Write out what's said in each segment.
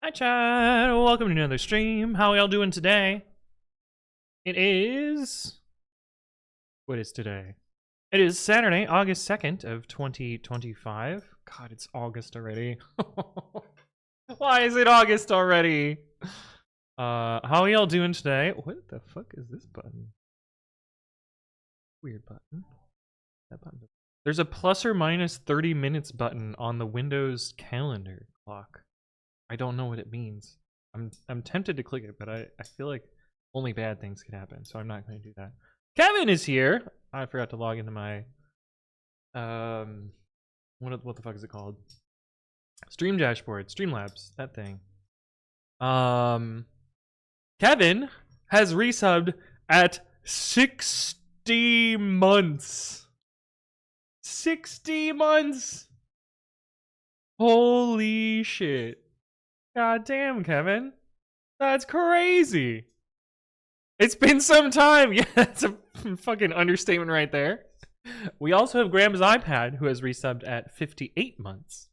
Hi chat, welcome to another stream. How are y'all doing today? It is... What is today? It is Saturday, August 2nd of 2025. God, it's August already. Why is it August already? How are y'all doing today? What the fuck is this button? Weird button. That button. There's a plus or minus 30 minutes button on the Windows calendar clock. I don't know what it means. I'm tempted to click it, but I feel like only bad things could happen, so I'm not going to do that. Kevin is here. I forgot to log into my what the fuck is it called? Stream dashboard, Streamlabs, that thing. Kevin has resubbed at 60 months. 60 months. Holy shit. God damn, Kevin. That's crazy. It's been some time. Yeah, that's a fucking understatement right there. We also have Graham's iPad, who has resubbed at 58 months.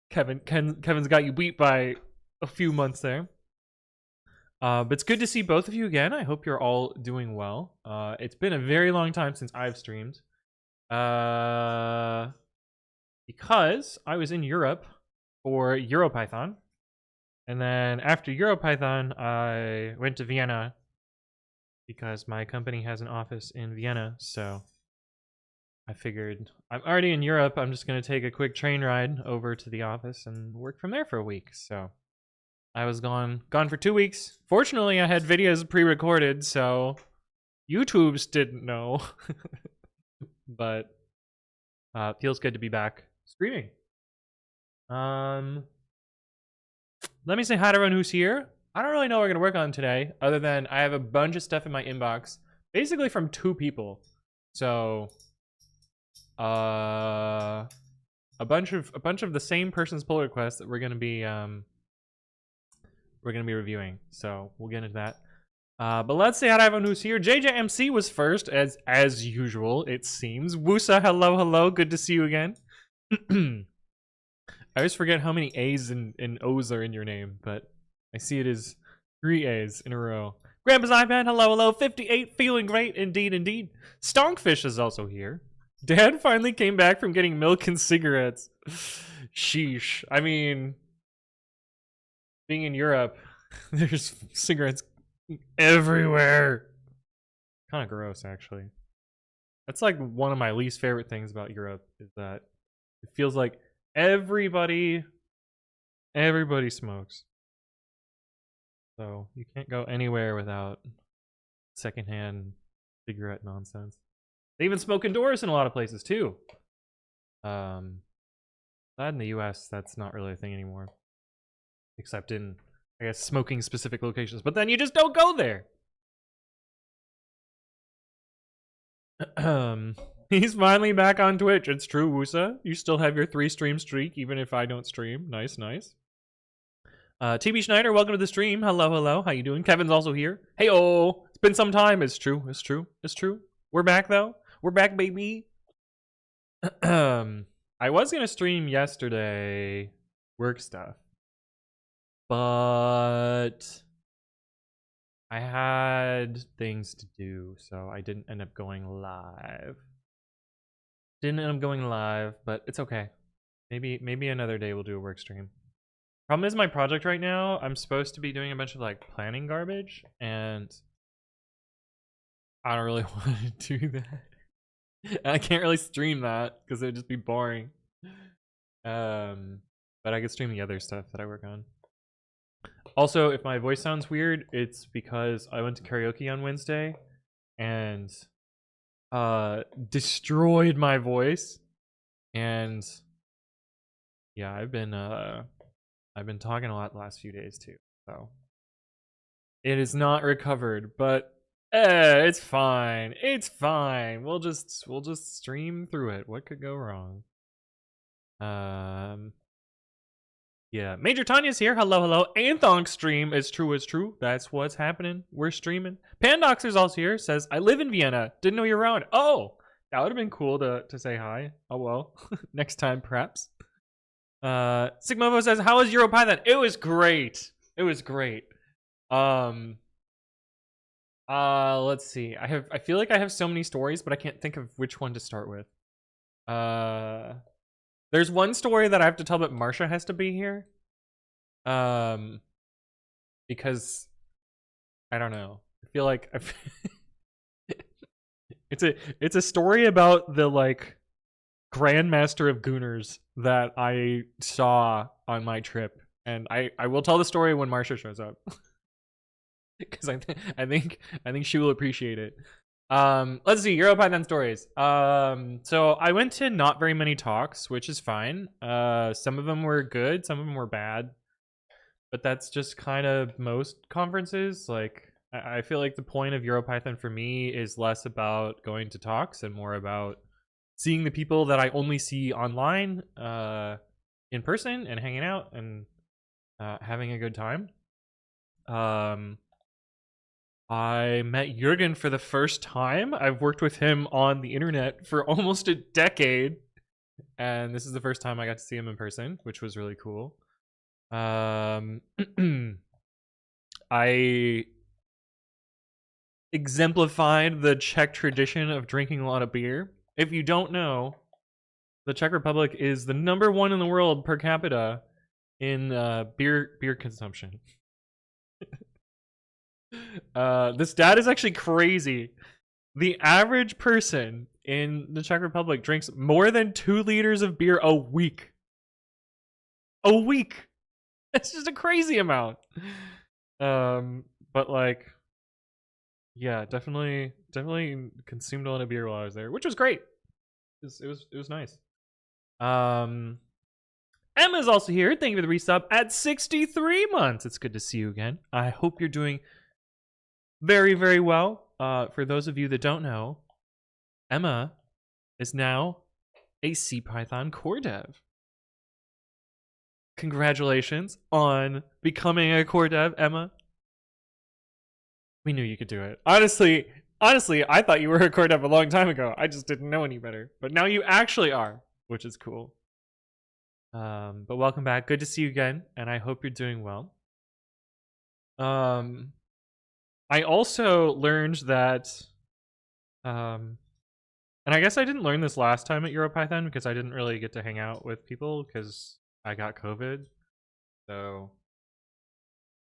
Kevin's got you beat by a few months there. But it's good to see both of you again. I hope you're all doing well. It's been a very long time since I've streamed. Because I was in Europe for EuroPython. And then after EuroPython, I went to Vienna because my company has an office in Vienna. So I figured I'm already in Europe. I'm just going to take a quick train ride over to the office and work from there for a week. So I was gone for 2 weeks. Fortunately, I had videos pre-recorded, so YouTube's didn't know. But feels good to be back streaming. Let me say hi to everyone who's here. I don't really know what we're going to work on today, other than I have a bunch of stuff in my inbox, basically from 2 people. So, a bunch of the same person's pull requests that we're going to be reviewing. So we'll get into that. But let's say hi to everyone who's here. JJMC was first, as usual, it seems. Wusa, hello, good to see you again. I always forget how many A's and O's are in your name, but I see it is 3 A's in a row. Grandpa's iPad, hello, 58, feeling great, indeed. Stonkfish is also here. Dad finally came back from getting milk and cigarettes. Sheesh. I mean, being in Europe, there's cigarettes everywhere. Kind of gross, actually. That's like one of my least favorite things about Europe, is that it feels like everybody smokes. So you can't go anywhere without secondhand cigarette nonsense. They even smoke indoors in a lot of places too. That in the US, that's not really a thing anymore. Except in, I guess, smoking specific locations. But then you just don't go there. He's finally back on Twitch. It's true, Wusa. You still have your 3 stream streak, even if I don't stream. Nice. TB Schneider, welcome to the stream. Hello. How you doing? Kevin's also here. Hey-oh. It's been some time. It's true. We're back, though. We're back, baby. I was going to stream yesterday work stuff. But I had things to do, so I didn't end up going live. But it's okay. Maybe another day we'll do a work stream. Problem is, my project right now, I'm supposed to be doing a bunch of like planning garbage, and I don't really want to do that. And I can't really stream that because it would just be boring. But I could stream the other stuff that I work on. Also, if my voice sounds weird, it's because I went to karaoke on Wednesday and destroyed my voice. And yeah, I've been talking a lot the last few days too. So it is not recovered, but it's fine. We'll just stream through it. What could go wrong? Yeah, Major Tanya's here. Hello. Anthonk stream is true. That's what's happening. We're streaming. Pandoxer's also here. Says, I live in Vienna. Didn't know you're around. Oh, that would have been cool to say hi. Oh, well. Next time, perhaps. Sigmovo says, how was EuroPython? It was great. It was great. Let's see. I feel like I have so many stories, but I can't think of which one to start with. There's one story that I have to tell, but Marsha has to be here. Because I don't know. I feel like it's a story about the like Grandmaster of Gooners that I saw on my trip, and I will tell the story when Marsha shows up. Because I think she will appreciate it. Let's see, EuroPython stories. So I went to not very many talks, which is fine. Some of them were good, some of them were bad, but that's just kind of most conferences. Like, I feel like the point of EuroPython for me is less about going to talks and more about seeing the people that I only see online, in person, and hanging out and having a good time. I met Jürgen for the first time. I've worked with him on the internet for almost a decade, and this is the first time I got to see him in person, which was really cool. I exemplified the Czech tradition of drinking a lot of beer. If you don't know, the Czech Republic is the #1 in the world per capita in beer consumption. This stat is actually crazy. The average person in the Czech Republic drinks more than 2 liters of beer a week. A week! It's just a crazy amount. But like, yeah, definitely consumed a lot of beer while I was there, which was great. It was nice. Emma's also here. Thank you for the resub at 63 months. It's good to see you again. I hope you're doing very, very well. For those of you that don't know, Emma is now a CPython core dev. Congratulations on becoming a core dev, Emma. We knew you could do it. Honestly, I thought you were a core dev a long time ago. I just didn't know any better. But now you actually are, which is cool. But welcome back. Good to see you again, and I hope you're doing well. I also learned that, and I guess I didn't learn this last time at EuroPython because I didn't really get to hang out with people because I got COVID. So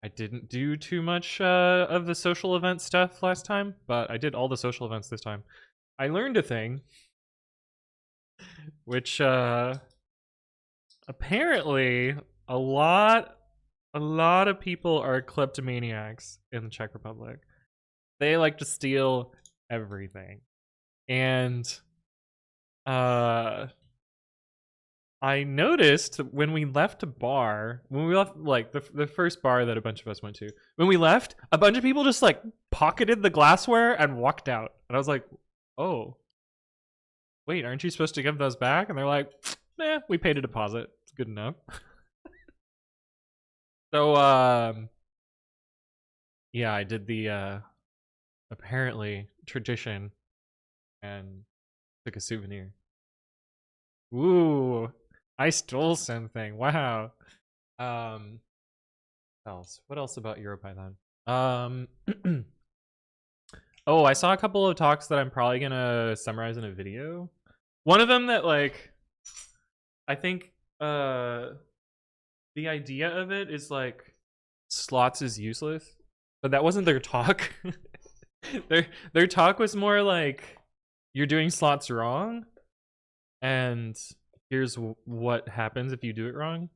I didn't do too much of the social event stuff last time, but I did all the social events this time. I learned a thing, which apparently a lot of people are kleptomaniacs in the Czech Republic. They like to steal everything. And I noticed when we left a bar, when we left like the first bar that a bunch of us went to, when we left, a bunch of people just like pocketed the glassware and walked out. And I was like, oh, wait, aren't you supposed to give those back? And they're like, nah, we paid a deposit. It's good enough. So, yeah, I did the apparently tradition and took a souvenir. Ooh, I stole something. Wow. What else about EuroPython? Oh, I saw a couple of talks that I'm probably gonna summarize in a video. One of them that like, I think the idea of it is like slots is useless, but that wasn't their talk. their talk was more like you're doing slots wrong, and here's what happens if you do it wrong.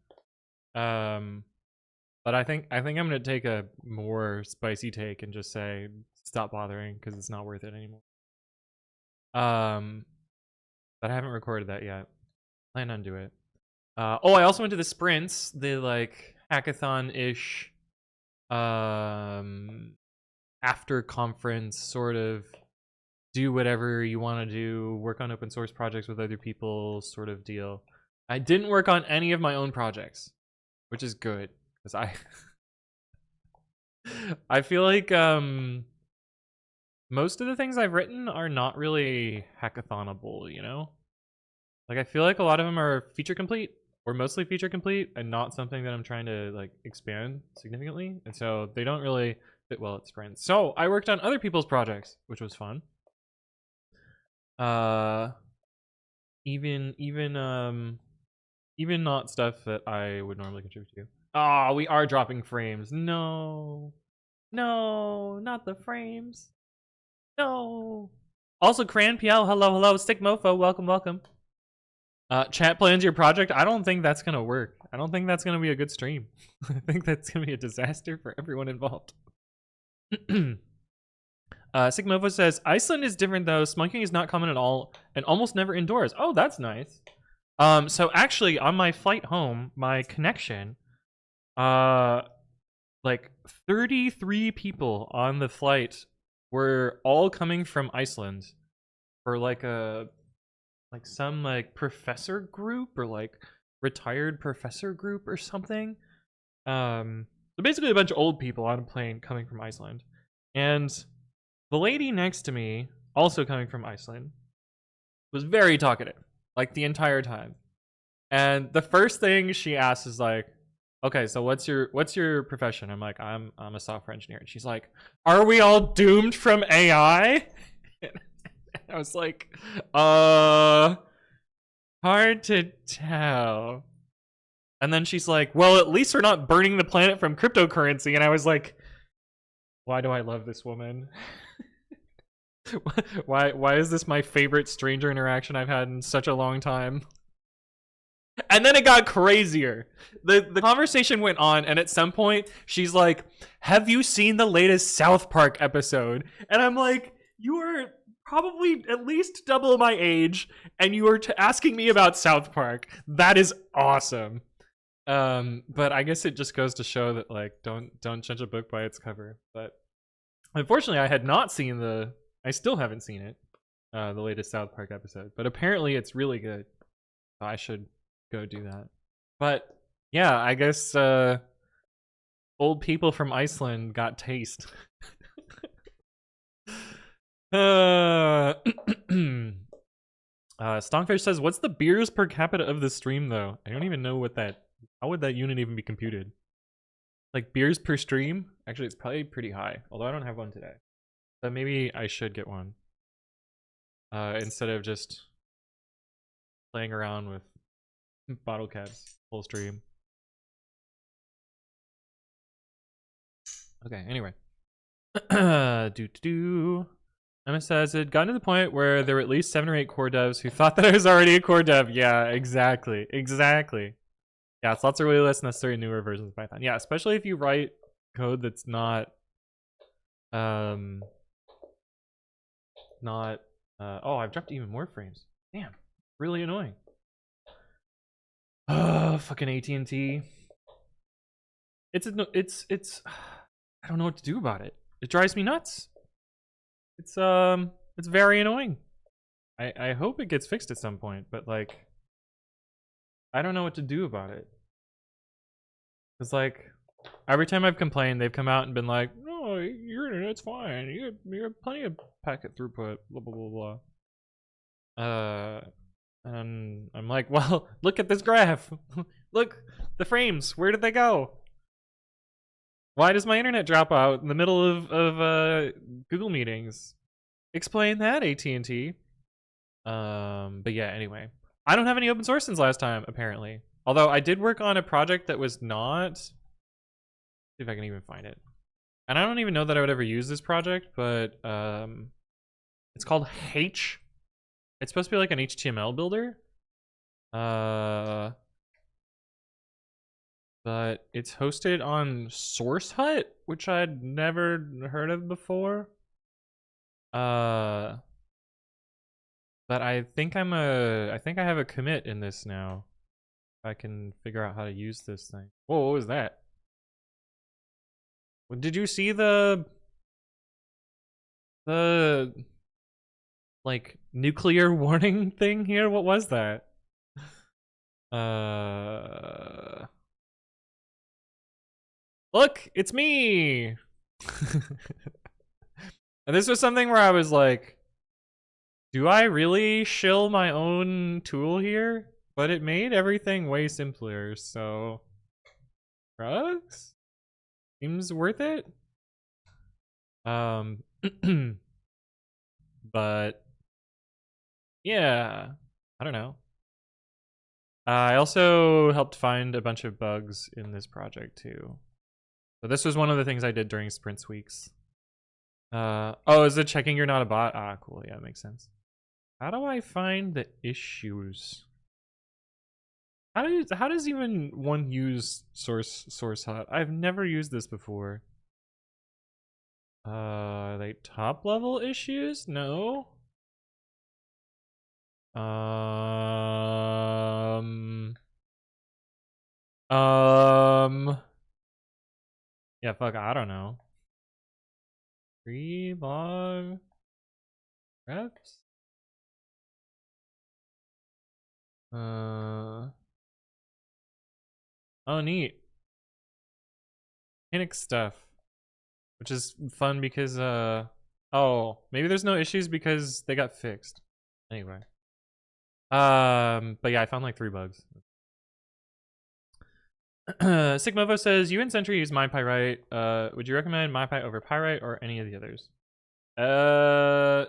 But I think I'm gonna take a more spicy take and just say stop bothering because it's not worth it anymore. But I haven't recorded that yet. Plan on doing it. Oh, I also went to the sprints, the like hackathon-ish after conference sort of do whatever you want to do, work on open source projects with other people sort of deal. I didn't work on any of my own projects, which is good because I feel like most of the things I've written are not really hackathonable, you know? Like I feel like a lot of them are feature complete or mostly feature complete and not something that I'm trying to like expand significantly. And so they don't really fit well at sprints. So I worked on other people's projects, which was fun. Even not stuff that I would normally contribute to. Oh, we are dropping frames. No, not the frames. No. Also, Cran PL, hello. Stick Mofo, welcome. Chat plans your project. I don't think that's gonna work. I don't think that's gonna be a good stream. I think that's gonna be a disaster for everyone involved. Sigmova says, Iceland is different though. Smoking is not common at all and almost never indoors. Oh, that's nice. So actually on my flight home, my connection, like 33 people on the flight were all coming from Iceland for like some professor group or like retired professor group or something. So basically a bunch of old people on a plane coming from Iceland. And the lady next to me, also coming from Iceland, was very talkative, like the entire time. And the first thing she asks is like, okay, so what's your profession? I'm like, I'm a software engineer. And she's like, are we all doomed from AI? I was like, hard to tell. And then she's like, well, at least we're not burning the planet from cryptocurrency. And I was like, why do I love this woman? Why is this my favorite stranger interaction I've had in such a long time? And then it got crazier. The conversation went on, and at some point, she's like, have you seen the latest South Park episode? And I'm like, you are probably at least double my age, and you are asking me about South Park. That is awesome. But I guess it just goes to show that, like, don't judge a book by its cover. But unfortunately, I still haven't seen it, the latest South Park episode. But apparently it's really good. I should go do that. But yeah, I guess old people from Iceland got taste. Stonkfish says, what's the beers per capita of the stream though? I don't even know how would that unit even be computed? Like beers per stream? Actually, it's probably pretty high, although I don't have one today. But maybe I should get one. Instead of just playing around with bottle caps full stream. Okay, anyway. Emma says, it got to the point where there were at least 7 or 8 core devs who thought that I was already a core dev. Yeah, exactly. Yeah, slots are way less necessary in newer versions of Python. Yeah, especially if you write code that's not oh, I've dropped even more frames. Damn, really annoying. Fucking AT&T. It's I don't know what to do about it. It drives me nuts. It's very annoying. I hope it gets fixed at some point, but like I don't know what to do about it. It's like every time I've complained, they've come out and been like, "No, your internet's fine. You have plenty of packet throughput." Blah blah blah blah. And I'm like, well, look at this graph. Look, the frames. Where did they go? Why does my internet drop out in the middle of Google meetings? Explain that, AT&T. But yeah, anyway. I don't have any open source since last time, apparently. Although I did work on a project that was not... See if I can even find it. And I don't even know that I would ever use this project, but it's called H. It's supposed to be like an HTML builder. But it's hosted on SourceHut, which I'd never heard of before. But I think I have a commit in this now. I can figure out how to use this thing. Whoa, what was that? Did you see the like nuclear warning thing here? What was that? Look, it's me. And this was something where I was like, do I really shill my own tool here? but it made everything way simpler, so drugs seems worth it. But yeah, I don't know. I also helped find a bunch of bugs in this project too. So this was one of the things I did during sprints weeks. Oh, is it checking you're not a bot? Ah, cool. Yeah, that makes sense. How do I find the issues? How does even one use source hot? I've never used this before. Are they top level issues? No. Yeah, fuck, I don't know. Free log reps? Oh, neat. Panic stuff. Which is fun because, oh, maybe there's no issues because they got fixed. Anyway. But yeah, I found like 3 bugs. Sigmovo says, you and Sentry use MyPy. Would you recommend MyPy over Pyrite or any of the others?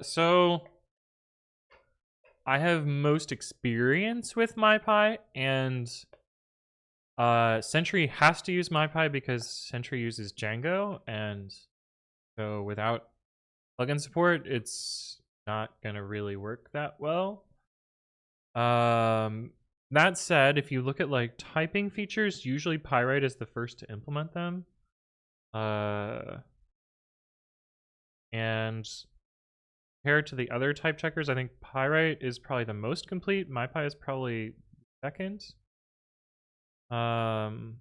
So I have most experience with MyPy, and Sentry has to use MyPy because Sentry uses Django, and so without plugin support, it's not gonna really work that well. That said, if you look at like typing features, usually Pyrite is the first to implement them. And compared to the other type checkers, I think Pyrite is probably the most complete. MyPy is probably second. And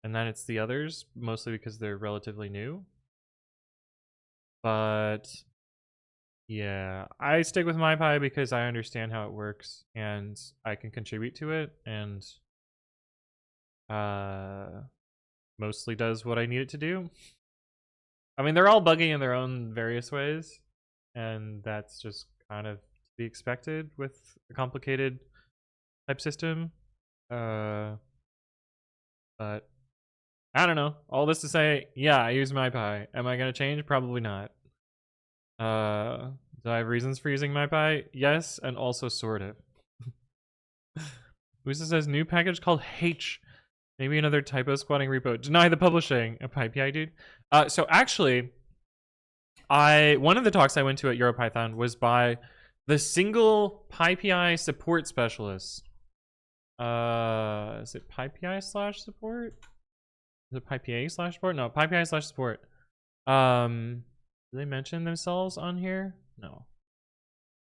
then it's the others, mostly because they're relatively new. But yeah, I stick with MyPy because I understand how it works and I can contribute to it, and mostly does what I need it to do. I mean, they're all buggy in their own various ways, and that's just kind of to be expected with a complicated type system. But I don't know. All this to say, yeah, I use MyPy. Am I gonna change? Probably not. Do I have reasons for using MyPy? Yes, and also sort of. Usa says new package called H. Maybe another typo squatting repo. Deny the publishing. A PyPI dude. So actually, one of the talks I went to at EuroPython was by the single PyPI support specialist. Is it PyPI/support? Is it PyPA/support? No, PyPI/support. Do they mention themselves on here? No.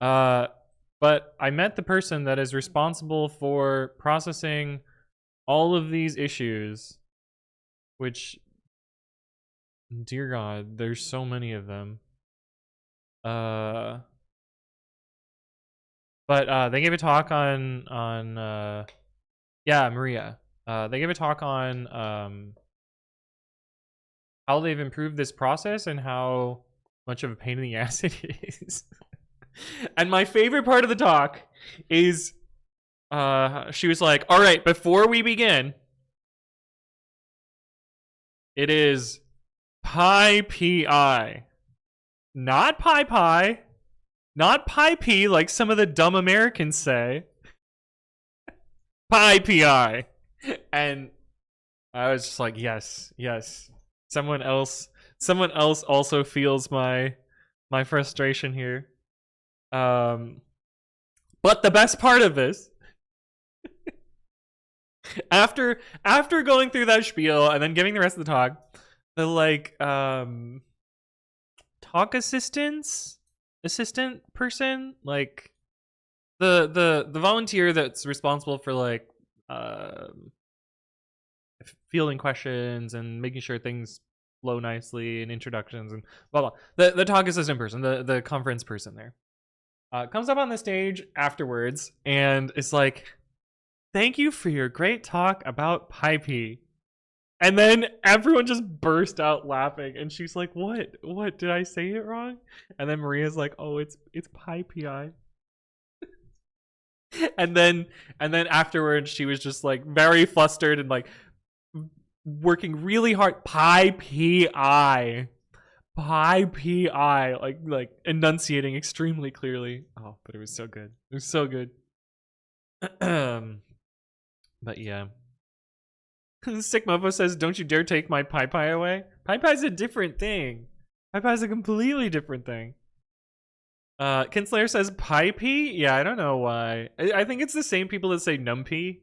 But I met the person that is responsible for processing all of these issues, which, dear God, there's so many of them. But they gave a talk on yeah, Maria. They gave a talk on how they've improved this process and how much of a pain in the ass it is. And my favorite part of the talk is she was like, all right, before we begin, it is PyPI, not PyPy, not PyP like some of the dumb Americans say. PyPI. And I was just like, yes, yes. Someone else also feels my frustration here. But the best part of this, after going through that spiel and then giving the rest of the talk, the like talk assistant person, like the volunteer that's responsible for like fielding questions and making sure things flow nicely and introductions and blah blah. The talk assistant person, the conference person there, comes up on the stage afterwards and is like, thank you for your great talk about PyP. And then everyone just burst out laughing, and she's like, "What? What? Did I say it wrong?" And then Maria's like, "Oh, it's pi." And then afterwards, she was just like very flustered and like working really hard. Pi, like enunciating extremely clearly. Oh, but it was so good. It was so good. But yeah. Sick Mofo says, "Don't you dare take my pie away." Pie's a different thing. Pie's a completely different thing. Kinslayer says pie. Yeah, I don't know why. I think it's the same people that say numpy,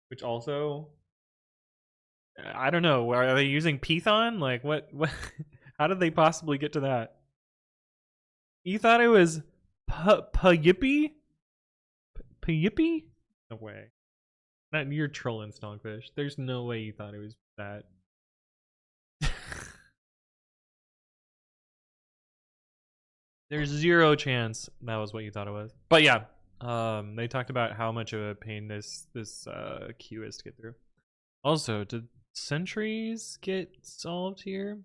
which also, I don't know. Are they using Python? Like what? How did they possibly get to that? You thought it was P-yippy? P-yippy? No way. Not you're trolling, Stonkfish. There's no way you thought it was that. There's zero chance that was what you thought it was. But yeah, they talked about how much of a pain this queue is to get through. Also, did sentries get solved here?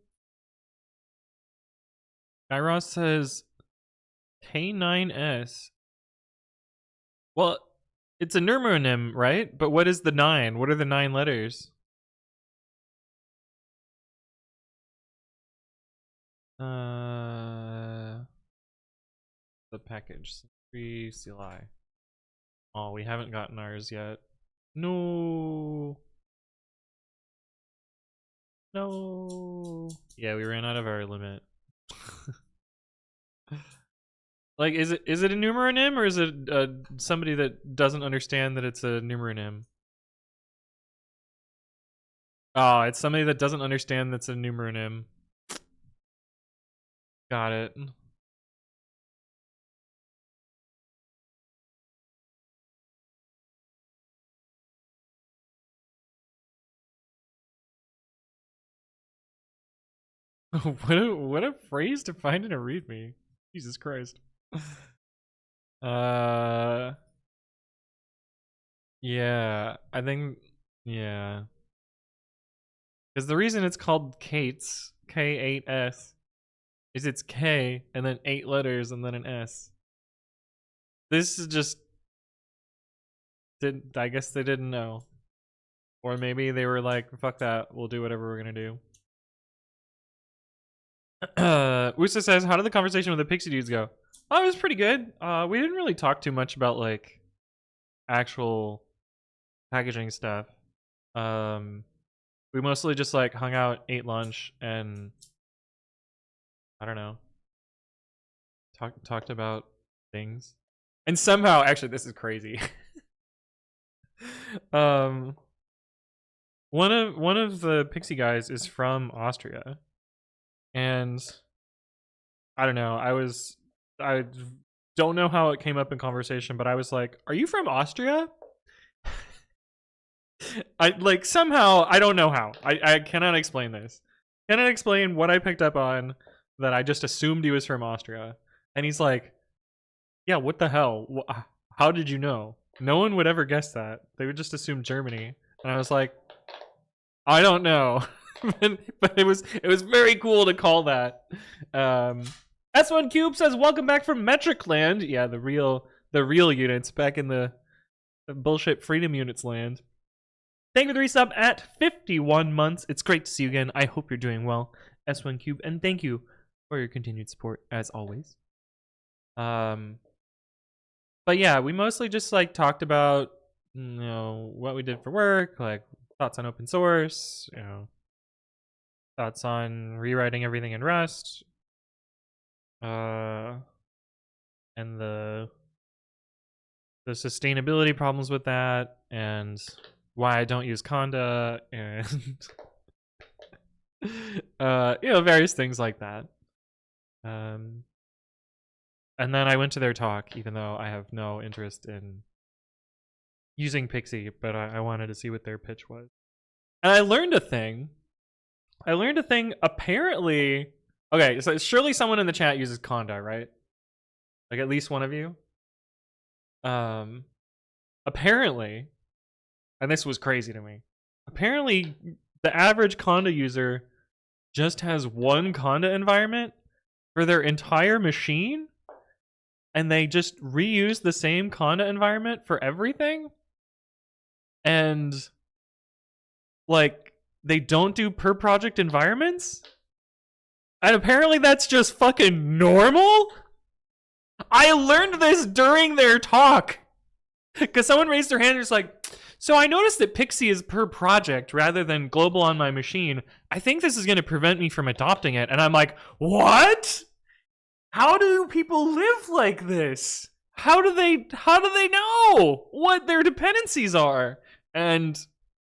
Gyros says K9S. Well, it's a numeronym, right? But what is the 9? What are the 9 letters? The package. Free CLI. Oh, we haven't gotten ours yet. No. No. Yeah, we ran out of our limit. Like, is it a numeronym, or is it somebody that doesn't understand that it's a numeronym? Oh, it's somebody that doesn't understand that's a numeronym. Got it. what a phrase to find in a readme. Jesus Christ. Yeah, I think, yeah. Because the reason it's called Kate's, K8S, is it's K and then 8 letters and then an S. This is just, I guess they didn't know. Or maybe they were like, fuck that, we'll do whatever we're gonna do. Wusa says, "How did the conversation with the Pixie dudes go?" Oh, it was pretty good. We didn't really talk too much about like actual packaging stuff. We mostly just like hung out, ate lunch, and I don't know, talked about things. And somehow, actually, this is crazy. One of the Pixie guys is from Austria, and I don't know. I don't know how it came up in conversation, but I was like, "Are you from Austria?" I like somehow, I don't know how. I cannot explain this. Cannot explain what I picked up on that I just assumed he was from Austria. And he's like, "Yeah, what the hell? How did you know?" No one would ever guess that. They would just assume Germany. And I was like, "I don't know." but it was very cool to call that. S1 Cube says, "Welcome back from Metric Land." Yeah, the real units back in the bullshit freedom units land. Thank you for the resub at 51 months. It's great to see you again. I hope you're doing well, S1 Cube, and thank you for your continued support as always. But yeah, we mostly just like talked about, you know, what we did for work, like thoughts on open source, you know, thoughts on rewriting everything in Rust, and the sustainability problems with that, and why I don't use Conda, and you know, various things like that. And then I went to their talk, even though I have no interest in using Pixie, but I wanted to see what their pitch was. And I learned a thing. Apparently, okay, so surely someone in the chat uses Conda, right? Like at least one of you. Apparently, and this was crazy to me. Apparently, the average Conda user just has one Conda environment for their entire machine, and they just reuse the same Conda environment for everything, and like they don't do per project environments, and apparently that's just fucking normal. I learned this during their talk because someone raised their hand and was like, so I noticed that Pixie is per project rather than global on my machine. I think this is going to prevent me from adopting it. And I'm like, what? How do people live like this? How do they know what their dependencies are? And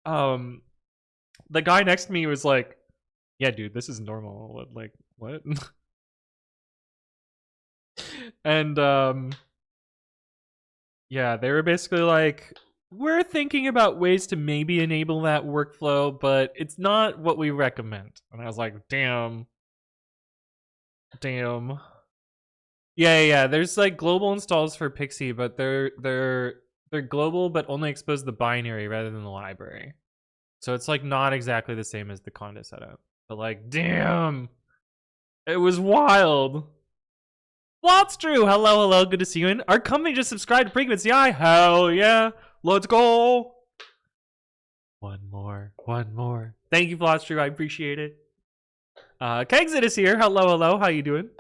the guy next to me was like, yeah, dude, this is normal. Like, what? And yeah, they were basically like, we're thinking about ways to maybe enable that workflow, but it's not what we recommend. And I was like, damn. Yeah. There's like global installs for Pixie, but they're global, but only expose the binary rather than the library. So it's like not exactly the same as the Conda setup. But like, damn, it was wild. Well, it's true. Hello, good to see you. And our company just subscribed to Frequency Eye. Hell yeah. Let's go. One more. Thank you, Flotstrew. I appreciate it. Kegsit is here. Hello. How you doing?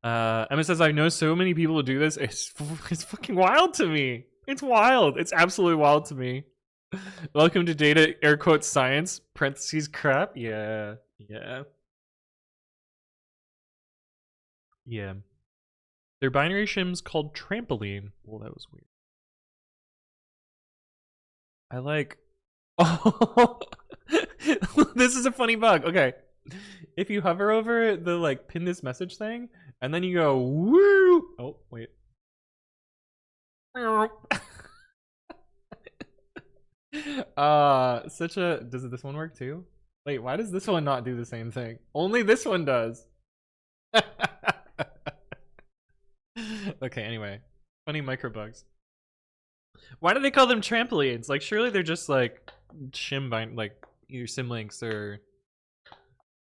Emma says, I know so many people who do this. It's fucking wild to me. It's wild. It's absolutely wild to me. Welcome to data, air quotes, science, parentheses, crap. Yeah. Their binary shim's called trampoline. Well, that was weird. I like... Oh! This is a funny bug. Okay. If you hover over the, like, pin this message thing, and then you go, woo! Oh, wait. Does this one work too? Wait, why does this one not do the same thing? Only this one does. Okay, anyway. Funny microbugs. Why do they call them trampolines? Like, surely they're just like like either symlinks or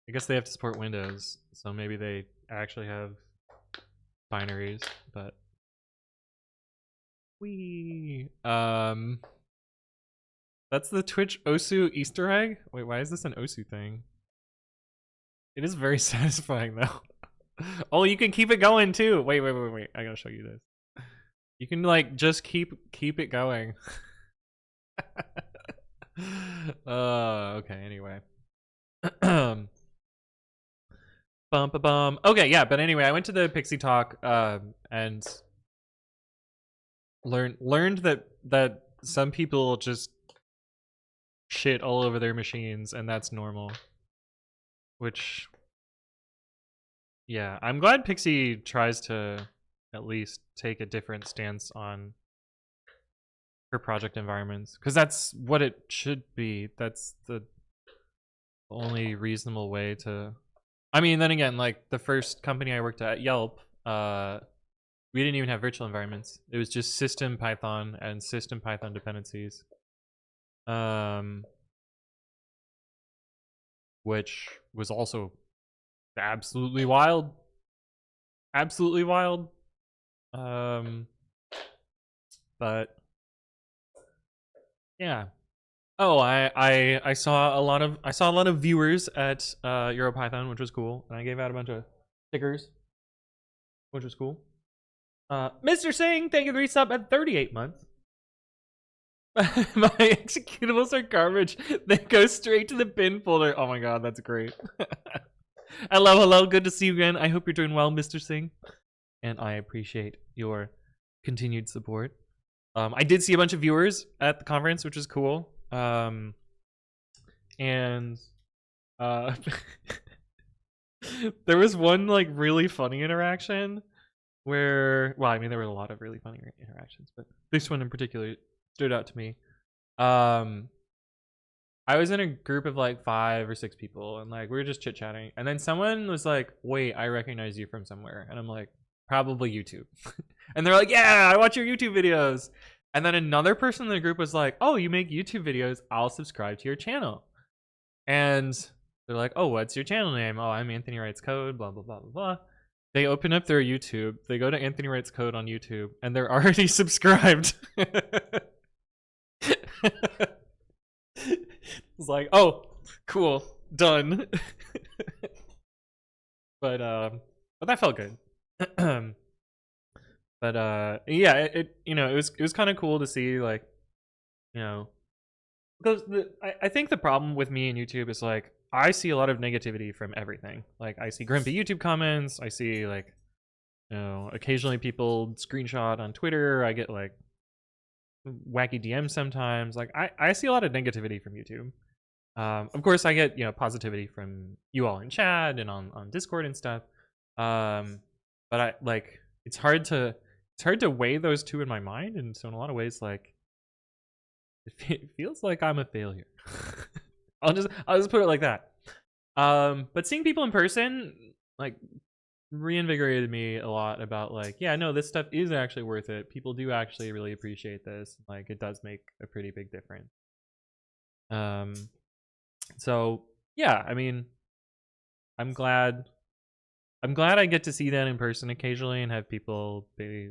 I guess they have to support Windows, so maybe they actually have binaries, but that's the Twitch Osu Easter egg? Wait, why is this an Osu thing? It is very satisfying though. Oh, you can keep it going too. Wait. I gotta show you this. You can like just keep it going. Okay, anyway. Bum. Okay, yeah, but anyway, I went to the Pixie talk and learned that some people just shit all over their machines and that's normal. Which, yeah, I'm glad Pixie tries to at least take a different stance on her project environments, because that's what it should be. That's the only reasonable way to... I mean, then again, like the first company I worked at, Yelp, we didn't even have virtual environments. It was just system Python and system Python dependencies. Which was also absolutely wild. Absolutely wild. But yeah. Oh, I saw a lot of viewers at EuroPython, which was cool, and I gave out a bunch of stickers, which was cool. Mr. Singh, thank you for resub at 38 months. My executables are garbage. They go straight to the bin folder. Oh my god, that's great. Hello, good to see you again. I hope you're doing well, Mr. Singh, and I appreciate your continued support. I did see a bunch of viewers at the conference, which is cool. And there was one like really funny interaction where, well, I mean, there were a lot of really funny interactions, but this one in particular stood out to me. I was in a group of like 5 or 6 people, and like we were just chit-chatting, and then someone was like, wait, I recognize you from somewhere, and I'm like, probably YouTube. And they're like, yeah, I watch your YouTube videos. And then another person in the group was like, oh, you make YouTube videos, I'll subscribe to your channel. And they're like, oh, what's your channel name? Oh, I'm Anthony Writes Code, blah, blah, blah, blah, blah. They open up their YouTube, they go to Anthony Writes Code on YouTube, and they're already subscribed. It's like, oh, cool, done. But that felt good. But yeah, it you know, it was kind of cool to see, like, you know, because I think the problem with me and YouTube is, like, I see a lot of negativity from everything. Like, I see grumpy YouTube comments, I see, like, you know, occasionally people screenshot on Twitter, I get like wacky DMs sometimes. Like, I see a lot of negativity from YouTube. Of course I get, you know, positivity from you all in chat and on Discord and stuff. But I like, it's hard to weigh those two in my mind, and so in a lot of ways, like, it feels like I'm a failure. I'll just put it like that. But seeing people in person, like, reinvigorated me a lot about, like, yeah, no, this stuff is actually worth it. People do actually really appreciate this. Like, it does make a pretty big difference. So yeah, I mean, I'm glad I get to see that in person occasionally and have people be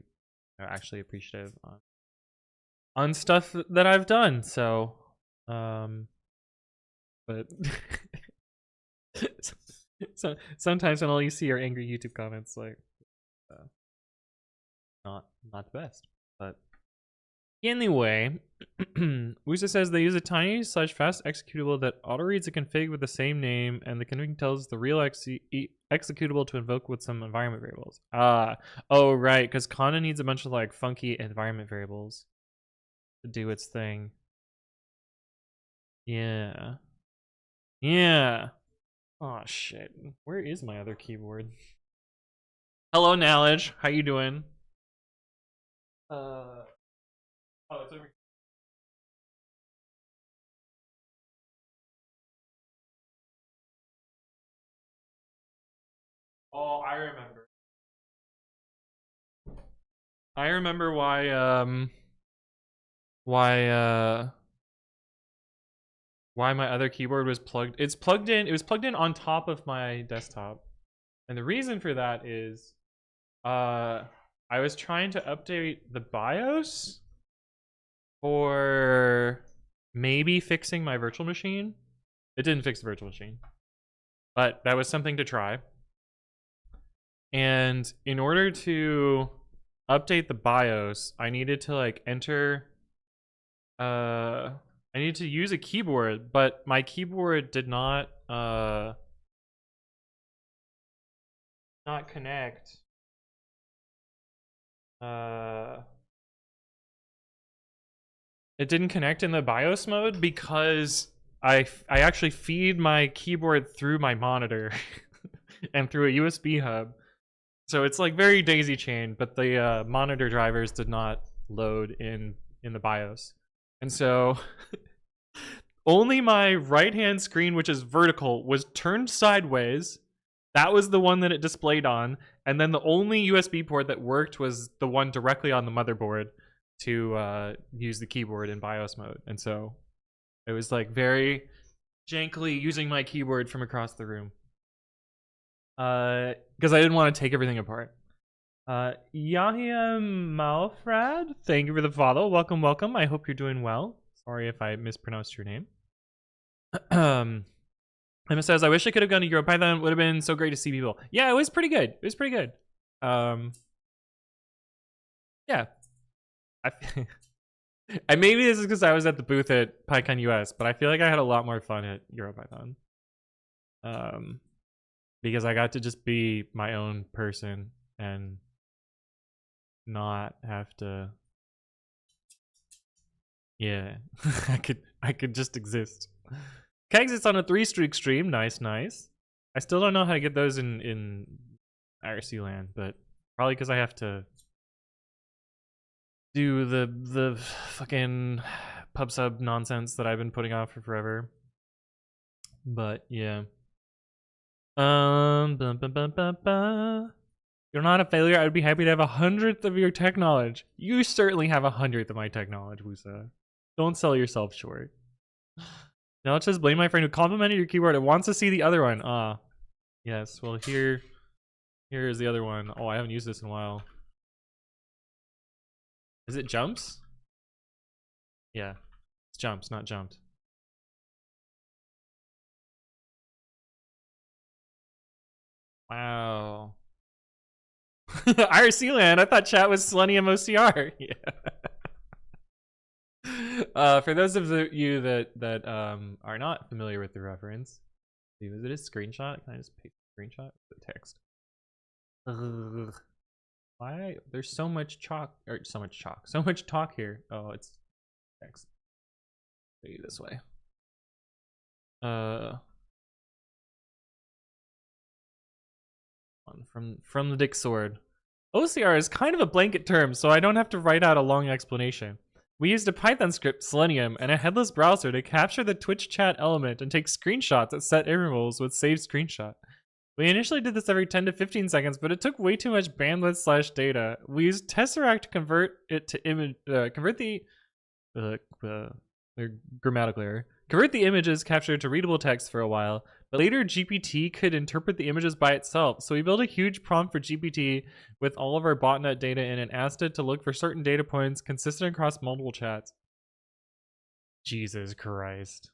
actually appreciative on stuff that I've done. So but so sometimes when all you see are angry YouTube comments, like, not the best. But anyway, Wusa says they use a tiny / fast executable that auto reads a config with the same name, and the config tells the real executable to invoke with some environment variables. Oh right, because Conda needs a bunch of, like, funky environment variables to do its thing. Yeah. Oh shit, where is my other keyboard? Hello, Knowledge, how you doing? Oh, it's over here. Oh, I remember. I remember why my other keyboard was plugged. It was plugged in on top of my desktop. And the reason for that is I was trying to update the BIOS for maybe fixing my virtual machine. It didn't fix the virtual machine, but that was something to try. And in order to update the BIOS, I needed to, like, enter I needed to use a keyboard, but my keyboard did not connect. It didn't connect in the BIOS mode because I actually feed my keyboard through my monitor and through a USB hub. So it's, like, very daisy chained, but the monitor drivers did not load in the BIOS. And so only my right-hand screen, which is vertical, was turned sideways. That was the one that it displayed on. And then the only USB port that worked was the one directly on the motherboard to use the keyboard in BIOS mode. And so it was, like, very jankily using my keyboard from across the room. Because I didn't want to take everything apart. Yahya Malfrad, thank you for the follow. Welcome, welcome. I hope you're doing well. Sorry if I mispronounced your name. Emma says, I wish I could have gone to EuroPython. Would have been so great to see people. Yeah, it was pretty good. It was pretty good. Yeah. And maybe this is because I was at the booth at PyCon US, but I feel like I had a lot more fun at EuroPython. Because I got to just be my own person and not have to, yeah. I could just exist. Kegs, it's on a 3-streak stream. Nice. I still don't know how to get those in IRC land, but probably because I have to do the fucking pub sub nonsense that I've been putting off for forever. But yeah. You're not a failure. I'd be happy to have 100th of your tech knowledge. You certainly have 100th of my tech knowledge, Wusa. Don't sell yourself short. Now let's just blame my friend who complimented your keyboard and wants to see the other one. Ah, yes. Well, here is the other one. Oh, I haven't used this in a while. Is it jumps? Yeah, it's jumps, not jumped. Wow. IRC land. I thought chat was Selenium OCR. Yeah. For those of you that are not familiar with the reference, is it a screenshot? Can I just paste a screenshot of the text? Ugh. Why? There's so much chalk, or so much talk here. Oh, it's text. Maybe this way. From the Dick Sword. OCR is kind of a blanket term, so I don't have to write out a long explanation. We used a Python script, Selenium, and a headless browser to capture the Twitch chat element and take screenshots at set intervals with save screenshot. We initially did this every 10 to 15 seconds, but it took way too much bandwidth / data. We used Tesseract to convert it to image, convert the grammatical error. Convert the images captured to readable text for a while, but later GPT could interpret the images by itself. So we built a huge prompt for GPT with all of our botnet data in and asked it to look for certain data points consistent across multiple chats. Jesus Christ.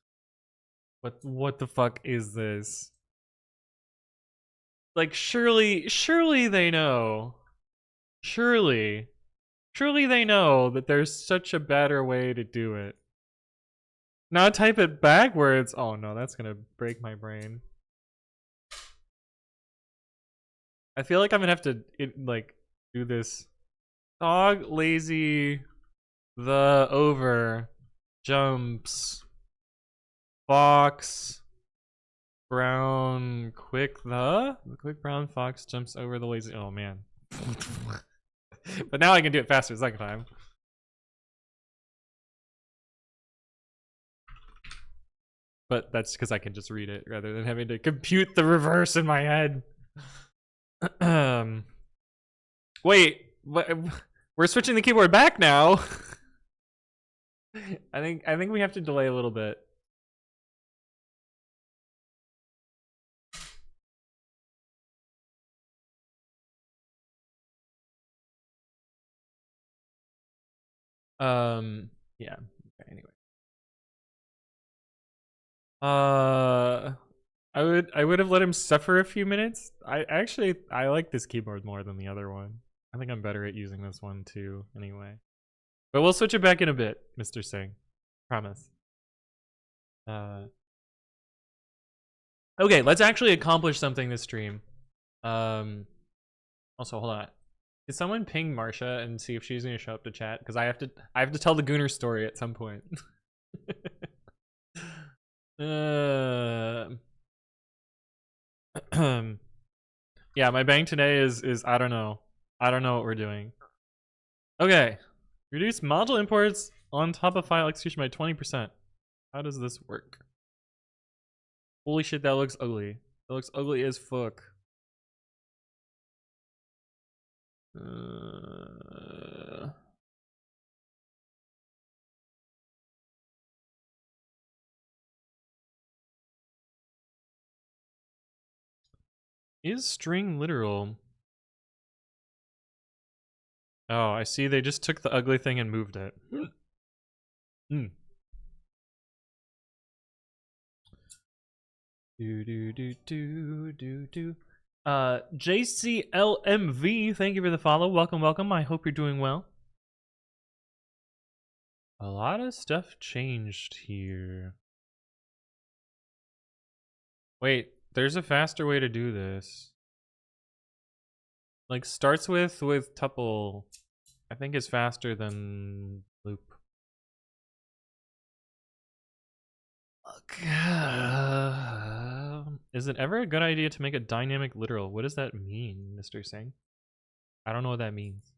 What the fuck is this? Like, surely they know. Surely they know that there's such a better way to do it. Now type it backwards. Oh no, that's gonna break my brain. I feel like I'm gonna have to do this. Dog lazy the over jumps fox brown quick the quick brown fox jumps over the lazy. Oh man. But now I can do it faster the second time. But that's because I can just read it rather than having to compute the reverse in my head. Wait, we're switching the keyboard back now. I think we have to delay a little bit. Yeah. Okay, anyway. I would have let him suffer a few minutes. I like this keyboard more than the other one. I think I'm better at using this one too, anyway. But we'll switch it back in a bit, Mr. Singh. Promise. Okay, let's actually accomplish something this stream. Also, hold on. Did someone ping Marsha and see if she's gonna show up to chat? Because I have to tell the Gooner story at some point. Yeah, my bang today is I don't know what we're doing. Okay, reduce module imports on top of file execution by 20%. How does this work? Holy shit, that looks ugly. That looks ugly as fuck. Is string literal? Oh, I see. They just took the ugly thing and moved it. JCLMV, thank you for the follow. Welcome. I hope you're doing well. A lot of stuff changed here. Wait, there's a faster way to do this. Like, starts with tuple. I think is faster than loop. Is it ever a good idea to make a dynamic literal? What does that mean, Mr. Singh? I don't know what that means.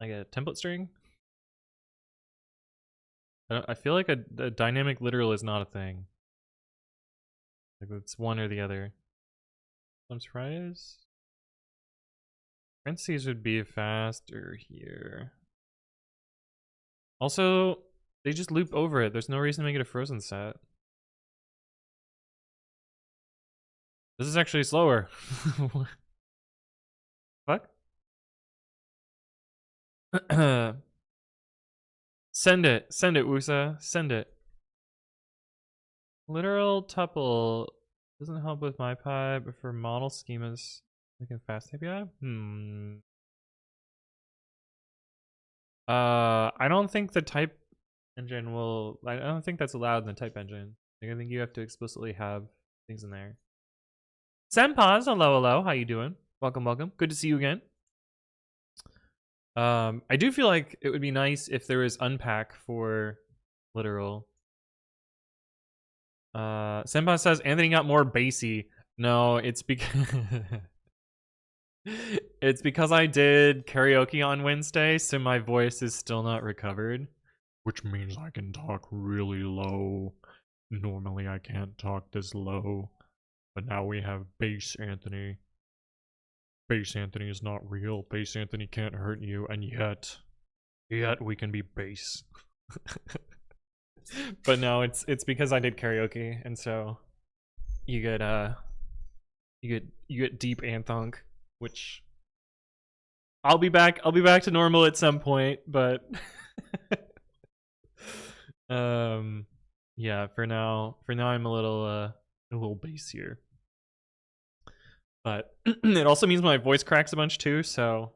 Like a template string? I feel like a dynamic literal is not a thing. Like it's one or the other. French fries. Parentheses would be faster here. Also, they just loop over it. There's no reason to make it a frozen set. This is actually slower. Fuck? Send it, Wusa. Send it. Literal tuple doesn't help with my pie, but for model schemas, like in fast API? I don't think the type engine will. I don't think that's allowed in the type engine. I think you have to explicitly have things in there. Senpaz, hello. How you doing? Welcome. Good to see you again. I do feel like it would be nice if there was unpack for literal. Senpai says Anthony got more bassy. No, it's because it's because I did karaoke on Wednesday, so my voice is still not recovered, which means I can talk really low. Normally I can't talk this low, but now we have bass Anthony. Bass Anthony is not real. Bass Anthony can't hurt you, and yet we can be bass. But no, it's because I did karaoke, and so you get deep anthonk, which I'll be back to normal at some point, but yeah, for now I'm a little bassier. But it also means my voice cracks a bunch too, so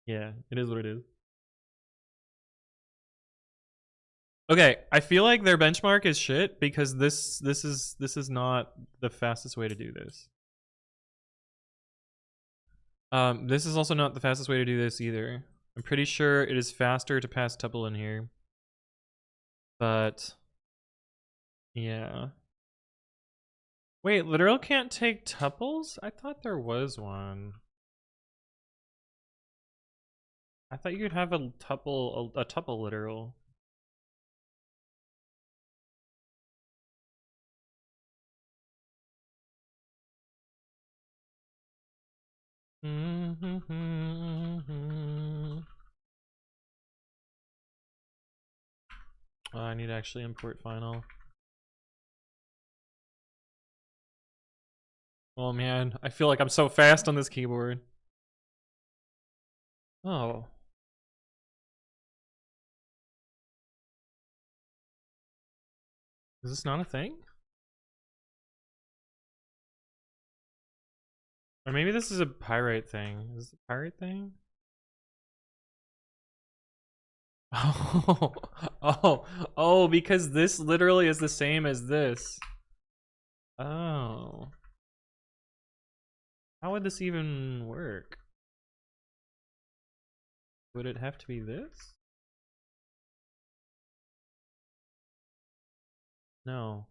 yeah, it is what it is. Okay, I feel like their benchmark is shit because this is not the fastest way to do this. This is also not the fastest way to do this either. I'm pretty sure it is faster to pass tuple in here. But yeah. Wait, literal can't take tuples? I thought there was one. I thought you could have a tuple literal. Oh, I need to actually import final. Oh man, I feel like I'm so fast on this keyboard. Oh. Is this not a thing? Or maybe this is a pirate thing. Is this a pirate thing? Oh, because this literally is the same as this. Oh. How would this even work? Would it have to be this? No.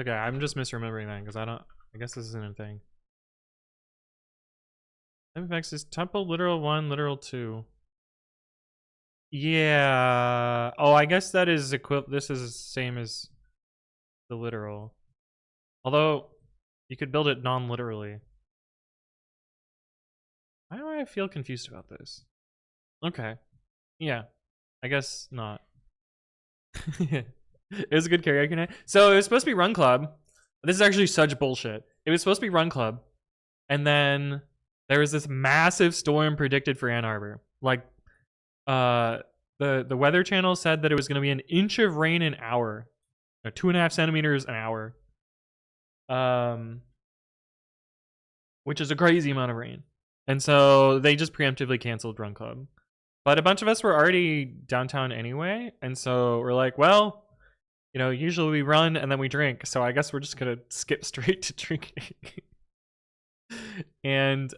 Okay, I'm just misremembering that because I guess this isn't a thing. MFX is tuple literal 1, literal 2. Yeah. Oh, I guess that is this is the same as the literal. Although you could build it non-literally. Why do I feel confused about this? Okay. Yeah. I guess not. It was a good karaoke night. So it was supposed to be Run Club. This is actually such bullshit. It was supposed to be Run Club. And then there was this massive storm predicted for Ann Arbor. Like, the Weather Channel said that it was going to be an inch of rain an hour. Or 2.5 centimeters an hour. Which is a crazy amount of rain. And so they just preemptively canceled Run Club. But a bunch of us were already downtown anyway. And so we're like, well, you know, usually we run and then we drink. So I guess we're just going to skip straight to drinking. And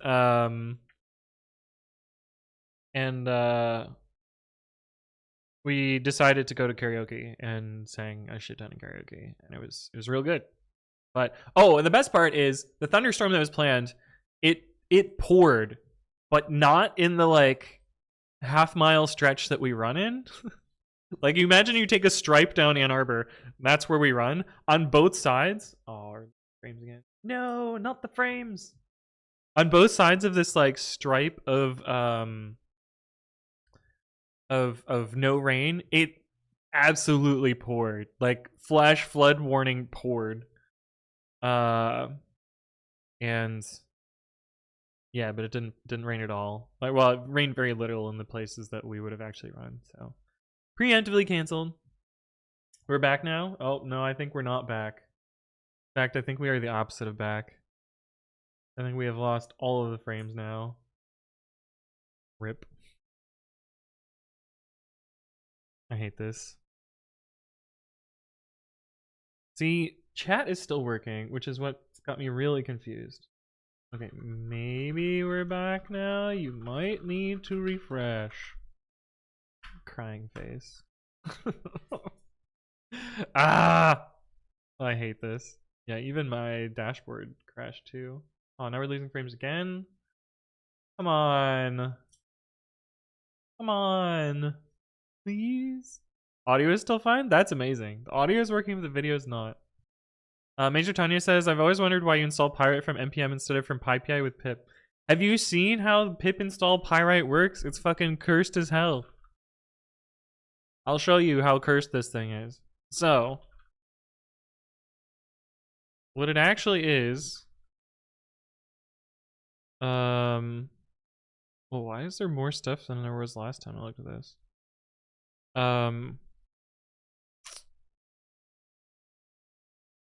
we decided to go to karaoke and sang a shit ton of karaoke. And it was real good. But, oh, and the best part is the thunderstorm that was planned, it poured, but not in the like half-mile stretch that we run in. Like, you imagine you take a stripe down Ann Arbor. That's where we run on both sides. Oh, frames again. No, not the frames. On both sides of this like stripe of no rain, it absolutely poured. Like, flash flood warning poured. And yeah, but it didn't rain at all. Like, well, it rained very little in the places that we would have actually run. So preemptively canceled. We're back now. Oh no, I think we're not back. In fact, I think we are the opposite of back. I think we have lost all of the frames now. Rip. I hate this. See, chat is still working, which is what got me really confused. Okay, maybe we're back now. You might need to refresh. Crying face. Ah! Oh, I hate this. Yeah, even my dashboard crashed too. Oh, now we're losing frames again. Come on. Come on. Please. Audio is still fine? That's amazing. The audio is working, but the video is not. Major Tanya says, I've always wondered why you install Pyrite from npm instead of from pypi with pip. Have you seen how pip install Pyrite works? It's fucking cursed as hell. I'll show you how cursed this thing is. So, what it actually is... well, why is there more stuff than there was last time I looked at this?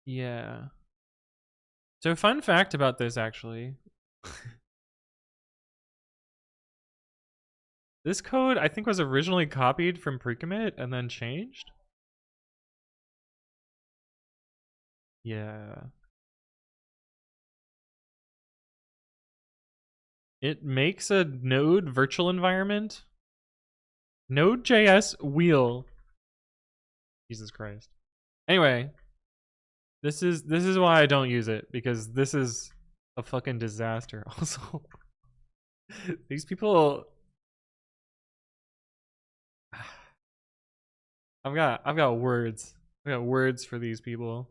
Yeah. So, fun fact about this, actually. This code, I think, was originally copied from pre-commit and then changed. Yeah. It makes a Node virtual environment. Node.js wheel. Jesus Christ. Anyway, this is why I don't use it, because this is a fucking disaster. Also, these people. I've got words. I got words for these people.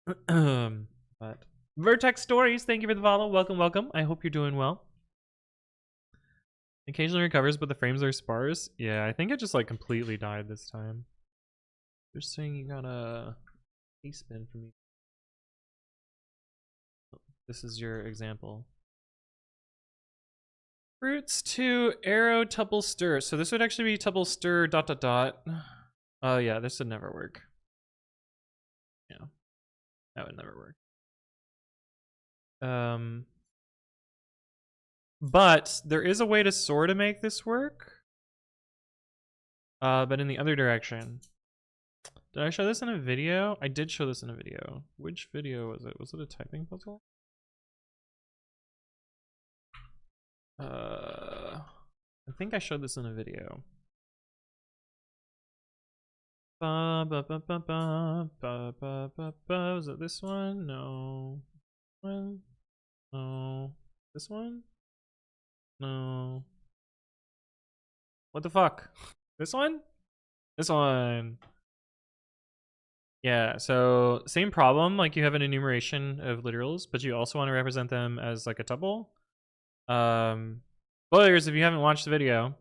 But Vertex Stories, thank you for the follow. Welcome, welcome. I hope you're doing well. Occasionally recovers, but the frames are sparse. Yeah, I think it just like completely died this time. They're saying you got a spin for me. This is your example. Roots to arrow tuple stir. So this would actually be tuple stir ... Oh yeah, this would never work. Yeah, that would never work. But there is a way to sort of make this work. But in the other direction. Did I show this in a video? I did show this in a video. Which video was it? Was it a typing puzzle? I think I showed this in a video. Was it this one? No. No. This one? No. What the fuck? This one? This one. Yeah, so same problem, like you have an enumeration of literals, but you also want to represent them as like a tuple. Spoilers if you haven't watched the video.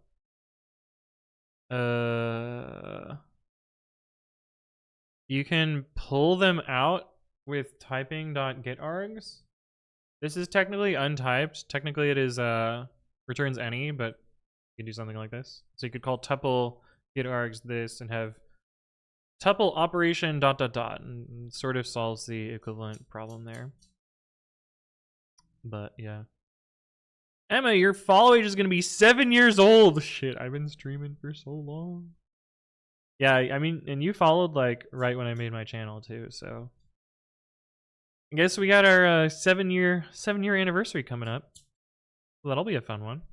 You can pull them out with typing.getargs. This is technically untyped. Technically it is returns any, but you can do something like this. So you could call tuple getargs this and have tuple operation ... and sort of solves the equivalent problem there. But yeah. Emma, your follow age is gonna be 7 years old. Shit, I've been streaming for so long. Yeah, I mean, and you followed like right when I made my channel too, so I guess we got our 7-year anniversary coming up. Well, that'll be a fun one.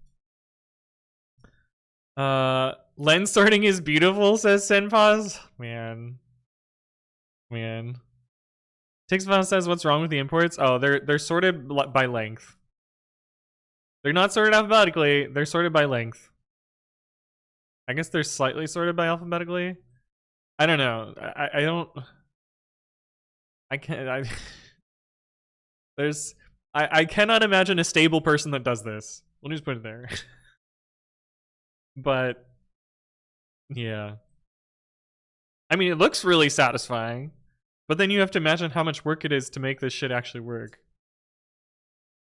Lens sorting is beautiful, says Senpaz. Man. Tixpaz says, what's wrong with the imports? Oh, they're sorted by length. They're not sorted alphabetically. They're sorted by length. I guess they're slightly sorted by alphabetically. I don't know. I don't. I can't. There's. I cannot imagine a stable person that does this. Let me just put it there. But yeah. I mean, it looks really satisfying, but then you have to imagine how much work it is to make this shit actually work.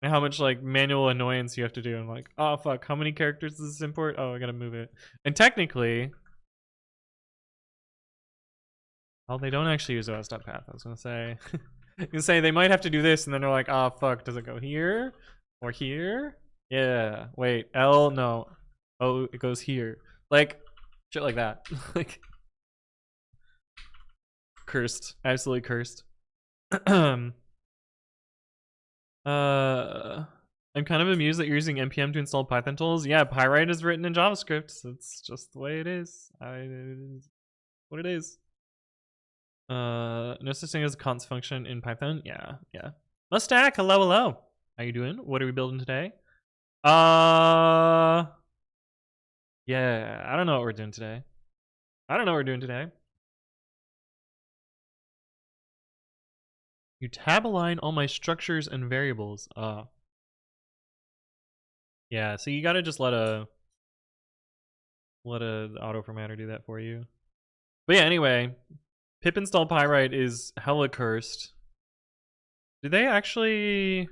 And how much like manual annoyance you have to do. And like, oh fuck, how many characters does this import? Oh, I gotta move it. And technically, well, they don't actually use os.path. I was gonna say, you can say they might have to do this, and then they're like, oh fuck, does it go here or here? Yeah. Wait, L no. Oh, it goes here. Like shit like that. Like cursed, absolutely cursed. I'm kind of amused that you're using npm to install Python tools. Yeah, Pyrite is written in JavaScript. So it's just the way it is. It is what it is. No such thing as a const function in Python. Yeah. Mustack, hello. How you doing? What are we building today? Yeah, I don't know what we're doing today. You tab align all my structures and variables. Yeah, so you gotta just let a auto formatter do that for you. But yeah, anyway, pip install Pyrite is hella cursed. Do they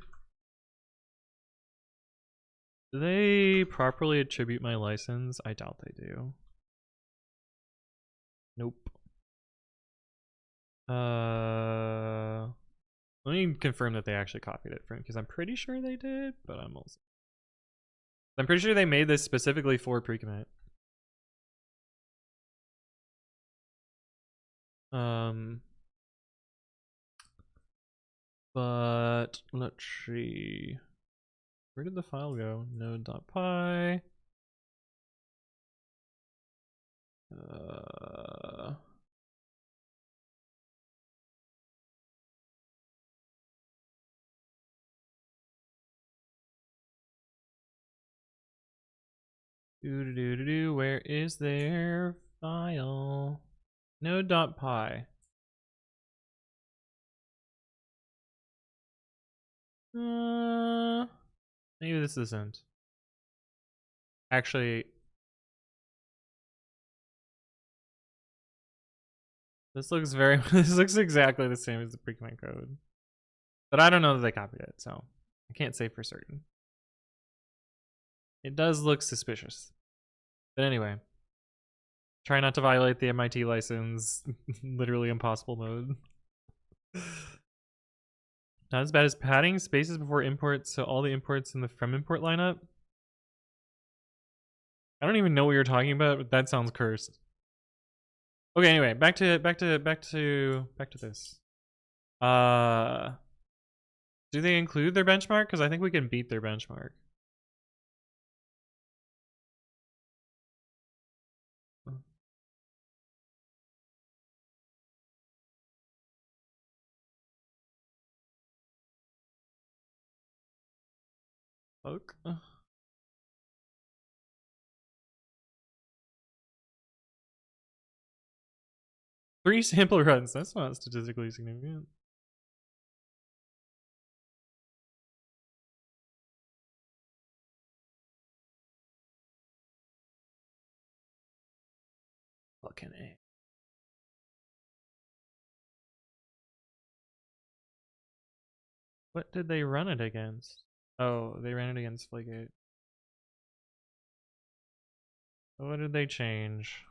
properly attribute my license? I doubt they do. Nope. Let me confirm that they actually copied it from, because I'm pretty sure they did, but I'm pretty sure they made this specifically for pre-commit. But let's see. Where did the file go? Node.py. Where is their file? Node.py. Maybe this isn't. Actually, this looks this looks exactly the same as the pre-commit code. But I don't know that they copied it, so I can't say for certain. It does look suspicious. But anyway, try not to violate the MIT license. Literally impossible mode. Not as bad as padding spaces before imports, so all the imports in the from import lineup. I don't even know what you're talking about, but that sounds cursed. Okay, anyway, back to this. Do they include their benchmark? Because I think we can beat their benchmark. Fuck. 3 sample runs. That's not statistically significant. Fucking A. What did they run it against? Oh, they ran it against Flygate. What did they change?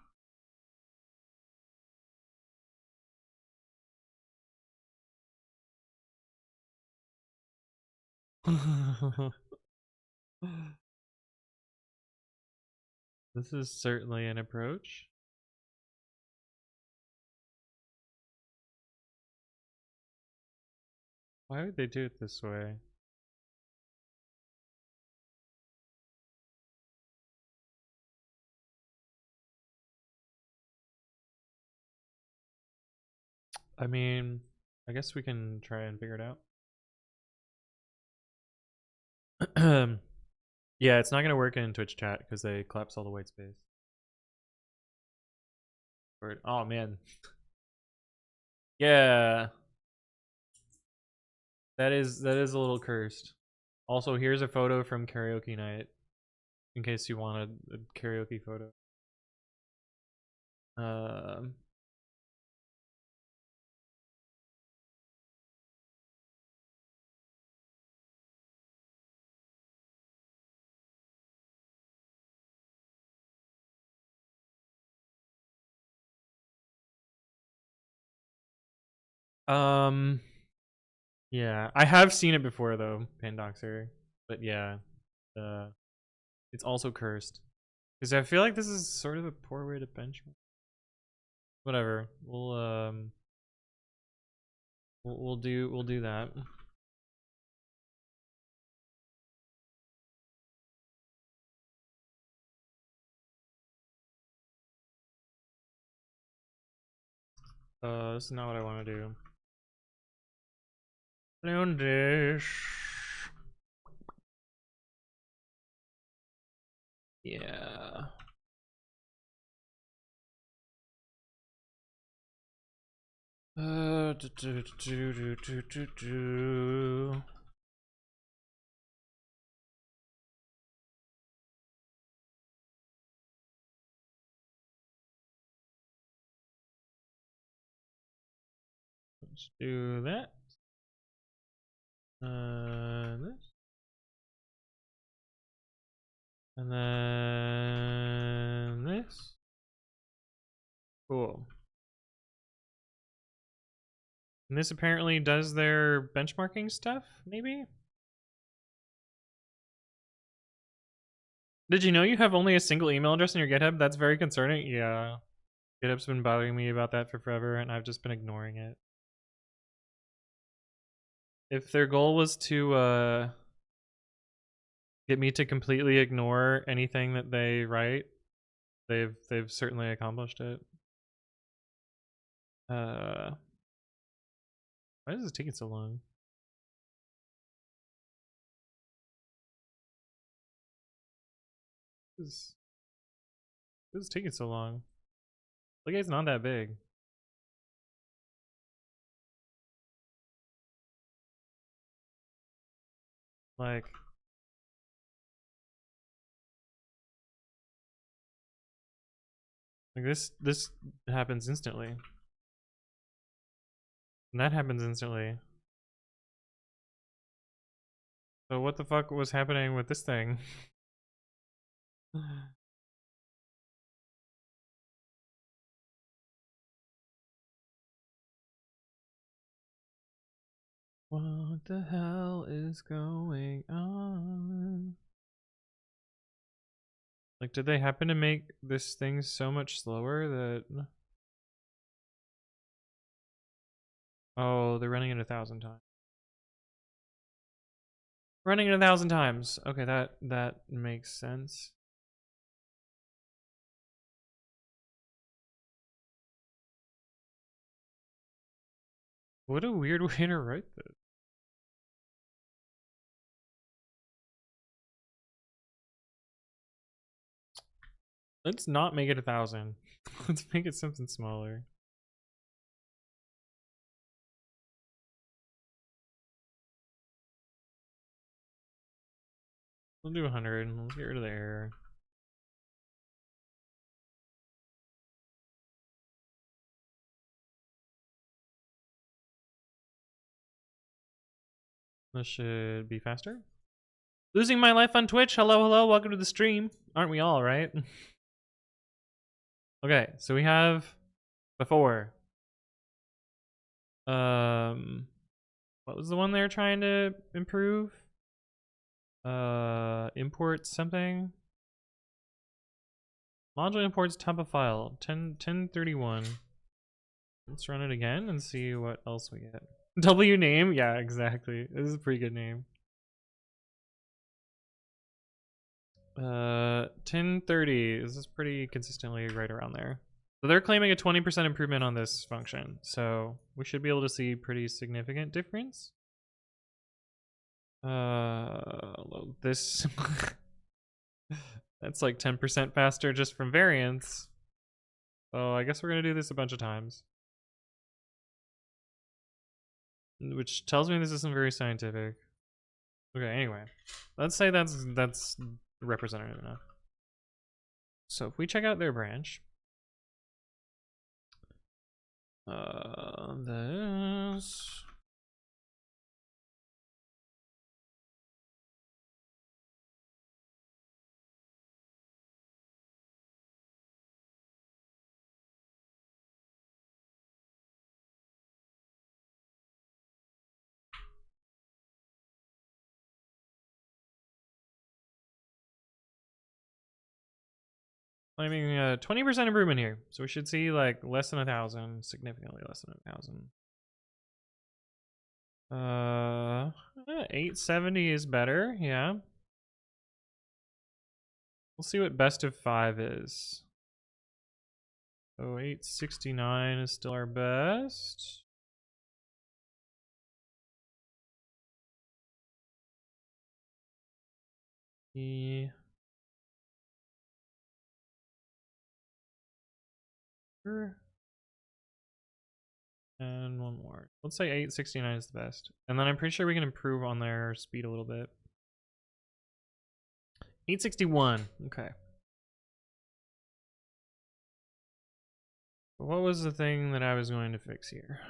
This is certainly an approach. Why would they do it this way? I mean, I guess we can try and figure it out. Yeah, it's not gonna work in Twitch chat because they collapse all the white space. Oh man. Yeah. That is a little cursed. Also, here's a photo from karaoke night, in case you wanted a karaoke photo. Yeah, I have seen it before though, Pandoxer, but yeah, it's also cursed because I feel like this is sort of a poor way to benchmark. Whatever, we'll do that. This is not what I want to do. Clown dish. Yeah. Do, do, do, do, do, do, do. Let's do that. This. And then this. Cool. And this apparently does their benchmarking stuff, maybe? Did you know you have only a single email address in your GitHub? That's very concerning. Yeah. GitHub's been bothering me about that for forever, and I've just been ignoring it. If their goal was to get me to completely ignore anything that they write, they've certainly accomplished it. Why is this taking so long? This is taking so long. The guy's not that big. Like, this happens instantly. And that happens instantly. So what the fuck was happening with this thing? What the hell is going on? Like, did they happen to make this thing so much slower that... Oh, they're running it 1,000 times. Running it 1,000 times. Okay, that makes sense. What a weird way to write this. Let's not make it 1,000. Let's make it something smaller. We'll do 100. Let's get rid of the error. This should be faster. Losing my life on Twitch. Hello, hello. Welcome to the stream. Aren't we all, right? Okay, so we have before. What was the one they were trying to improve? Import something. Module imports top of file 1031. Let's run it again and see what else we get. W name? Yeah, exactly. This is a pretty good name. 1030. This is pretty consistently right around there. So they're claiming a 20% improvement on this function. So we should be able to see pretty significant difference. Load this. That's like 10% faster just from variance. So I guess we're gonna do this a bunch of times. Which tells me this isn't very scientific. Okay, anyway. Let's say that's representative enough. So if we check out their branch, this claiming 20% improvement here. So we should see like less than 1,000, significantly less than 1,000. 870 is better, yeah. We'll see what best of 5 is. So 869 is still our best. And one more. Let's say 869 is the best. And then I'm pretty sure we can improve on their speed a little bit. 861. Okay. What was the thing that I was going to fix here?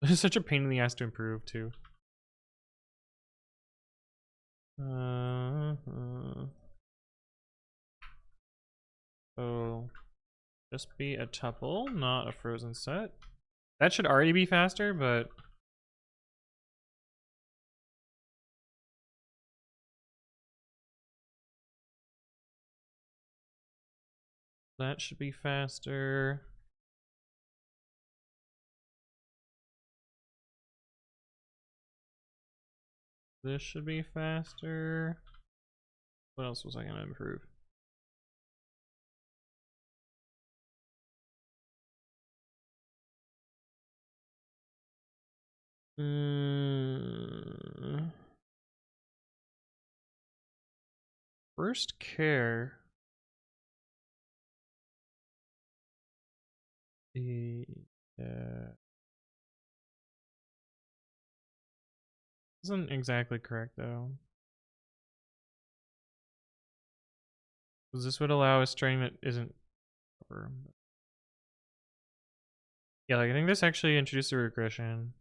It's such a pain in the ass to improve too. So just be a tuple, not a frozen set. That should already be faster, but that should be faster. This should be faster. What else was I going to improve? First care. Isn't exactly correct though. Because this would allow a string that isn't proper. Yeah, like I think this actually introduced a regression.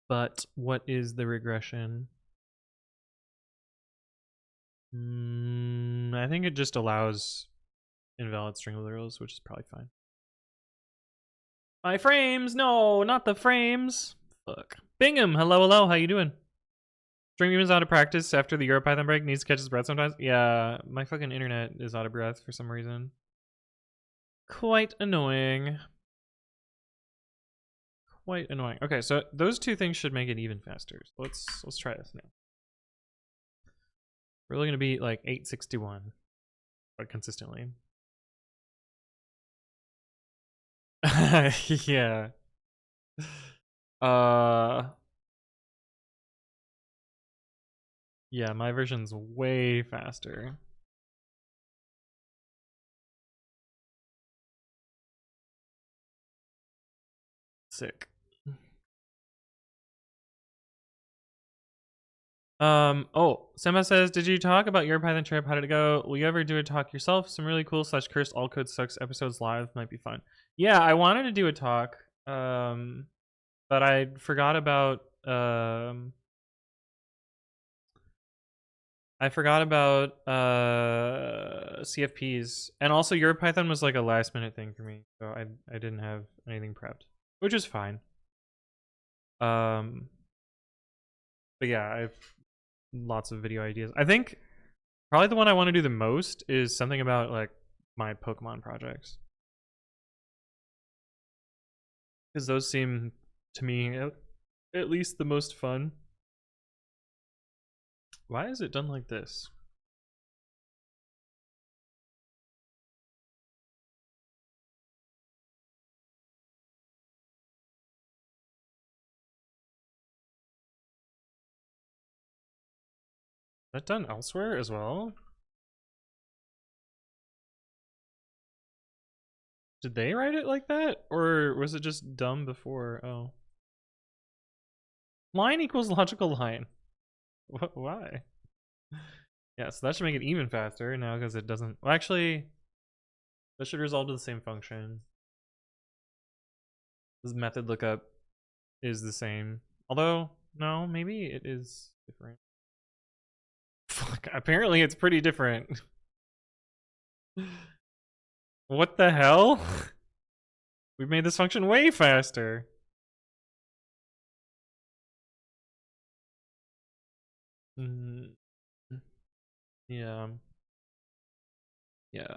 But what is the regression? I think it just allows invalid string literals, which is probably fine. My frames! No, not the frames! Fuck. Bingham! Hello, hello, how you doing? String is out of practice after the EuroPython break, needs to catch his breath sometimes. Yeah, my fucking internet is out of breath for some reason. Quite annoying. Quite annoying. Okay, so those two things should make it even faster. So let's try this now. We're really gonna be like 861, but consistently. Yeah. Yeah, my version's way faster. Sick. Oh, Sema says, did you talk about your Python trip? How did it go? Will you ever do a talk yourself? Some really cool / cursed all code sucks episodes live might be fun. Yeah, I wanted to do a talk. But I forgot about CFPs, and also EuroPython was like a last minute thing for me, so I didn't have anything prepped, which is fine. But yeah, I have lots of video ideas. I think probably the one I want to do the most is something about like my Pokemon projects, because those seem to me at least the most fun. Why is it done like this? that done elsewhere as well? Did they write it like that? Or was it just dumb before? Oh. Line equals logical line. What? Why? Yeah, so that should make it even faster now because it doesn't. Well, actually, that should resolve to the same function. This method lookup is the same. Although, no, maybe it is different. Fuck, apparently it's pretty different. What the hell? We've made this function way faster. Yeah. Yeah.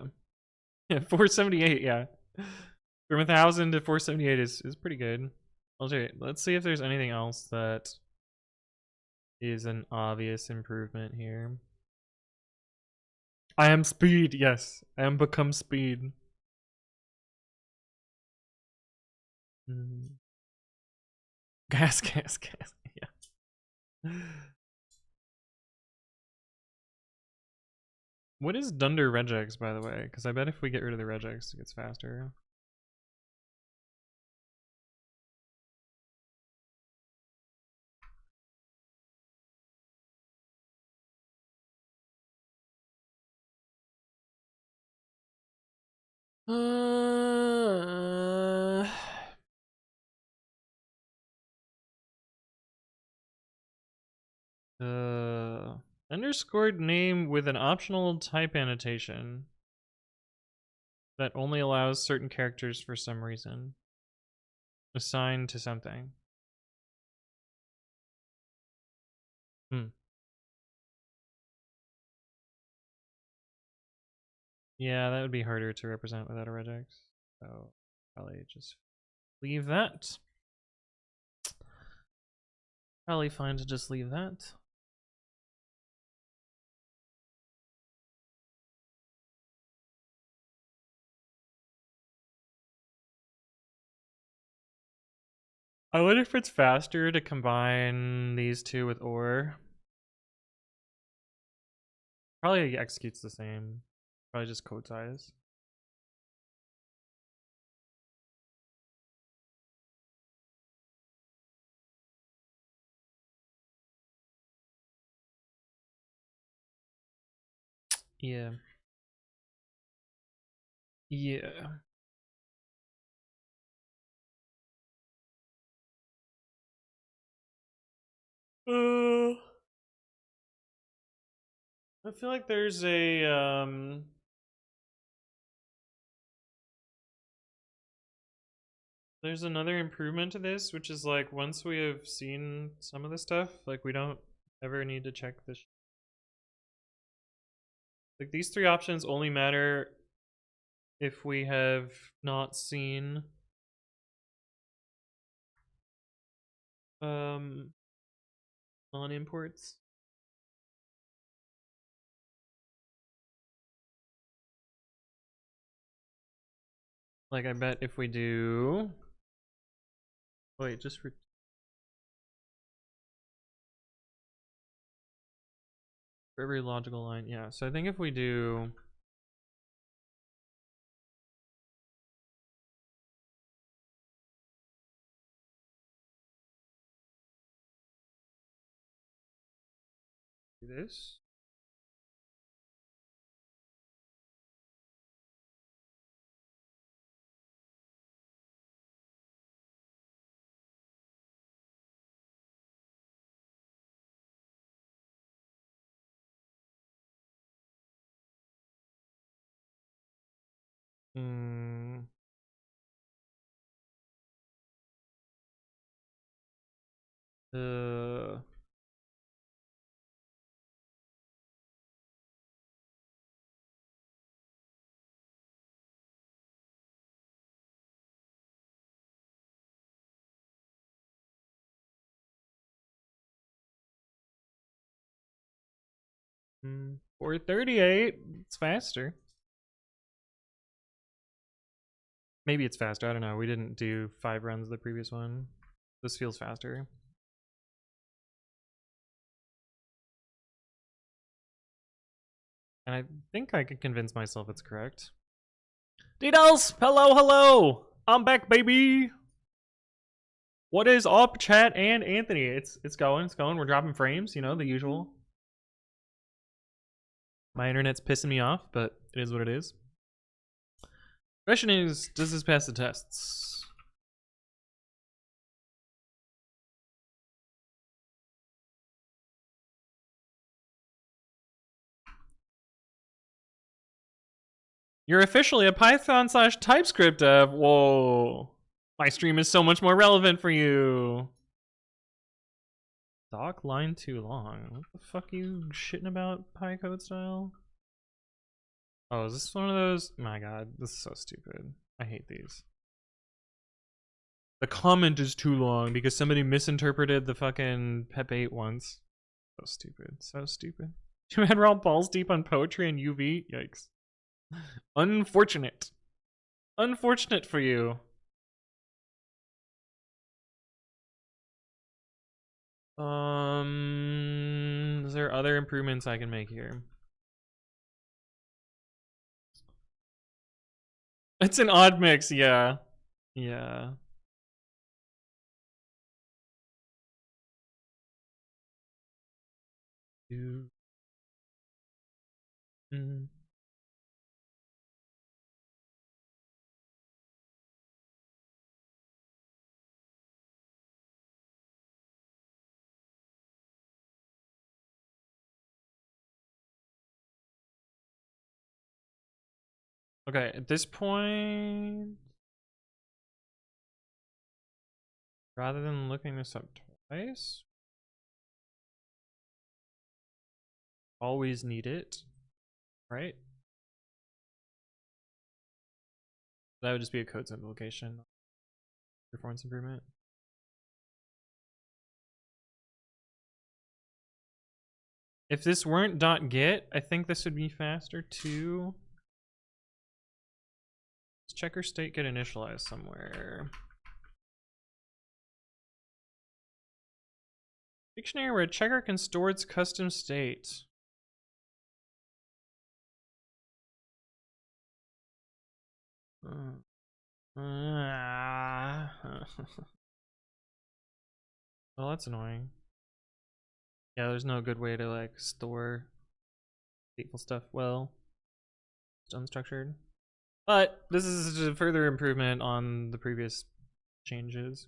Yeah, 478, yeah. From 1,000 to 478 is pretty good. Okay, let's see if there's anything else that is an obvious improvement here. I am speed, yes. I am become speed. Gas, yeah. What is dunder regex, by the way? Because I bet if we get rid of the regex, it gets faster. Underscored name with an optional type annotation that only allows certain characters for some reason. Assigned to something. Yeah, that would be harder to represent without a regex. So probably just leave that. Probably fine to just leave that. I wonder if it's faster to combine these two with or. Probably executes the same. Probably just code size. Yeah. Yeah. I feel like there's there's another improvement to this, which is like once we have seen some of the stuff, like we don't ever need to check this. Like these three options only matter if we have not seen non-imports. Like I bet if we do, wait, just for every logical line, yeah. So I think if we do this. 438. It's faster. Maybe it's faster. I don't know. We didn't do 5 runs of the previous one. This feels faster. And I think I could convince myself it's correct. D-Dolls! Hello, hello! I'm back, baby! What is up, chat and Anthony? It's going. We're dropping frames, you know, the usual. My internet's pissing me off, but it is what it is. Question is, does this pass the tests? You're officially a Python/TypeScript dev. Whoa. My stream is so much more relevant for you. Doc line too long. What the fuck are you shitting about, pycodestyle? Oh, is this one of those? My god, this is so stupid. I hate these. The comment is too long because somebody misinterpreted the fucking Pep8 once. So stupid. So stupid. You had all balls deep on poetry and UV? Yikes. Unfortunate. Unfortunate for you. Is there other improvements I can make here? It's an odd mix, yeah. Yeah. Okay, at this point, rather than looking this up twice, always need it, right? That would just be a code simplification, performance improvement. If this weren't .get, I think this would be faster too. Does checker state get initialized somewhere? Dictionary where a checker can store its custom state. Well, that's annoying. Yeah, there's no good way to like store stateful stuff well. It's unstructured. But this is a further improvement on the previous changes.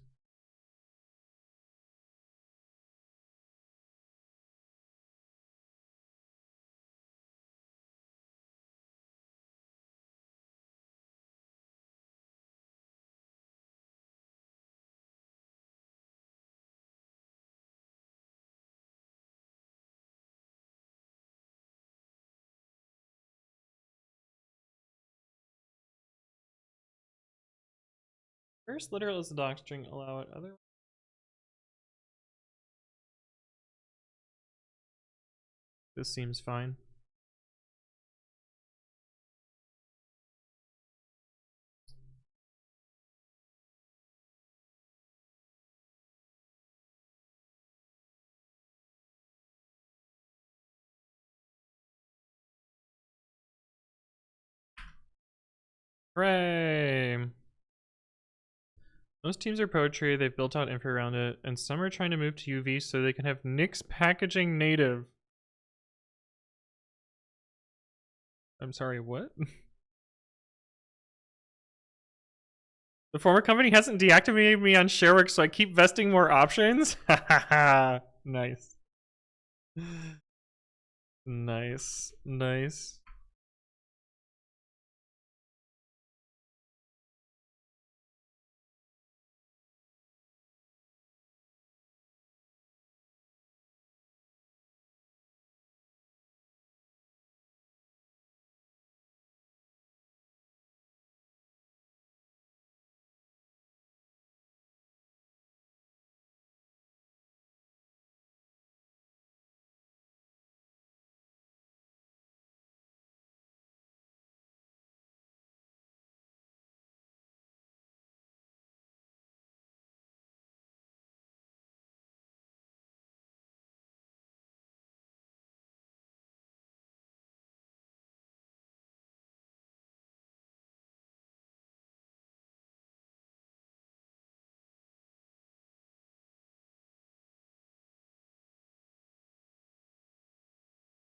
First literal is the docstring, allow it other. This seems fine. Hooray! Most teams are poetry, they've built out info around it, and some are trying to move to UV so they can have Nix packaging native. I'm sorry, what? The former company hasn't deactivated me on Shareworks, so I keep vesting more options? Nice. Nice. Nice.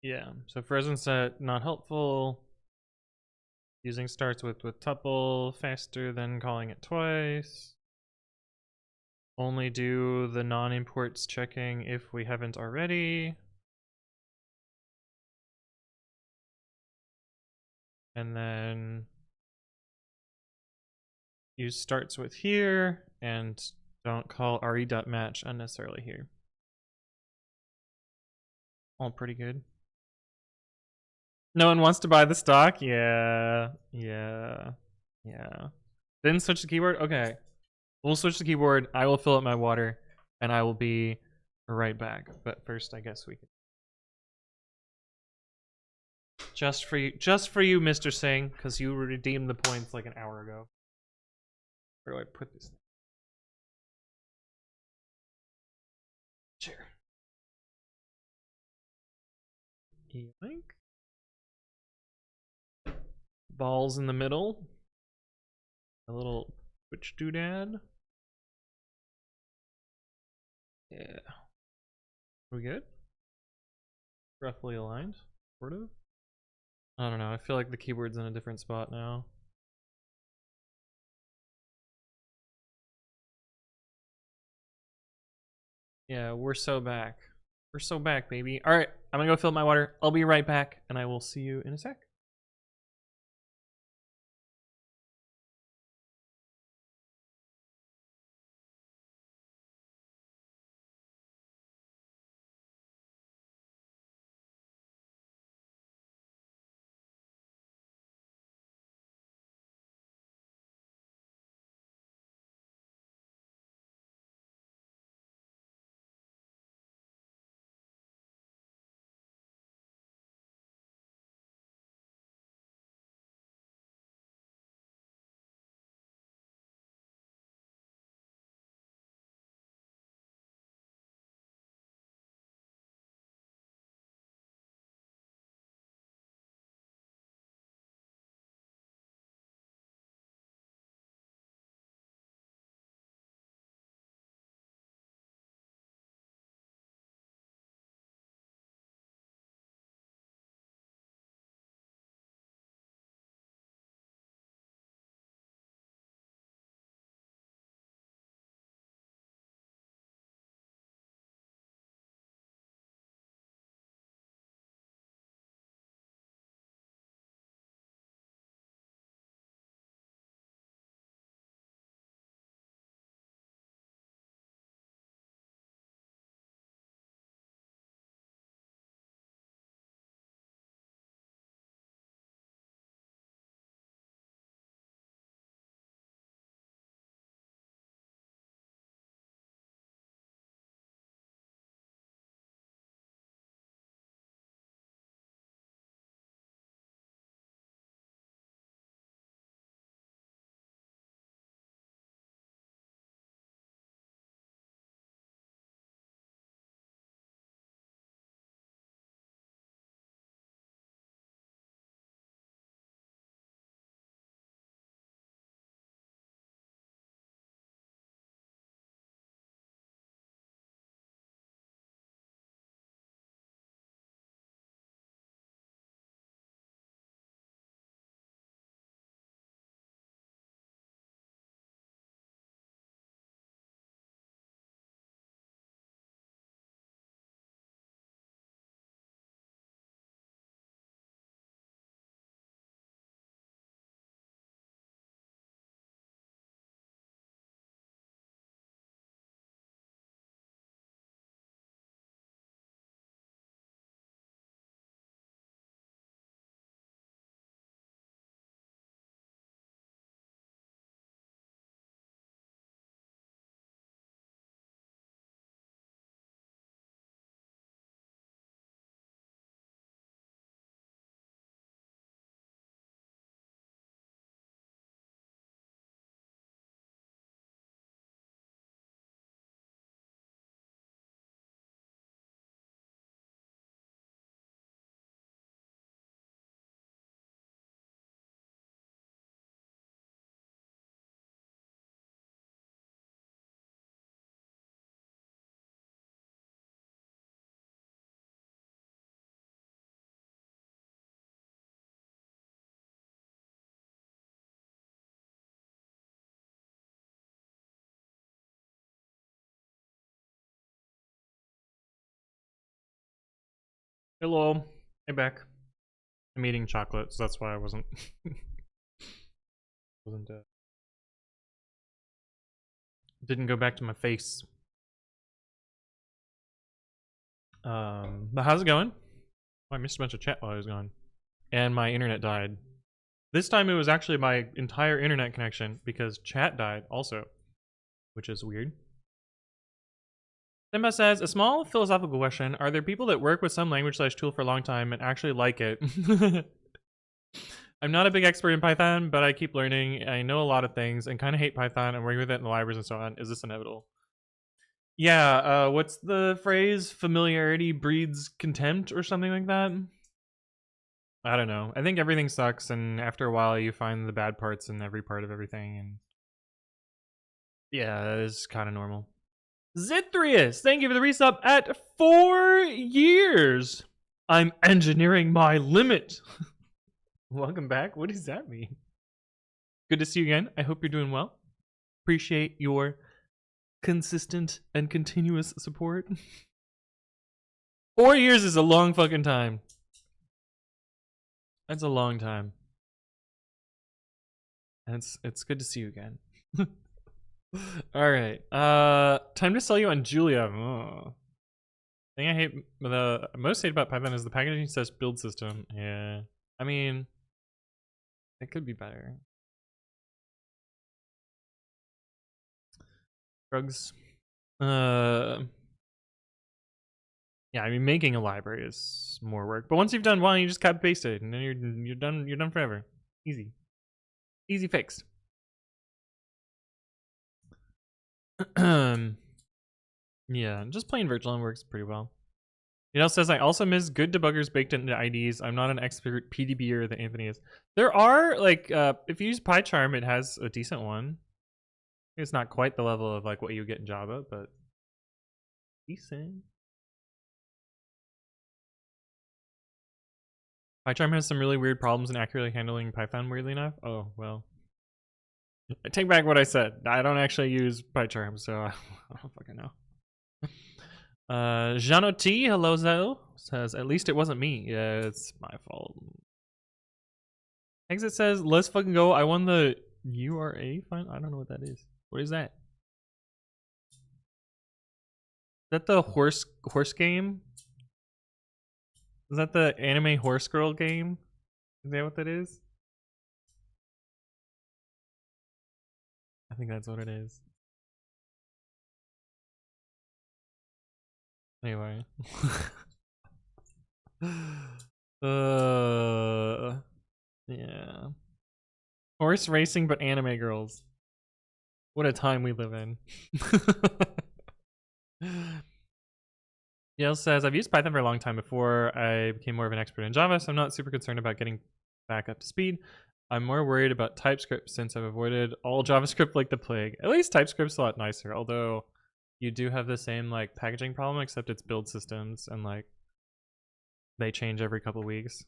Yeah, so frozen set, not helpful. Using starts with tuple, faster than calling it twice. Only do the non-imports checking if we haven't already. And then use starts with here, and don't call re.match unnecessarily here. All pretty good. No one wants to buy the stock? Yeah. Then switch the keyboard? Okay. We'll switch the keyboard. I will fill up my water, and I will be right back. But first, I guess we can. Just for you, Mr. Singh, because you redeemed the points like an hour ago. Where do I put this? Chair. Yoink. Balls in the middle. A little twitch doodad. Yeah. We good? Roughly aligned? Sort of? I don't know. I feel like the keyboard's in a different spot now. Yeah, we're so back. We're so back, baby. All right, I'm gonna go fill up my water. I'll be right back, and I will see you in a sec. Hello. Hey, back. I'm eating chocolate, so that's why I wasn't didn't go back to my face. But how's it going? Oh, I missed a bunch of chat while I was gone. And my internet died. This time it was actually my entire internet connection because chat died also, which is weird. Simba says, a small philosophical question. Are there people that work with some language/tool for a long time and actually like it? I'm not a big expert in Python, but I keep learning. I know a lot of things and kind of hate Python and working with it in the libraries and so on. Is this inevitable? Yeah, what's the phrase? Familiarity breeds contempt or something like that? I don't know. I think everything sucks, and after a while you find the bad parts in every part of everything, and yeah, that is kind of normal. Zithrius, thank you for the resub at 4 years. I'm engineering my limit. Welcome back. What does that mean? Good to see you again. I hope you're doing well. Appreciate your consistent and continuous support. 4 years is a long fucking time. That's a long time. And it's good to see you again. All right. Time to sell you on Julia. Oh. The thing I hate, the most hate about Python is the packaging says build system. Yeah. I mean, it could be better. Drugs. Yeah, I mean, making a library is more work. But once you've done one, you just copy paste it, and then you're done. You're done forever. Easy, easy fix. Yeah, just plain virtual works pretty well. It also says I also miss good debuggers baked into IDs. I'm not an expert PDBer that Anthony is. There are like if you use PyCharm, it has a decent one. It's not quite the level of like what you get in Java, but decent. PyCharm has some really weird problems in accurately handling Python, weirdly enough. Oh, well. I take back what I said. I don't actually use PyCharm, so I don't fucking know. Jano T, hello Zo, says, at least it wasn't me. Yeah, it's my fault. Exit says, let's fucking go. I won the URA final. I don't know what that is. What is that? Is that the horse game? Is that the anime horse girl game? Is that what that is? I think that's what it is. Anyway. Yeah. Horse racing, but anime girls. What a time we live in. Yale says, I've used Python for a long time before I became more of an expert in Java, so I'm not super concerned about getting back up to speed. I'm more worried about TypeScript since I've avoided all JavaScript like the plague. At least TypeScript's a lot nicer, although you do have the same like packaging problem, except it's build systems and like they change every couple weeks,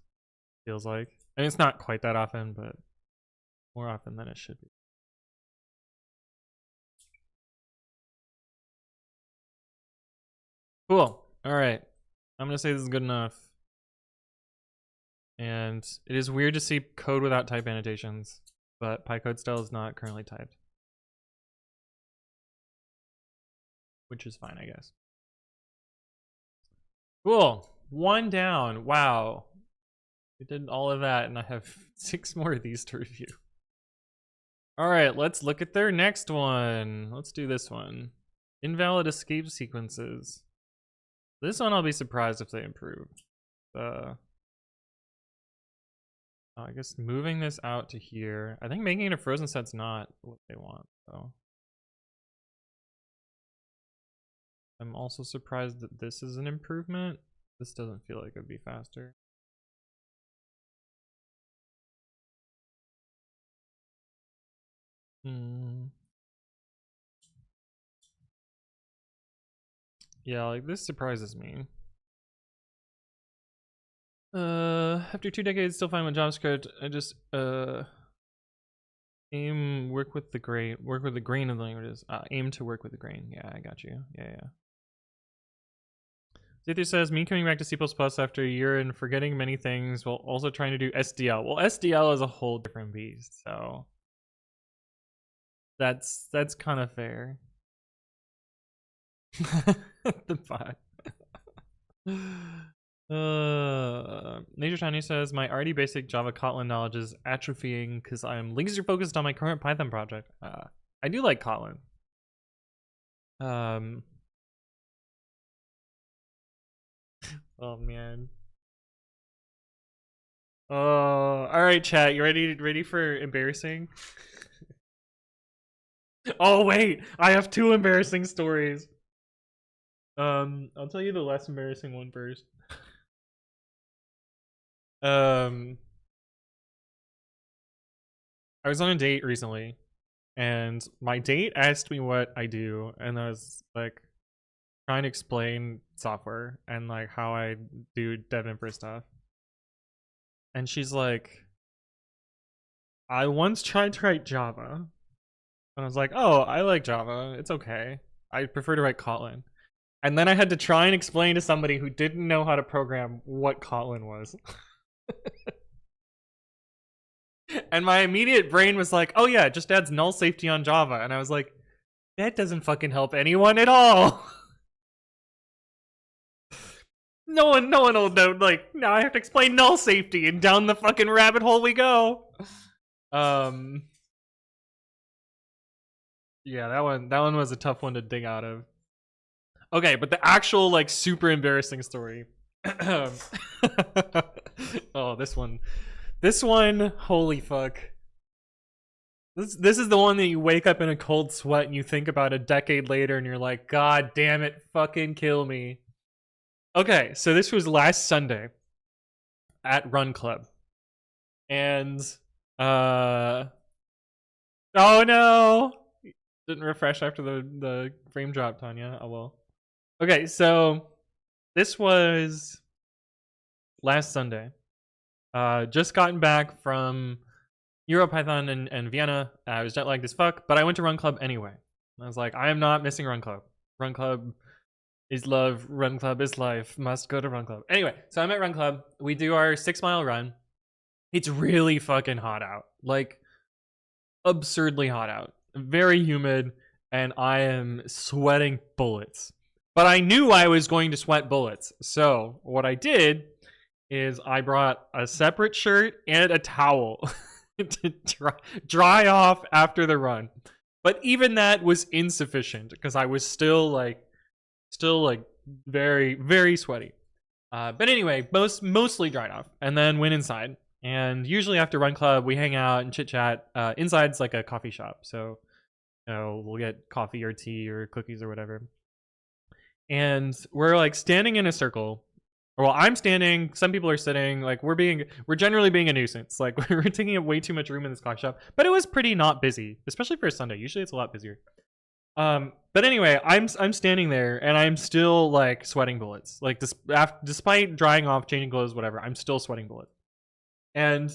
feels like. And it's not quite that often, but more often than it should be. Cool. All right. I'm going to say this is good enough. And it is weird to see code without type annotations, but pycodestyle is not currently typed. Which is fine, I guess. Cool. 1 down. Wow. We did all of that, and I have 6 more of these to review. All right, let's look at their next one. Let's do this one. Invalid escape sequences. This one I'll be surprised if they improve. I guess moving this out to here. I think making it a frozen set's not what they want, though. I'm also surprised that this is an improvement. This doesn't feel like it'd be faster. Yeah, like this surprises me. After 2 decades, still fine with JavaScript. I just work with the grain of the languages. Aim to work with the grain. Yeah, I got you. Yeah. Dithu says, me coming back to C++ after a year and forgetting many things while also trying to do SDL. Well, SDL is a whole different beast, so that's kind of fair. The bot. Nature Tiny says, my already basic Java Kotlin knowledge is atrophying because I'm laser focused on my current Python project. I do like Kotlin. Oh man. Oh, all right, chat. You ready for embarrassing? Oh wait, I have 2 embarrassing stories. I'll tell you the less embarrassing one first. I was on a date recently, and my date asked me what I do, and I was like trying to explain software and like how I do dev infra stuff. And she's like, I once tried to write Java. And I was like, oh, I like Java. It's okay. I prefer to write Kotlin. And then I had to try and explain to somebody who didn't know how to program what Kotlin was. And my immediate brain was like, oh yeah, it just adds null safety on Java. And I was like, that doesn't fucking help anyone at all. No one will know, like, now I have to explain null safety, and down the fucking rabbit hole we go. Yeah, that one was a tough one to dig out of. Okay, but the actual, like, super embarrassing story. Oh, this one, holy fuck. This is the one that you wake up in a cold sweat and you think about a decade later and you're like, God damn it, fucking kill me. Okay, so this was last Sunday at Run Club. And oh no! Didn't refresh after the frame drop, Tanya. Oh well. Okay, so this was last Sunday. Just gotten back from EuroPython and Vienna. I was jet lagged as fuck, but I went to Run Club anyway. I was like, I am not missing Run Club. Run Club is love, Run Club is life, must go to Run Club. Anyway, so I'm at Run Club. We do our 6-mile run. It's really fucking hot out. Like, absurdly hot out. Very humid, and I am sweating bullets. But I knew I was going to sweat bullets. So what I did is I brought a separate shirt and a towel to dry off after the run. But even that was insufficient because I was still very, very sweaty. But anyway, mostly dried off, and then went inside. And usually after Run Club, we hang out and chit chat. Inside's like a coffee shop, so you know, we'll get coffee or tea or cookies or whatever. And we're like standing in a circle. Well, I'm standing. Some people are sitting. Like we're generally being a nuisance. Like we're taking up way too much room in this coffee shop. But it was pretty not busy, especially for a Sunday. Usually it's a lot busier. But anyway, I'm standing there and I'm still like sweating bullets. Like despite drying off, changing clothes, whatever, I'm still sweating bullets. And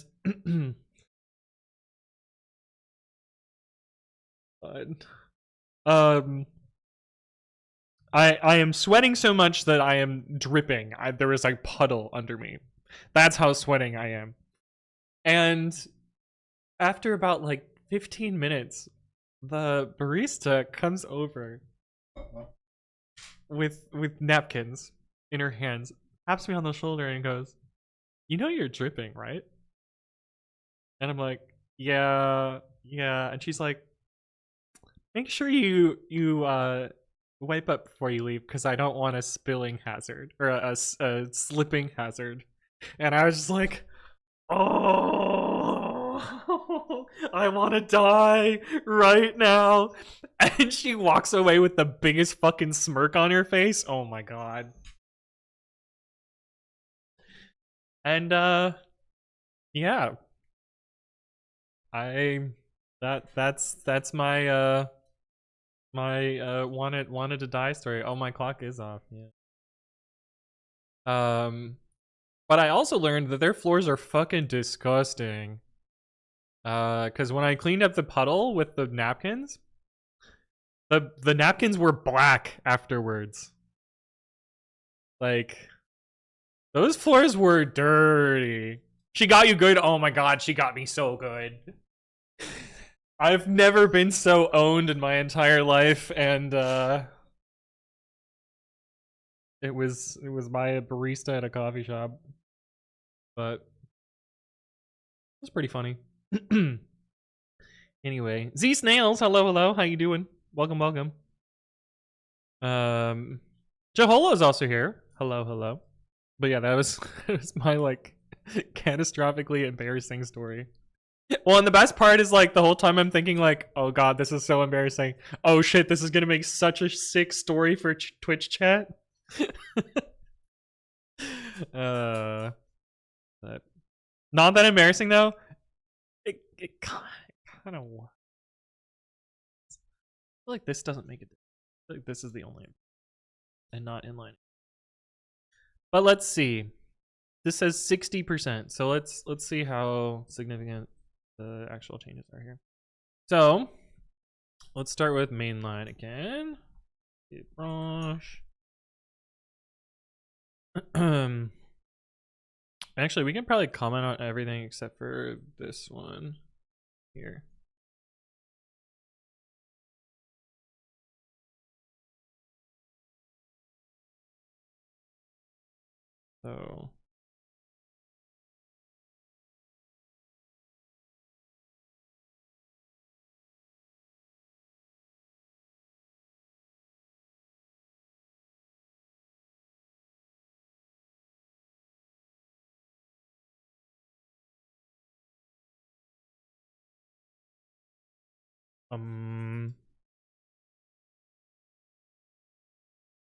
I am sweating so much that I am dripping. There is like puddle under me. That's how sweating I am. And after about like 15 minutes, the barista comes over with napkins in her hands, taps me on the shoulder and goes, you know you're dripping, right? And I'm like, yeah. And she's like, make sure you wipe up before you leave because I don't want a spilling hazard or a slipping hazard. And I was just like, oh, I want to die right now. And she walks away with the biggest fucking smirk on her face. Oh my god. And yeah, that's my my wanted to die story. Oh, my clock is off. Yeah. But I also learned that their floors are fucking disgusting. Because when I cleaned up the puddle with the napkins, the napkins were black afterwards. Like, those floors were dirty. She got you good? Oh my god, she got me so good. I've never been so owned in my entire life, and it was my barista at a coffee shop. But it was pretty funny. Anyway, Z Snails, hello, how you doing? Welcome. Jaholo's also here. Hello. But yeah, that was that was my like catastrophically embarrassing story. Well, and the best part is like the whole time I'm thinking like, oh god, this is so embarrassing. Oh shit, this is gonna make such a sick story for Twitch chat. But not that embarrassing though. It kind of. I feel like this doesn't make it. I feel like this is the only, and not inline. But let's see. This says 60%. So let's see how significant the actual changes are here. So let's start with mainline again. Brush. Actually, we can probably comment on everything except for this one here. So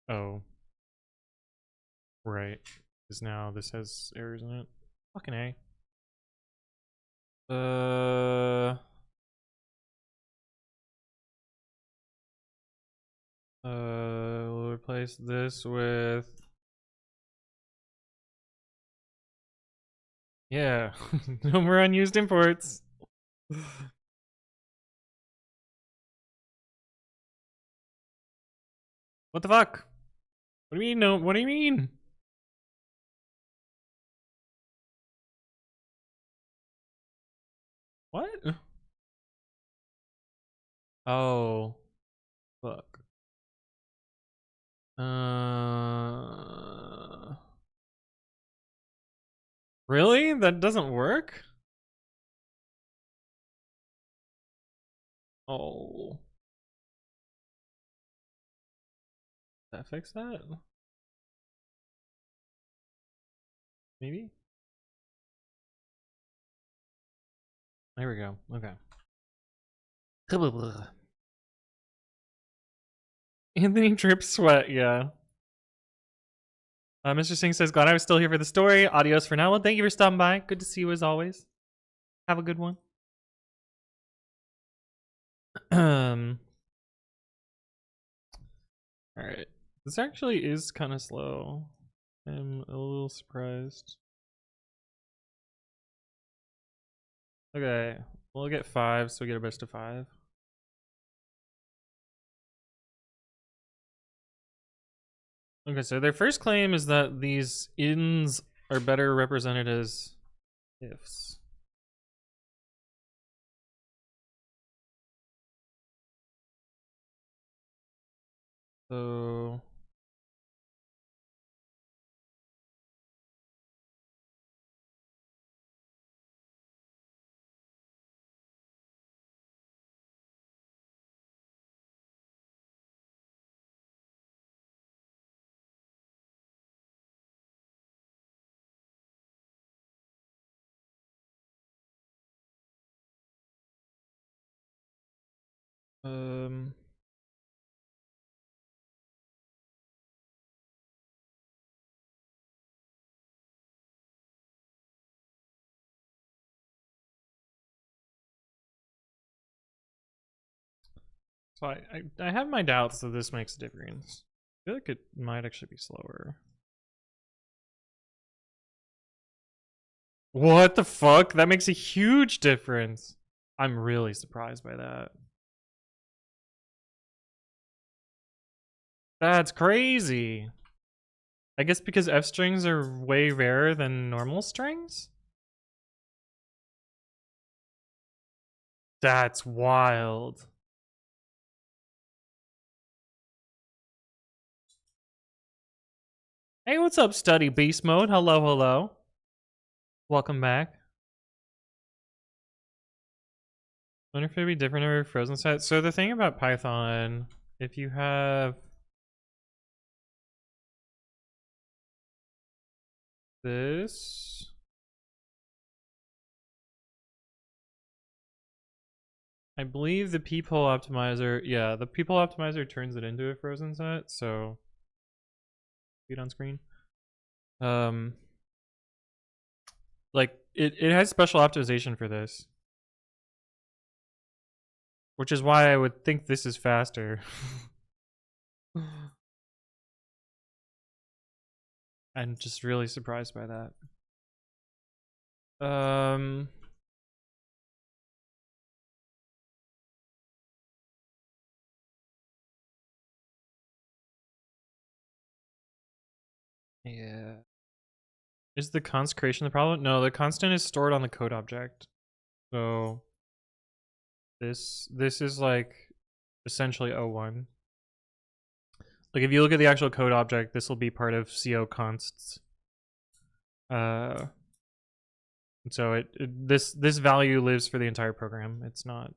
oh, right, because now this has errors in it. Fucking A. We'll replace this with, yeah, no more unused imports. What the fuck? What do you mean? No, what do you mean? What? Oh, fuck. Really? That doesn't work? Oh. Did that fix that? Maybe? There we go. Okay. Anthony drips sweat, yeah. Mr. Singh says, glad I was still here for the story. Adios for now. Well, thank you for stopping by. Good to see you as always. Have a good one. Alright. This actually is kind of slow. I'm a little surprised. Okay. We'll get 5, so we get a best of 5. Okay, so their first claim is that these ins are better represented as ifs. So So I have my doubts that this makes a difference. I feel like it might actually be slower. What the fuck? That makes a huge difference. I'm really surprised by that. That's crazy. I guess because F strings are way rarer than normal strings? That's wild. Hey, what's up, Study Beast Mode? Hello, hello. Welcome back. Wonder if it'd be different over frozen set. So the thing about Python, if you have this, I believe the peephole optimizer, yeah, the peephole optimizer turns it into a frozen set, so see it on screen. Like it has special optimization for this. Which is why I would think this is faster. I'm just really surprised by that. Yeah. Is the consecration the problem? No, the constant is stored on the code object. So this is like essentially O1. Like if you look at the actual code object, this will be part of CO consts. So this value lives for the entire program. It's not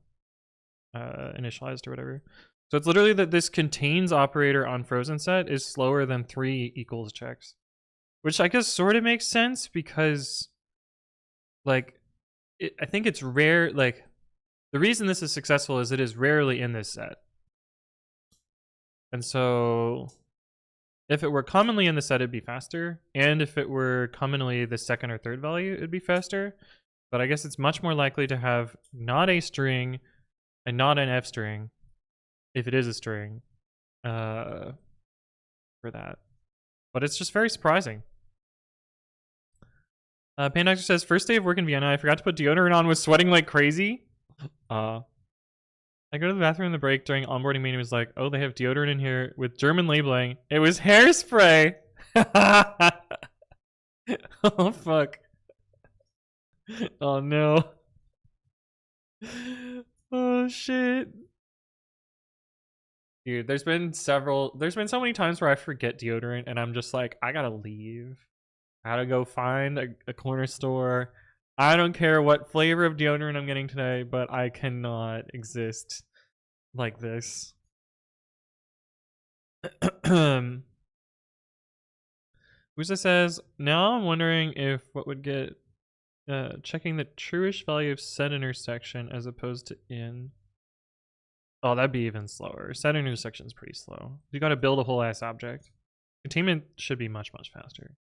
initialized or whatever. So it's literally that this contains operator on frozen set is slower than 3 equals checks, which I guess sort of makes sense because, like, I think it's rare. Like, the reason this is successful is it is rarely in this set, and so if it were commonly in the set, it'd be faster, and if it were commonly the second or third value, it'd be faster. But I guess it's much more likely to have not a string and not an F string, if it is a string, for that. But it's just very surprising. Pandactor says, first day of work in Vienna, I forgot to put deodorant on, was sweating like crazy. I go to the bathroom in the break during onboarding meeting, was like, oh, they have deodorant in here with German labeling. It was hairspray. Oh, fuck. Oh, no. Oh, shit. Dude, there's been so many times where I forget deodorant and I'm just like, I gotta leave. I gotta go find a corner store. I don't care what flavor of deodorant I'm getting today, but I cannot exist like this. Usa says, now I'm wondering if what would get checking the truish value of set intersection as opposed to in. Oh, that'd be even slower. Set intersection is pretty slow. You gotta build a whole ass object. Containment should be much, much faster.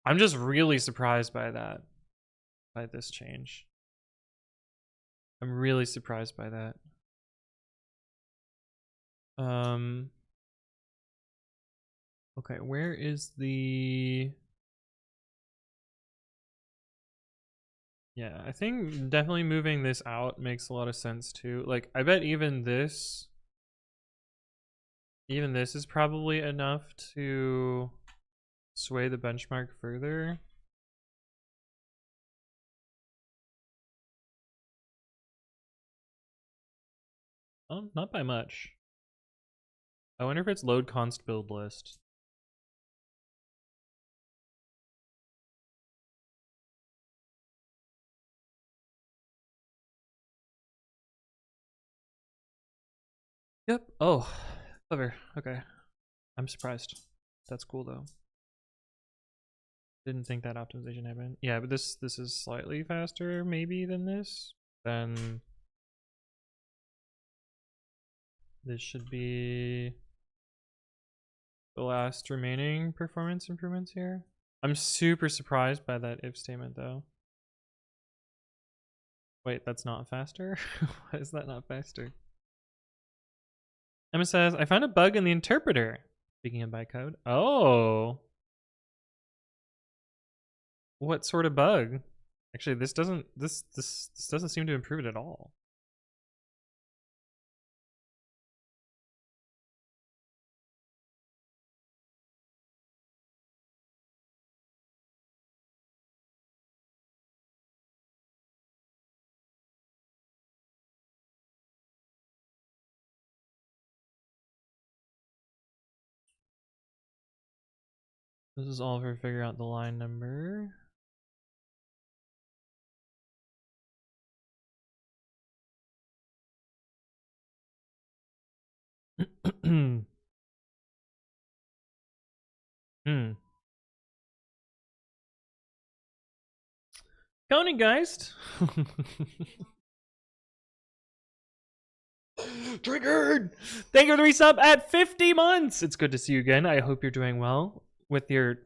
I'm just really surprised by that. By this change. I'm really surprised by that. Okay, where is the... Yeah, I think definitely moving this out makes a lot of sense too. Like, I bet even this is probably enough to sway the benchmark further. Oh, not by much. I wonder if it's load const build list. Yep. Oh, clever. Okay. I'm surprised. That's cool though. Didn't think that optimization happened. Yeah, but this is slightly faster maybe than this. Then this should be the last remaining performance improvements here. I'm super surprised by that if statement though. Wait, that's not faster? Why is that not faster? Emma says, I found a bug in the interpreter. Speaking of bytecode. Oh. What sort of bug? Actually, this doesn't seem to improve it at all. This is all for figure out the line number. Geist. Triggered! Thank you for the resub at 50 months! It's good to see you again. I hope you're doing well with your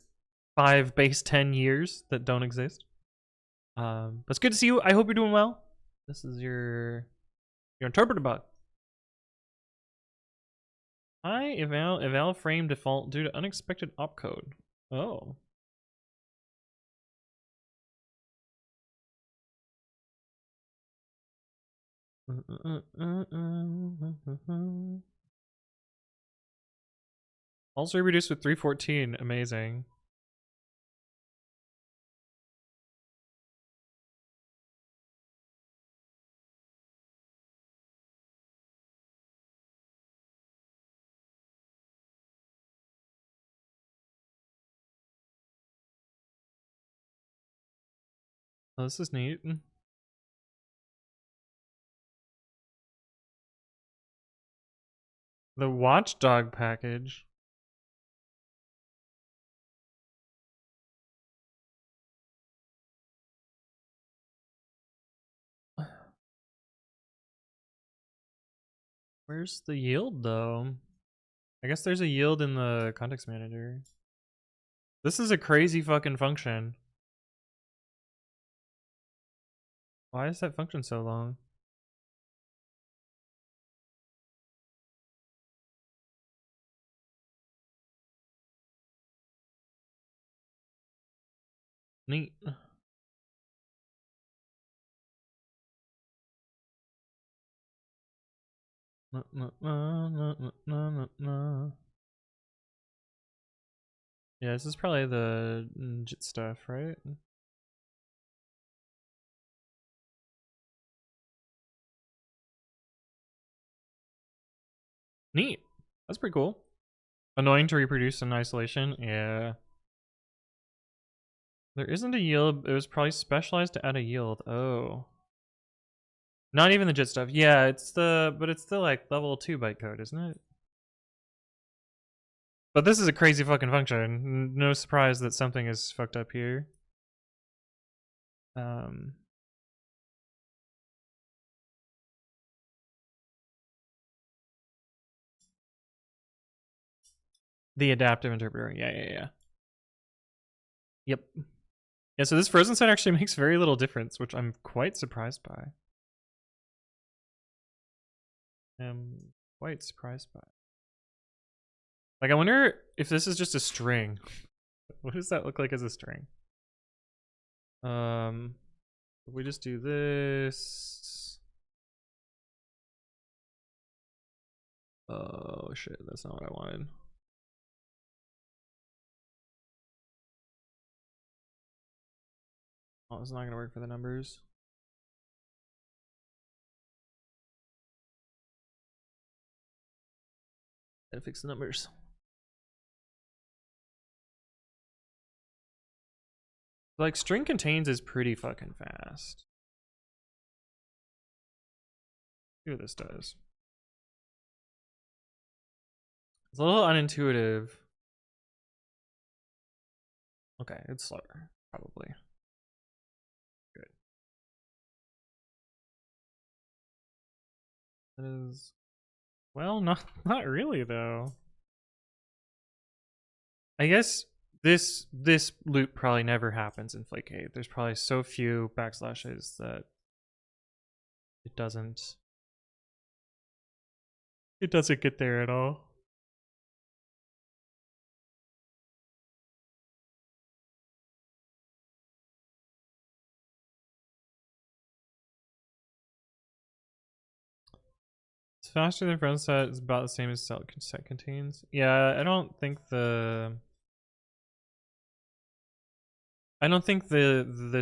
5 base 10 years that don't exist. But it's good to see you. I hope you're doing well. This is your interpreter bug. Hi, eval frame default due to unexpected opcode. Oh. Also reduced with 314. Amazing. Oh, this is neat. The watchdog package. Where's the yield though? I guess there's a yield in the context manager. This is a crazy fucking function. Why is that function so long? Neat. Yeah, this is probably the JIT stuff, right? Neat. That's pretty cool. Annoying to reproduce in isolation. Yeah. There isn't a yield. It was probably specialized to add a yield. Oh. Not even the JIT stuff. Yeah, it's the, but it's still like level 2 bytecode, isn't it? But this is a crazy fucking function. No surprise that something is fucked up here. The adaptive interpreter. Yeah. Yep. Yeah, so this frozen set actually makes very little difference, which I'm quite surprised by. I'm quite surprised by. Like, I wonder if this is just a string. What does that look like as a string? If we just do this. Oh shit, that's not what I wanted. Oh, it's not gonna work for the numbers. Gotta fix the numbers. Like, string contains is pretty fucking fast. See what this does. It's a little unintuitive. Okay, it's slower, probably. Good. That is, well, not really though. I guess this loop probably never happens in Flake8. There's probably so few backslashes that it doesn't get there at all. It's faster than front set. It's about the same as set contains. Yeah, I don't think this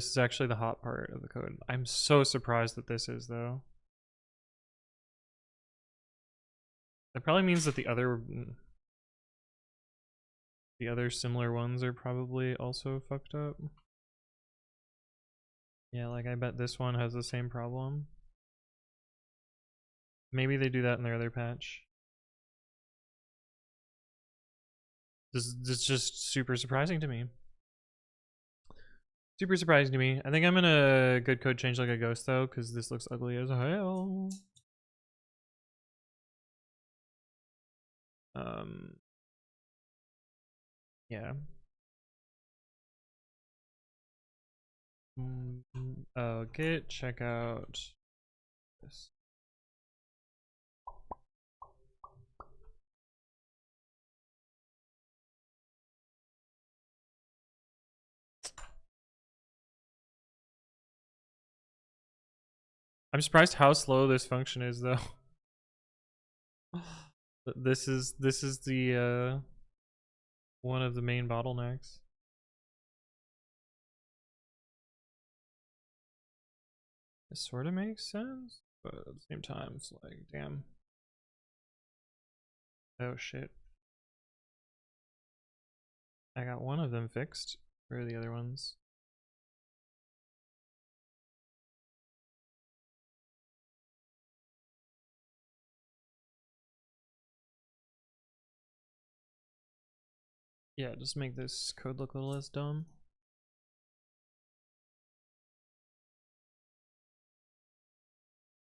is actually the hot part of the code. I'm so surprised that this is though. That probably means that the other The other similar ones are probably also fucked up. Yeah, like I bet this one has the same problem. Maybe they do that in their other patch. This is just super surprising to me. Super surprising to me. I think I'm gonna good code change like a ghost though, because this looks ugly as hell. Yeah. Git check out this. I'm surprised how slow this function is though. This is the one of the main bottlenecks. It sort of makes sense, but at the same time, it's like, damn. Oh shit. I got one of them fixed. Where are the other ones? Yeah, just make this code look a little less dumb.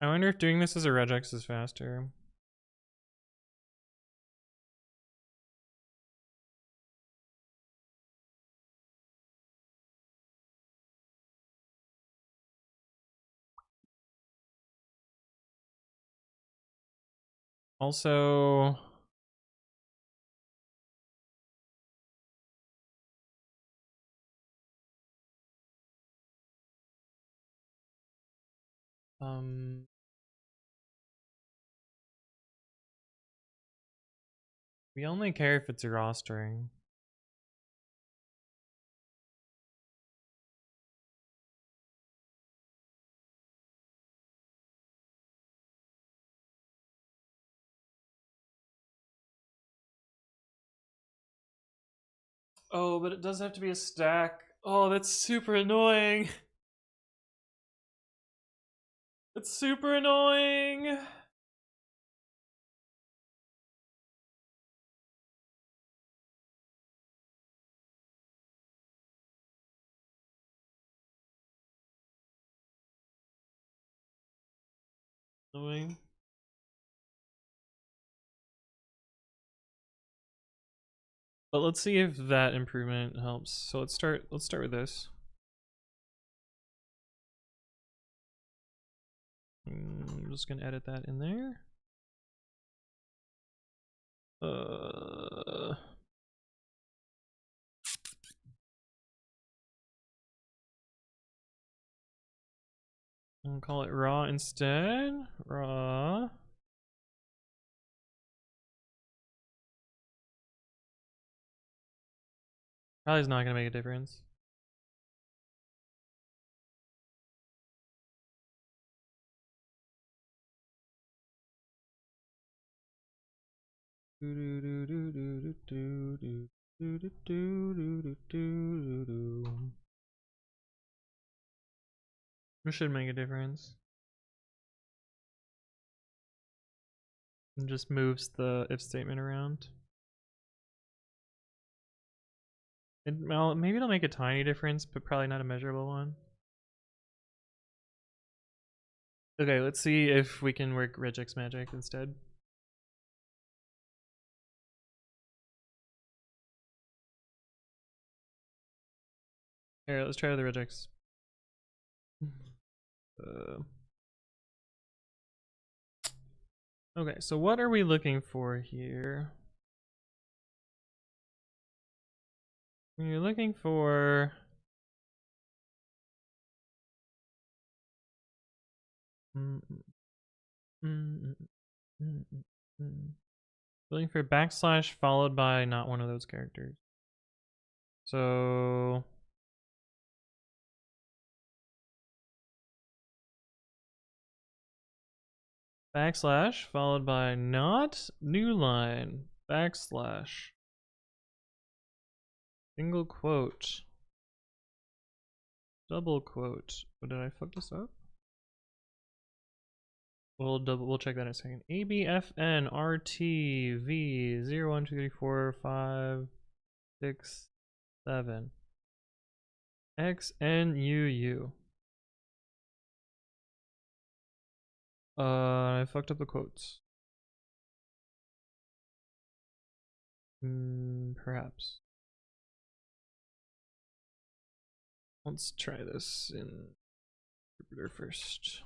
I wonder if doing this as a regex is faster. Also, we only care if it's a rostering. Oh, but it does have to be a stack. Oh, that's super annoying. It's super annoying. Annoying. But let's see if that improvement helps. So let's start with this. I'm just gonna edit that in there. I'll call it raw instead. Raw. Probably is not gonna make a difference. It should make a difference. It just moves the if statement around. Well, maybe it'll make a tiny difference, but probably not a measurable one. Okay, let's see if we can work regex magic instead. Here, let's try the regex. Okay, so what are we looking for here? We're looking for looking for backslash followed by not one of those characters. So backslash followed by not new line backslash. Single quote. Double quote. Oh, did I fuck this up? We'll check that in a second. ABFN RTV 0 1 2 3 4 5 6 7 XNUU. I fucked up the quotes. Perhaps. Let's try this in Jupyter first.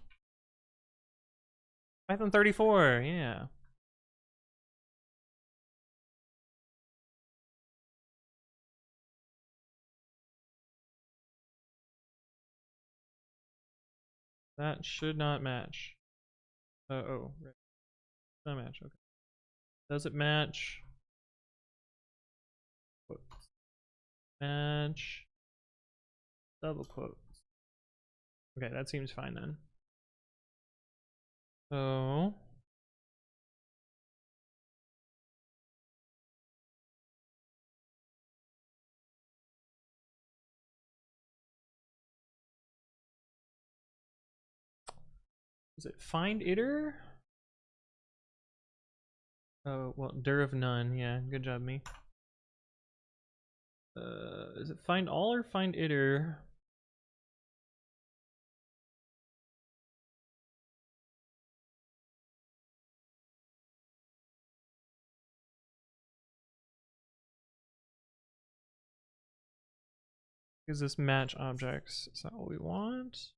Python 34, yeah. That should not match. Oh, right. Not match, okay. Does it match? Quotes. Match. Double quotes. Okay, that seems fine then. So is it find iter? Oh, well, dir of none. Yeah, good job, me. Is it find all or find iter? Is this match objects? Is that what we want?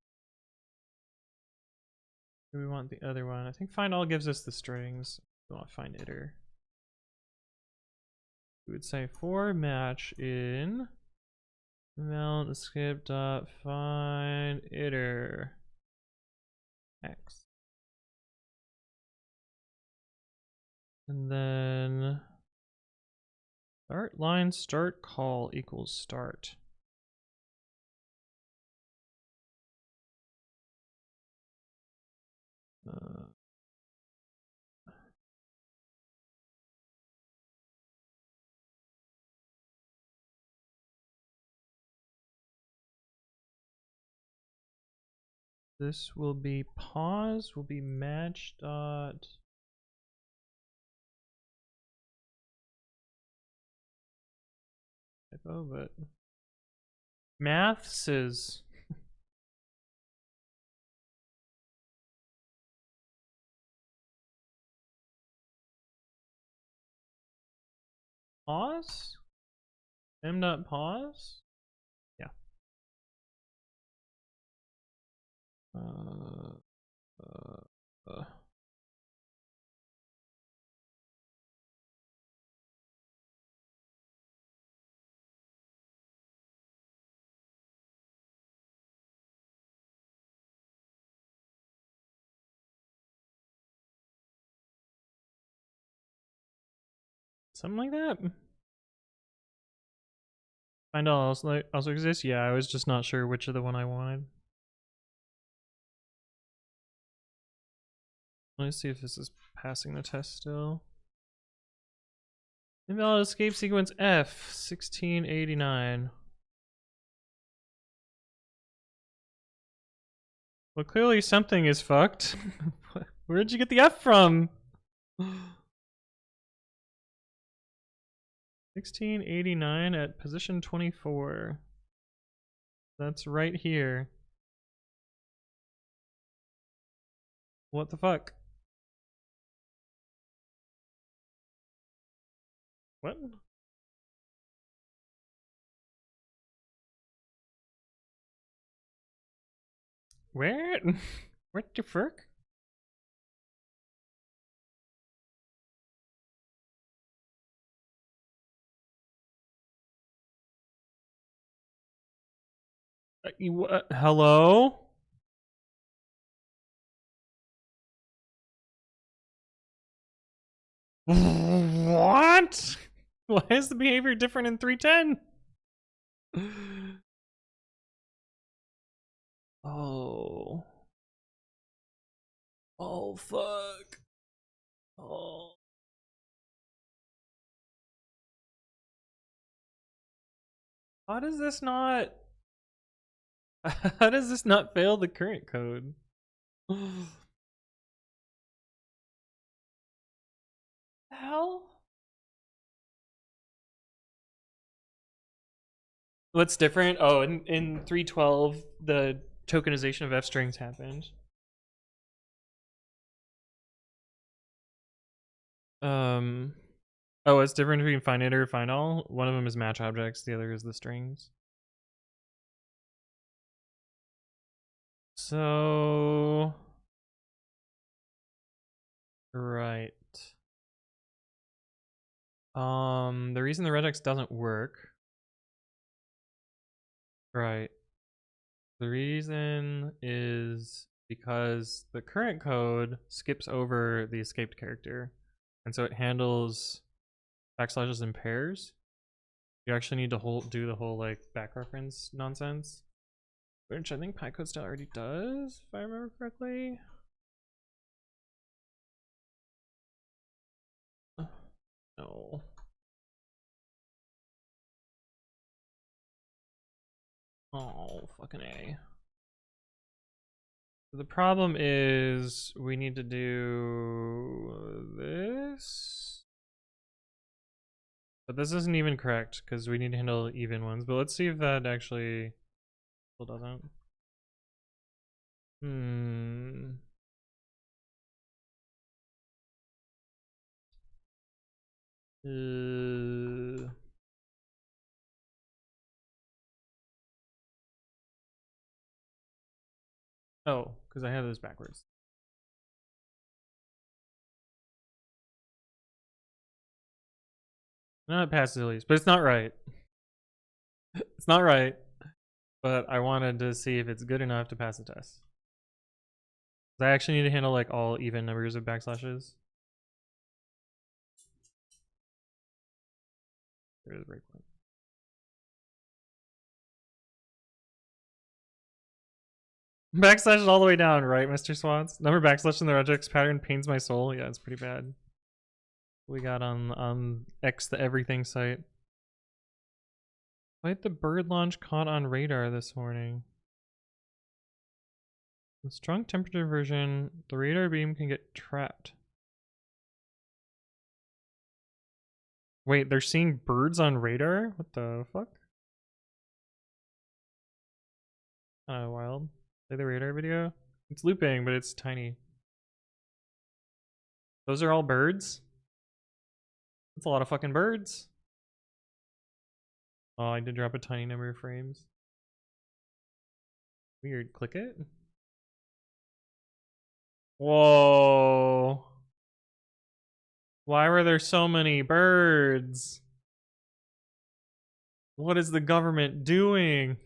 Do we want the other one? I think find all gives us the strings. We want find iter. We would say for match in mount skip dot find iter x. And then start line start call equals start. This will be pause, will be match dot. Typo, but maths is. Pause? M dot pause? Yeah. Something like that. Find all also exists? Yeah, I was just not sure which of the one I wanted. Let's see if this is passing the test still. Invalid escape sequence F 1689. Well, clearly something is fucked. Where'd you get the F from? 1689 at position 24. That's right here. What the fuck? What? Where? What the fuck? Hello? What? Why is the behavior different in 310? Oh. Oh, fuck. Oh. How does this not... How does this not fail the current code? Hell? What's different? Oh, in 3.12, the tokenization of f strings happened. Oh, it's different between finite or find all. One of them is match objects, the other is the strings. So, right. The reason the regex doesn't work, right? The reason is because the current code skips over the escaped character, and so it handles backslashes in pairs. You actually need to do the whole like back reference nonsense, which I think pycodestyle already does, if I remember correctly. No. Oh, fucking A. The problem is we need to do this. But this isn't even correct because we need to handle even ones. But let's see if that actually still doesn't. Oh, because I have this backwards. No, it passes at least, but it's not right. It's not right. But I wanted to see if it's good enough to pass the test. I actually need to handle like all even numbers of backslashes. There's a breakpoint. Backslashes all the way down, right, Mr. Swans? Number backslash in the regex pattern pains my soul. Yeah, it's pretty bad. We got on X the everything site. Why did the bird launch caught on radar this morning? The strong temperature version, the radar beam can get trapped. Wait, they're seeing birds on radar? What the fuck? Wild. Play the radar video. It's looping, but it's tiny. Those are all birds? That's a lot of fucking birds. Oh, I did drop a tiny number of frames. Weird. Click it. Whoa. Why were there so many birds? What is the government doing?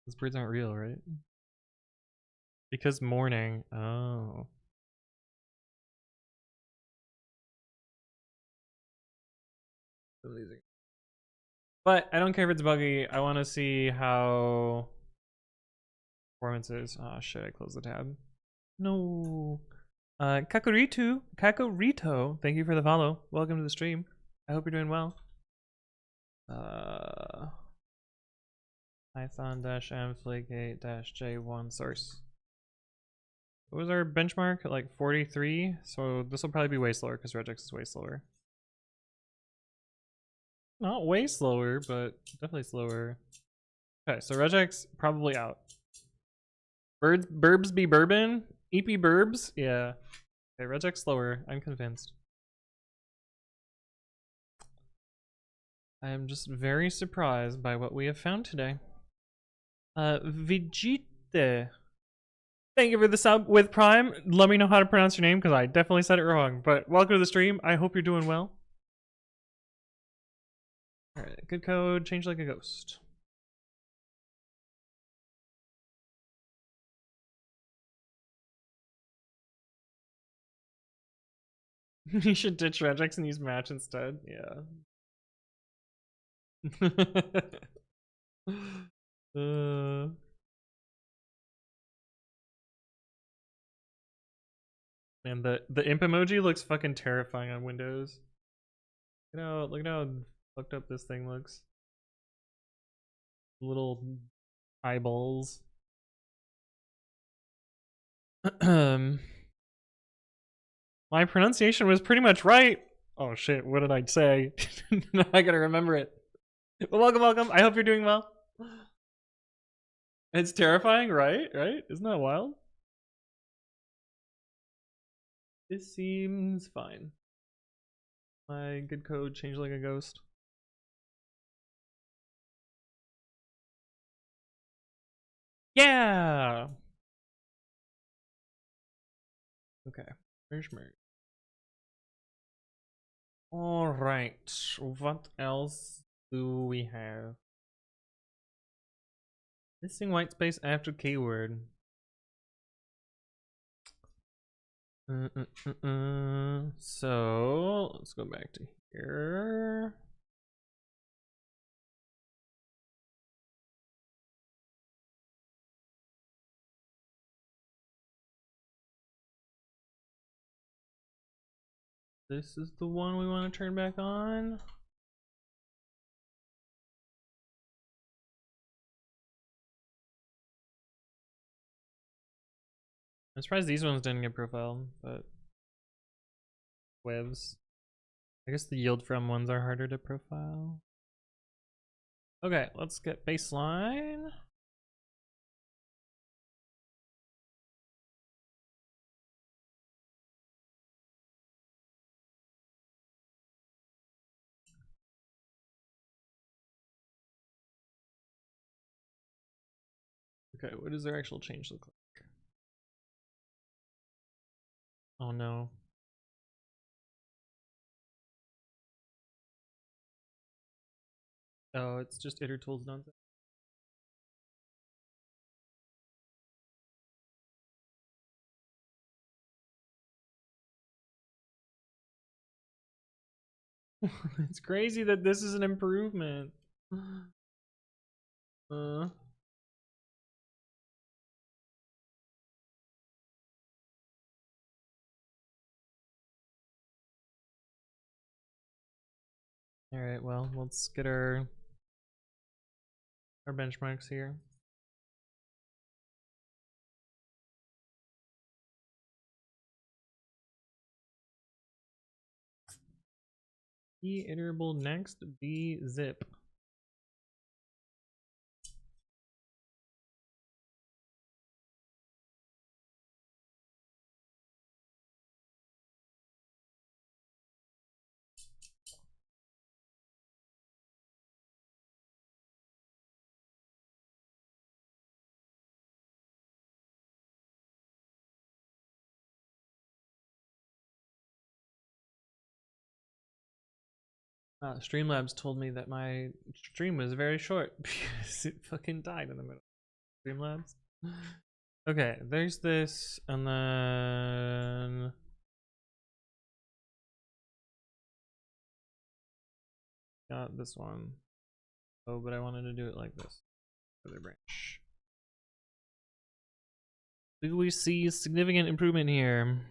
Those birds aren't real, right? Because morning. Oh. But I don't care if it's buggy. I want to see how performance is. Oh shit, I closed the tab. No. Kakurito, thank you for the follow. Welcome to the stream. I hope you're doing well. Python-m flake8-j1 source. What was our benchmark? Like 43? So this will probably be way slower because regex is way slower. Not way slower, but definitely slower. Okay, so regex probably out. Burbs be bourbon? EP burbs? Yeah. Okay, regex slower. I'm convinced. I am just very surprised by what we have found today. Vegete. Thank you for the sub with Prime. Let me know how to pronounce your name because I definitely said it wrong. But welcome to the stream. I hope you're doing well. Alright, good code. Change like a ghost. You should ditch regex and use match instead. Yeah. Man, the imp emoji looks fucking terrifying on Windows. Look at how fucked up this thing looks. Little eyeballs. My pronunciation was pretty much right. Oh shit, what did I say? Now I gotta remember it. Well, welcome. I hope you're doing well. It's terrifying, right? Right? Isn't that wild? This seems fine. My good code changed like a ghost. Yeah! Okay. Merge. Alright. What else do we have? Missing white space after keyword. So let's go back to here. This is the one we want to turn back on. I'm surprised these ones didn't get profiled, but webs. I guess the yield from ones are harder to profile. Okay, let's get baseline. Okay, what does their actual change look like? Oh no. Oh, it's just iter tools nonsense. It's crazy that this is an improvement. All right, well, let's get our benchmarks here. E iterable next B zip. Streamlabs told me that my stream was very short because it fucking died in the middle. Streamlabs. Okay, there's this, and then got this one. Oh, but I wanted to do it like this. Further branch. Do we see significant improvement here?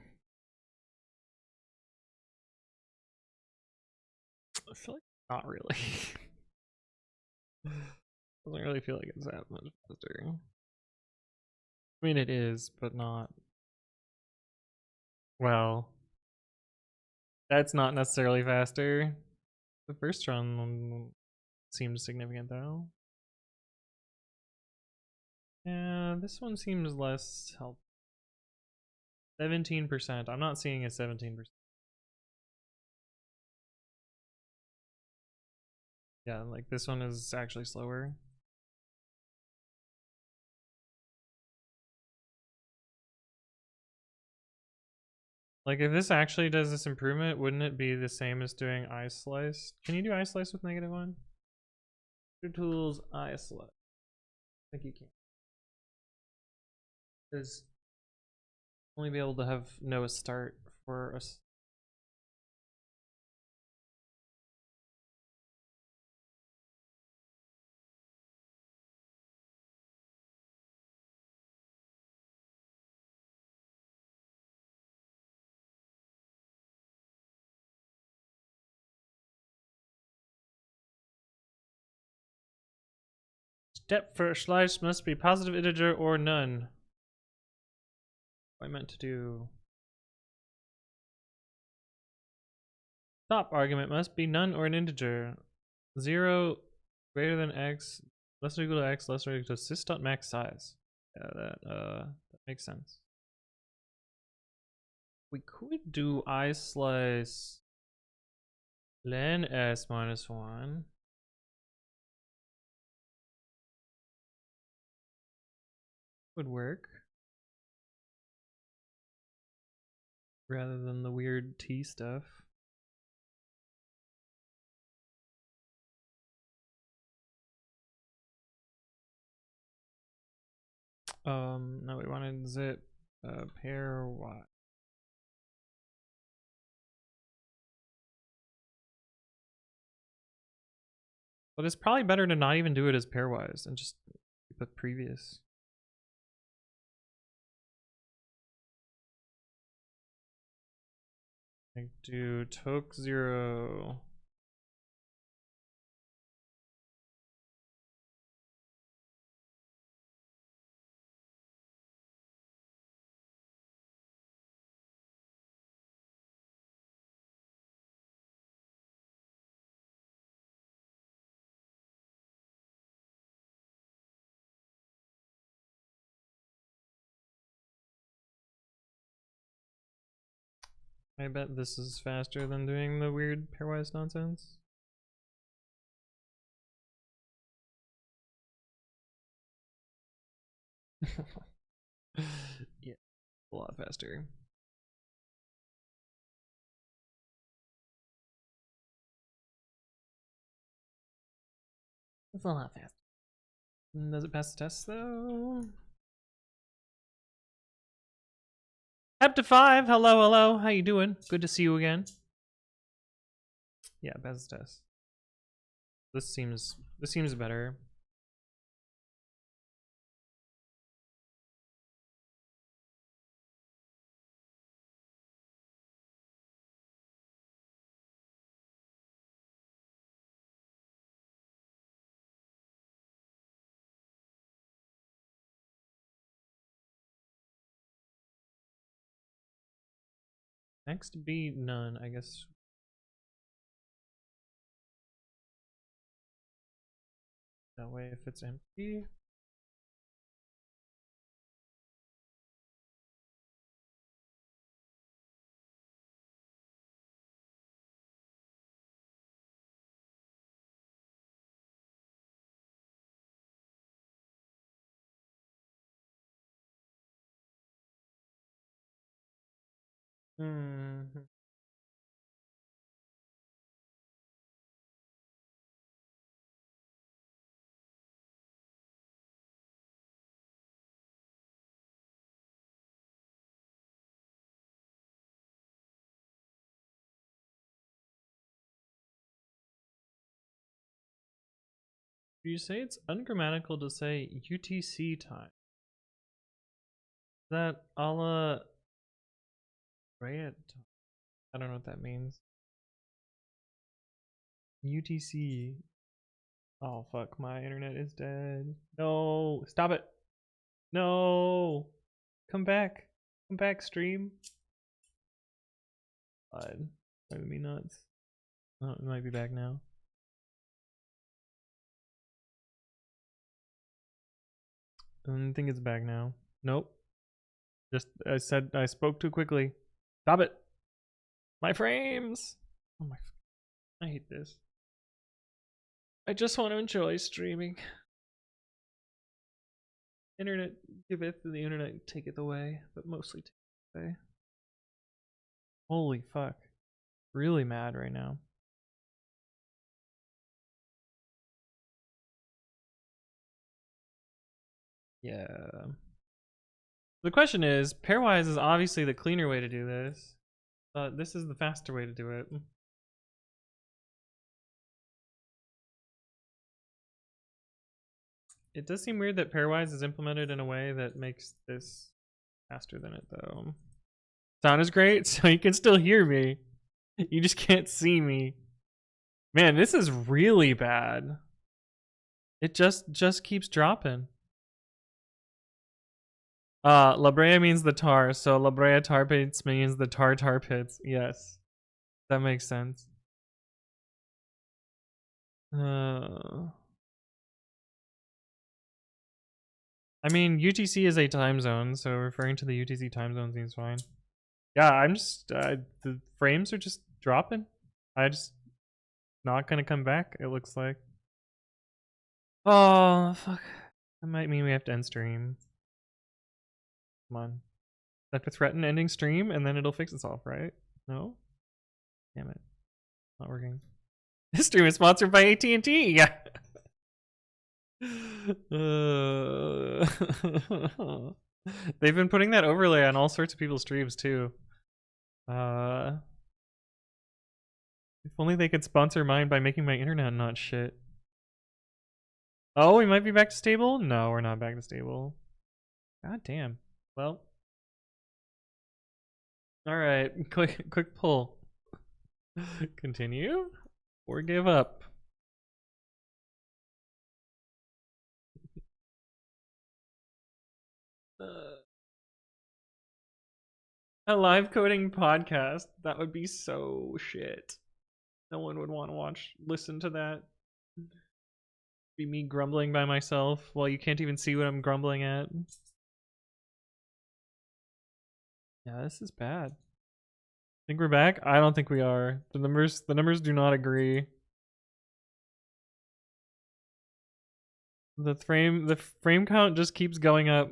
I feel like not really. Doesn't really feel like it's that much faster. I mean, it is, but not. Well, that's not necessarily faster. The first run seems significant though. Yeah, this one seems less helpful. 17%. I'm not seeing a 17%. Yeah, like this one is actually slower. Like if this actually does this improvement, wouldn't it be the same as doing iSlice? Can you do iSlice with -1? Your tools, iSlice. I think you can. Because only be able to have no start for us. Step for slice must be positive integer or none. What I meant to do. Top argument must be none or an integer. 0 greater than x, less than or equal to x, less than or equal to sys.max size. Yeah, that makes sense. We could do I slice len s minus 1. Would work. Rather than the weird T stuff. No, we wanted zip pair y. But it's probably better to not even do it as pairwise and just keep it previous. Like do toke 0. I bet this is faster than doing the weird pairwise nonsense. Yeah, a lot faster. It's a lot faster. Does it pass the test though? Hep5, hello, hello. How you doing? Good to see you again. Yeah, pass the test. This seems better. Next be none, I guess. That way if it's empty. Do you say it's ungrammatical to say UTC time? Is that a la Rayet? I don't know what that means. UTC. Oh fuck, my internet is dead. No, stop it. No. Come back. Come back, stream. God, driving me nuts. Oh, it might be back now. I don't think it's back now. Nope. Just I spoke too quickly. Stop it. My frames. Oh my. I hate this. I just want to enjoy streaming. Internet giveth and the internet taketh away, but mostly taketh away. Holy fuck. Really mad right now. Yeah. The question is, pairwise is obviously the cleaner way to do this, but this is the faster way to do it. It does seem weird that pairwise is implemented in a way that makes this faster than it though. Sound is great, so you can still hear me. You just can't see me. Man, this is really bad. It just keeps dropping. La Brea means the tar, so La Brea tar pits means the tar pits. Yes, that makes sense. I mean, UTC is a time zone, so referring to the UTC time zone seems fine. Yeah, I'm just the frames are just dropping. I just not gonna come back. It looks like. Oh fuck! That might mean we have to end stream. Come on. I have to threaten ending stream, and then it'll fix itself, right? No. Damn it! Not working. This stream is sponsored by AT&T. Yeah. They've been putting that overlay on all sorts of people's streams too. If only they could sponsor mine by making my internet not shit. Oh, we might be back to stable? No, we're not back to stable. God damn. Well. Alright, quick pull. Continue or give up. A live coding podcast? That would be so shit. No one would want to listen to that. Be me grumbling by myself while you can't even see what I'm grumbling at. Yeah, this is bad. Think we're back? I don't think we are. The numbers do not agree. The frame count just keeps going up.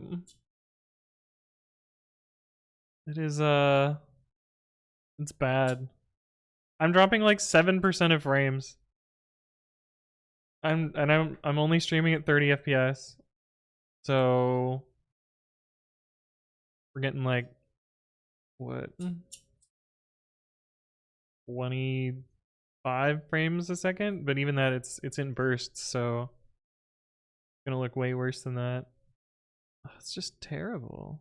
It is it's bad. I'm dropping like 7% of frames. I'm only streaming at 30 FPS. So we're getting like what? 25 frames a second, but even that it's in bursts, so it's gonna look way worse than that. Oh, it's just terrible.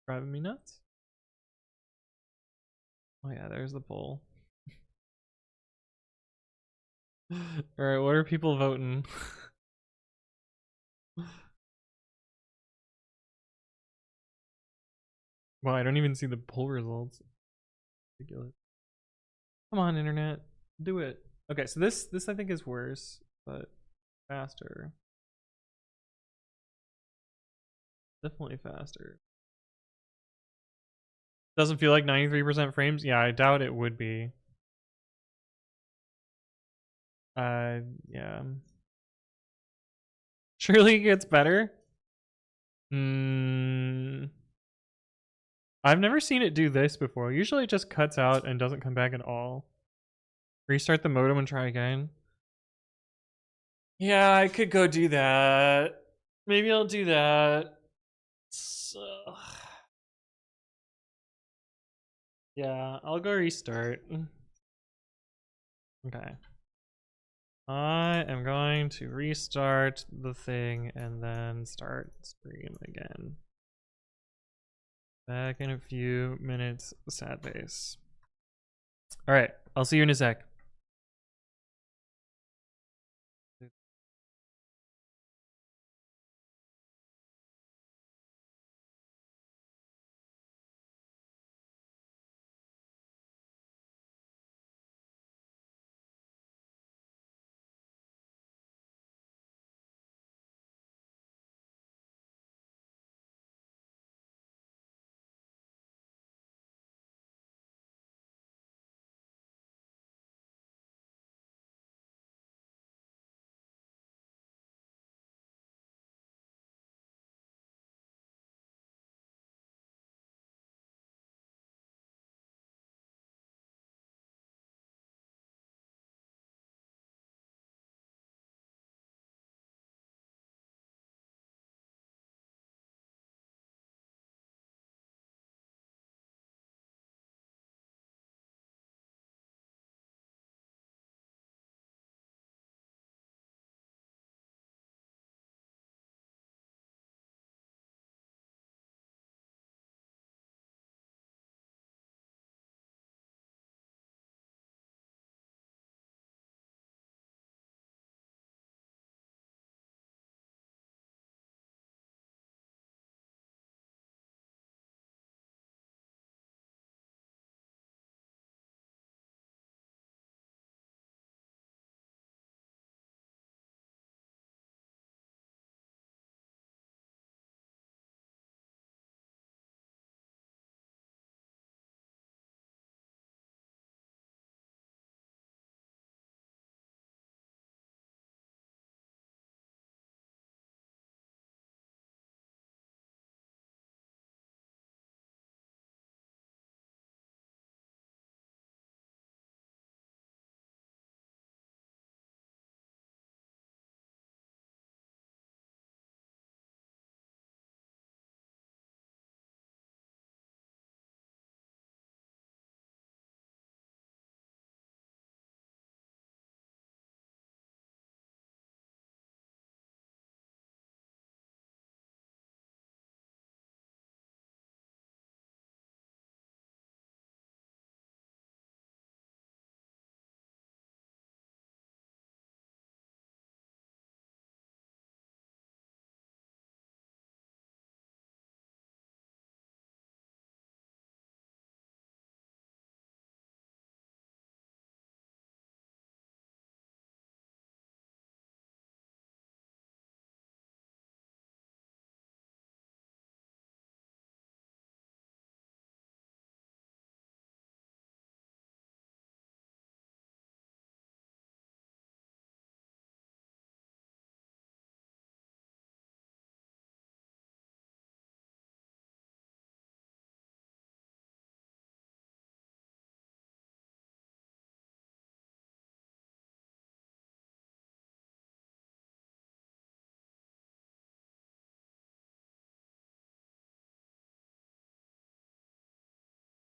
Driving me nuts. Oh yeah, there's the poll. Alright, what are people voting? Well, I don't even see the poll results. Ridiculous. Come on, internet. Do it. Okay, so this I think is worse, but faster. Definitely faster. Doesn't feel like 93% frames? Yeah, I doubt it would be. Yeah. Surely it gets better? I've never seen it do this before. Usually it just cuts out and doesn't come back at all. Restart the modem and try again. Yeah, I could go do that. Maybe I'll do that. So... yeah, I'll go restart. Okay. I am going to restart the thing and then start stream again. Back in a few minutes, sad face. Alright, I'll see you in a sec.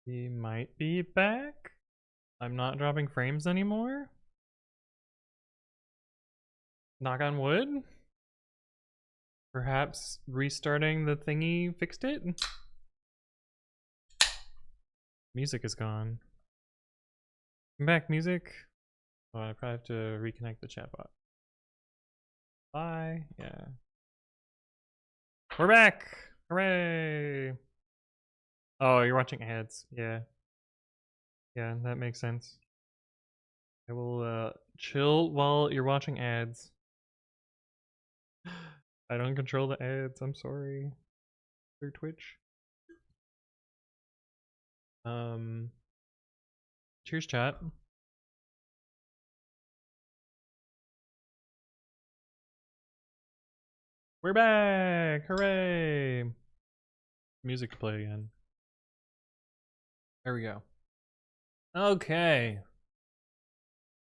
We might be back. I'm not dropping frames anymore. Knock on wood. Perhaps restarting the thingy fixed it? Music is gone. Come back, music. Oh, I probably have to reconnect the chatbot. Bye. Yeah. We're back! Hooray! Oh, you're watching ads. Yeah. Yeah, that makes sense. I will chill while you're watching ads. I don't control the ads, I'm sorry. Through Twitch. Cheers, chat. We're back! Hooray! Music to play again. There we go. Okay.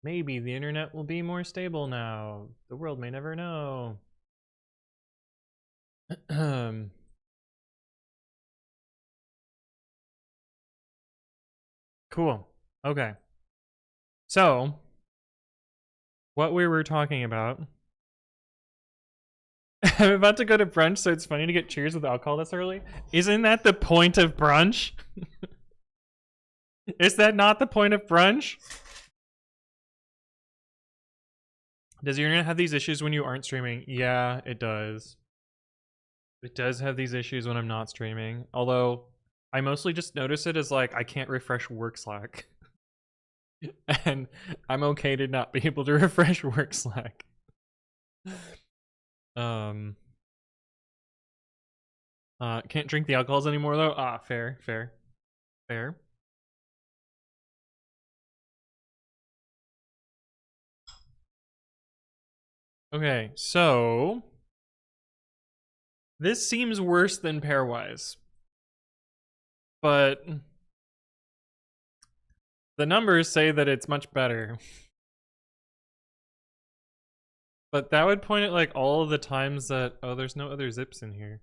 Maybe the internet will be more stable now. The world may never know. Cool. Okay. So, what we were talking about. I'm about to go to brunch, so it's funny to get cheers with alcohol this early. Isn't that the point of brunch? Is that not the point of brunch? Does your internet have these issues when you aren't streaming? Yeah, it does. It does have these issues when I'm not streaming. Although, I mostly just notice it as like, I can't refresh work Slack. And I'm okay to not be able to refresh work Slack. Can't drink the alcohols anymore though. Ah, fair. Okay, so this seems worse than pairwise, but the numbers say that it's much better. But that would point at like all of the times that, oh, there's no other zips in here.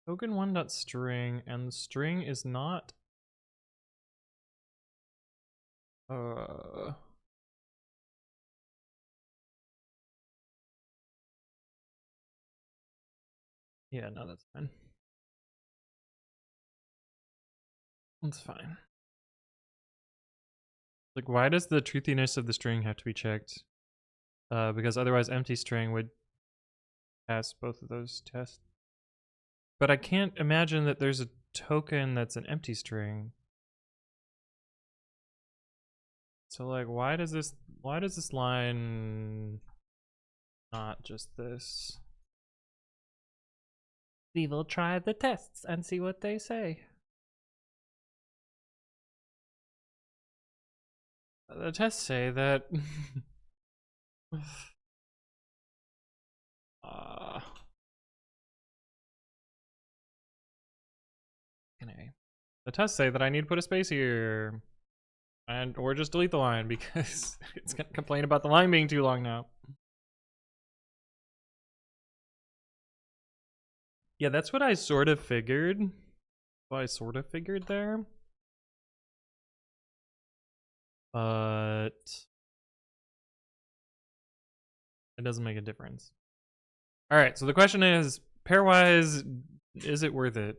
Token 1.string, and the string is not yeah, no, that's fine. That's fine. Like, why does the truthiness of the string have to be checked? Because otherwise empty string would pass both of those tests. But I can't imagine that there's a token that's an empty string. So like, why does this line not just this? We will try the tests and see what they say. The tests say that the tests say that I need to put a space here. And or just delete the line because it's gonna complain about the line being too long now. Yeah, that's what I sort of figured. There. But it doesn't make a difference. Alright, so the question is, pairwise, is it worth it?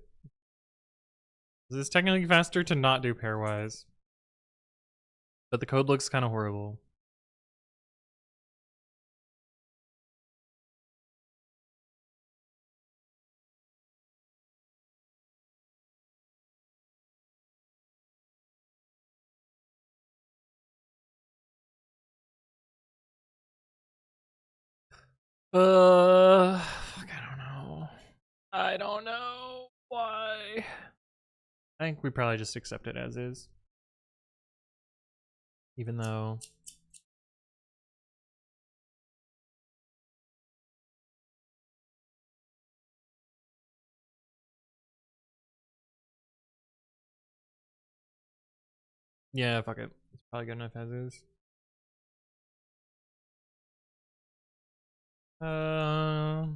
Is this technically faster to not do pairwise? But the code looks kind of horrible. Fuck, I don't know. Why? I think we probably just accept it as is. Even though Yeah, fuck it. It's probably good enough as is. Uh,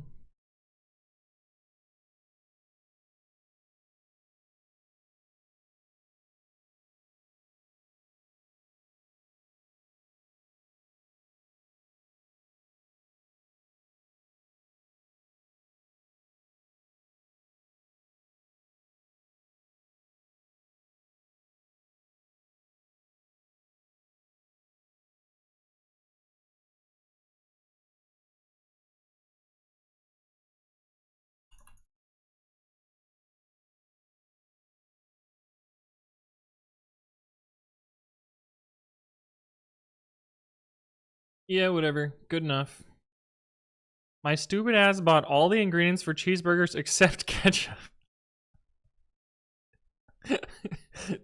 yeah, whatever. Good enough. My stupid ass bought all the ingredients for cheeseburgers except ketchup.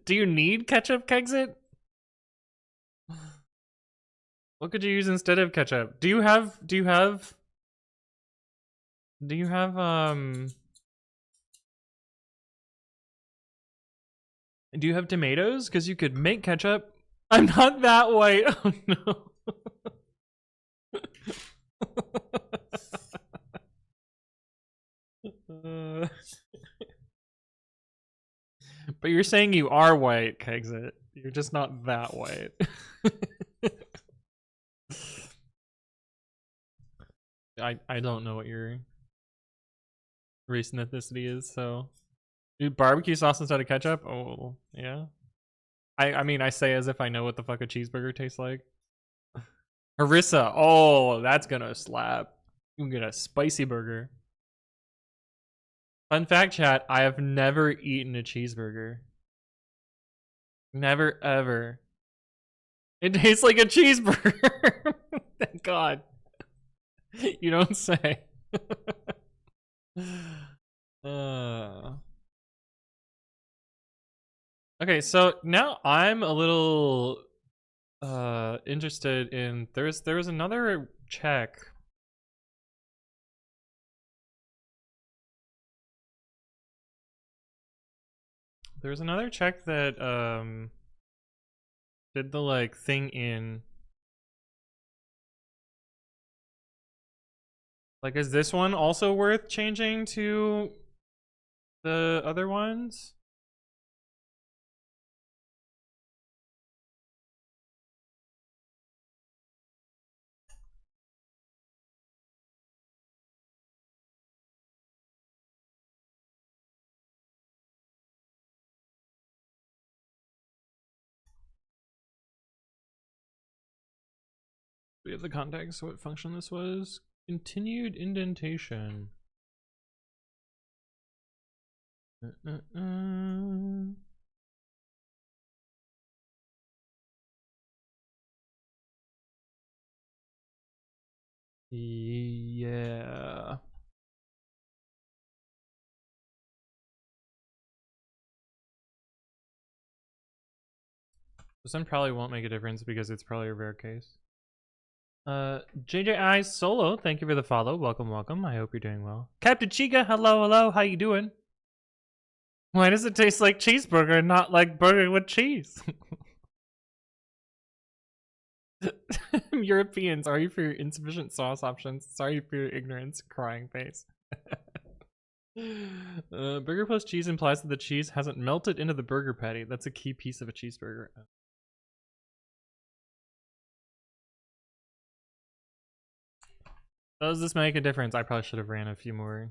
Do you need ketchup, Kexit? What could you use instead of ketchup? Do you have tomatoes? Because you could make ketchup. I'm not that white. Oh no. But you're saying you are white, Kexit. You're just not that white. I don't know what your race and ethnicity is, so dude, barbecue sauce instead of ketchup? Oh yeah. I mean I say as if I know what the fuck a cheeseburger tastes like. Harissa, oh that's gonna slap. You can get a spicy burger. Fun fact, chat, I have never eaten a cheeseburger. Never ever. It tastes like a cheeseburger. Thank God. You don't say. Okay, so now I'm a little interested in there was another check. There's another check that did the like thing in like, is this one also worth changing to the other ones? We have the context, what function this was. Continued indentation. Yeah. This one probably won't make a difference because it's probably a rare case. JJI Solo, thank you for the follow. Welcome, welcome. I hope you're doing well. Captain Chica, hello, hello. How you doing? Why does it taste like cheeseburger and not like burger with cheese? European, sorry for your insufficient sauce options. Sorry for your ignorance. Crying face. Burger plus cheese implies that the cheese hasn't melted into the burger patty. That's a key piece of a cheeseburger. Does this make a difference? I probably should have ran a few more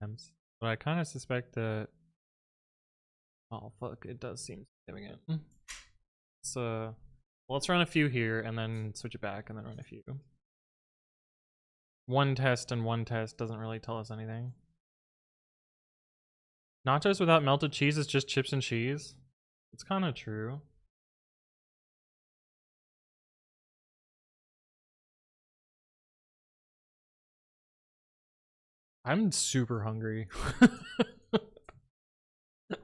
attempts. But I kind of suspect that... Oh, fuck. It does seem significant. So, well, let's run a few here and then switch it back and then run a few. One test and one test doesn't really tell us anything. Nachos without melted cheese is just chips and cheese. It's kind of true. I'm super hungry.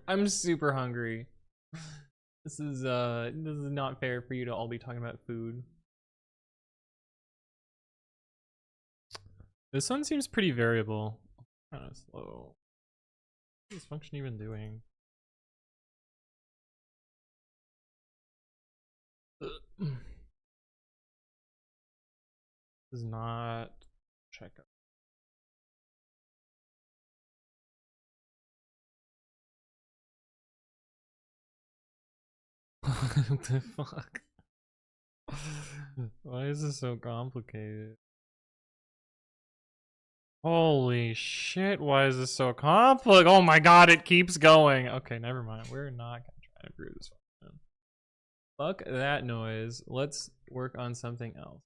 I'm super hungry. This is not fair for you to all be talking about food. This one seems pretty variable. Kind of slow. What is this function even doing? Does not check up. What the fuck? Why is this so complicated? Holy shit, why is this so complicated? Oh my god, it keeps going. Okay, never mind. We're not gonna try to brew this one. Fuck that noise. Let's work on something else.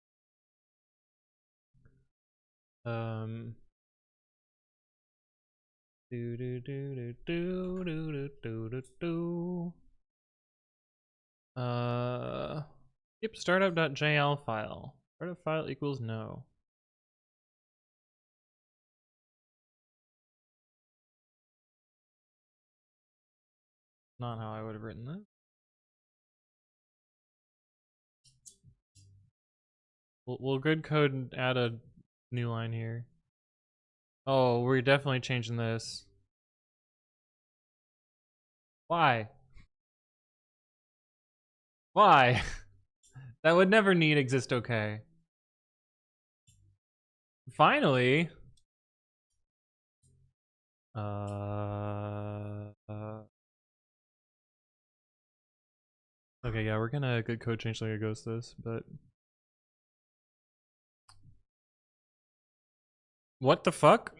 Do do do do do do do do do. Skip startup.jl file. Startup file equals no. Not how I would have written this. We'll good code and add a new line here. Oh, we're definitely changing this. Why? Why? That would never need exist okay. Finally. Okay, yeah, we're gonna good code change like a ghost this, but what the fuck?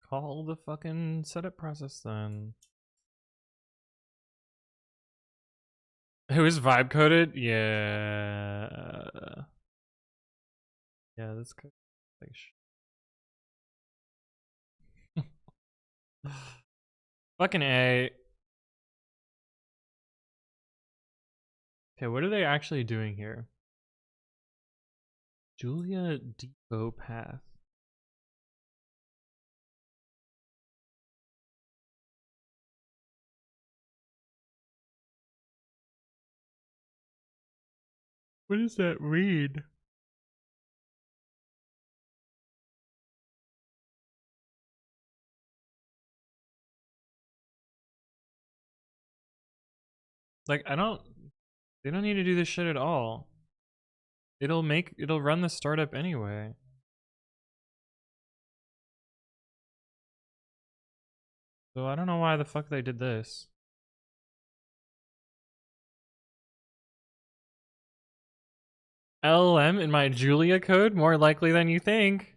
Call the fucking setup process then. It was vibe coded? Yeah. Yeah, that's good. Fucking A. Okay, what are they actually doing here? Julia Depot Path. What does that read? Like, they don't need to do this shit at all. It'll run the startup anyway. So I don't know why the fuck they did this. LLM in my Julia code? More likely than you think.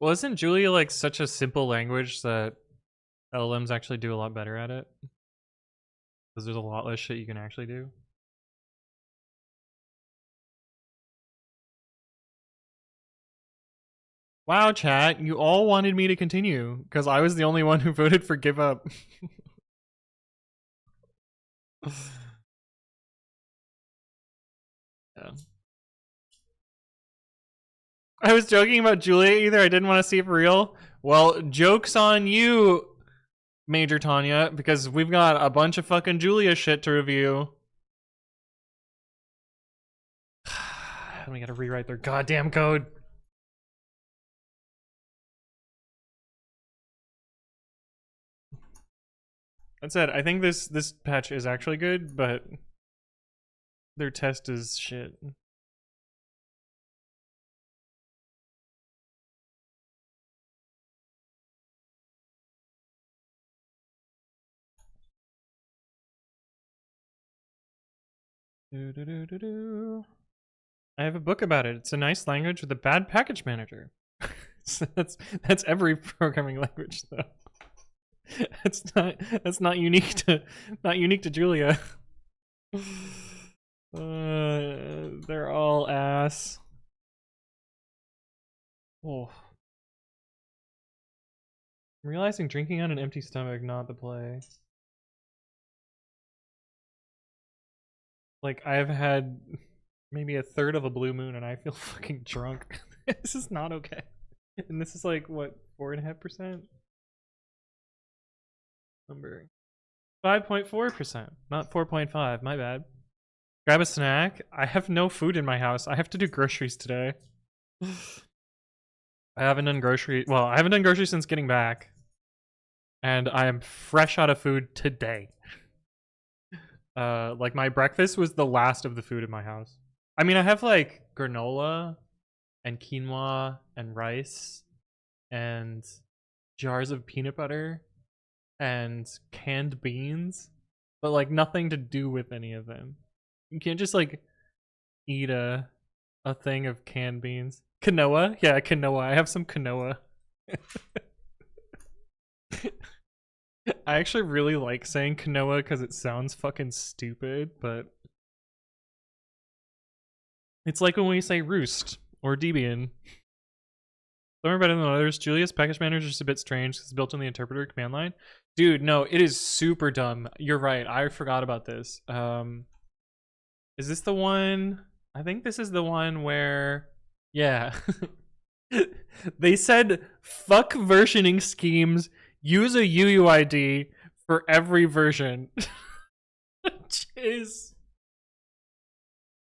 Wasn't Julia like such a simple language that LLMs actually do a lot better at it? Because there's a lot less shit you can actually do. Wow, chat, you all wanted me to continue because I was the only one who voted for give up. Yeah. I was joking about Julia either. I didn't want to see it for real. Well, joke's on you, Major Tanya, because we've got a bunch of fucking Julia shit to review. We gotta rewrite their goddamn code. That said, I think this patch is actually good, but their test is shit. I have a book about it. It's a nice language with a bad package manager. So that's every programming language though. That's not unique to Julia. They're all ass. Oh. I'm realizing drinking on an empty stomach, not the play. Like, I've had maybe a third of a blue moon and I feel fucking drunk. This is not okay. And this is like, what, 4.5%? Number 5.4%, not 4.5, my bad. Grab a snack. I have no food in my house. I have to do groceries today. I haven't done groceries. Well, I haven't done groceries since getting back. and I am fresh out of food today. Like my breakfast was the last of the food in my house. I mean, I have like granola and quinoa and rice and jars of peanut butter and canned beans, but like nothing to do with any of them. You can't just like eat a thing of canned beans. Quinoa? Yeah, quinoa. I have some quinoa. I actually really like saying quinoa because it sounds fucking stupid, but it's like when we say roost or Debian. Some are better than others. Julia's package manager is a bit strange because it's built in the interpreter command line. Dude, no, it is super dumb. You're right. I forgot about this. Is this the one? I think this is the one where, yeah. They said, fuck versioning schemes, use a UUID for every version. Which is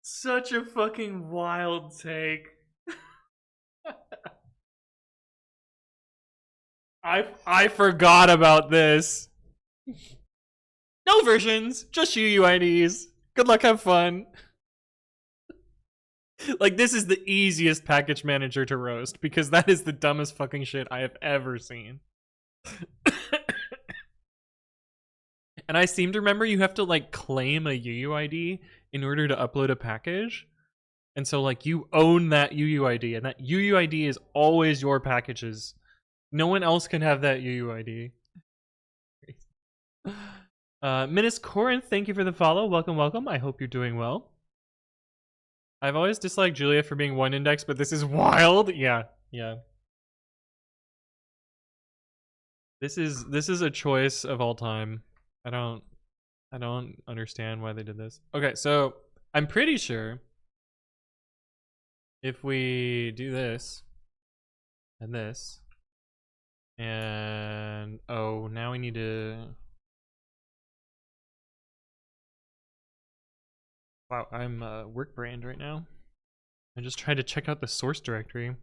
such a fucking wild take. I forgot about this. No versions, just UUIDs. Good luck, have fun. Like, this is the easiest package manager to roast because that is the dumbest fucking shit I have ever seen. And I seem to remember you have to like claim a UUID in order to upload a package. And so like you own that UUID, and that UUID is always your packages. No one else can have that UUID. Minas Corinth, thank you for the follow. Welcome, welcome. I hope you're doing well. I've always disliked Julia for being one index, but this is wild. Yeah, yeah. This is a choice of all time. I don't understand why they did this. Okay, so I'm pretty sure if we do this and this and oh, now we need to. Wow, I'm work brained right now. I just tried to check out the source directory.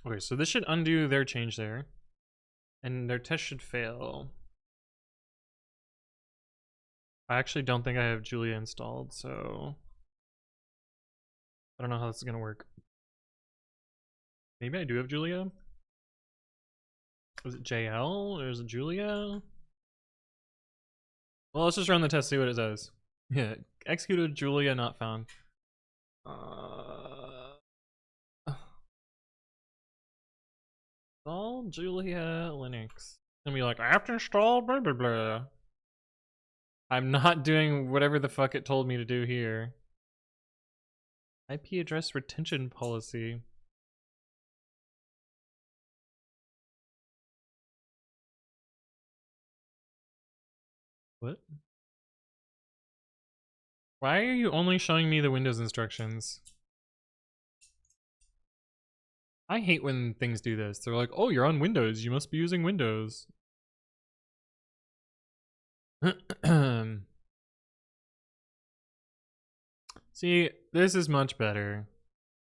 Okay, so this should undo their change there, and their test should fail. I actually don't think I have Julia installed, so I don't know how this is gonna work. Maybe I do have Julia. Was it JL or is it Julia? Well, let's just run the test, see what it says. Yeah, executed Julia not found. Install Julia Linux. And be like, I have to install blah blah blah. I'm not doing whatever the fuck it told me to do here. IP address retention policy. What? Why are you only showing me the Windows instructions? I hate when things do this. They're like, oh, you're on Windows. You must be using Windows. See, this is much better.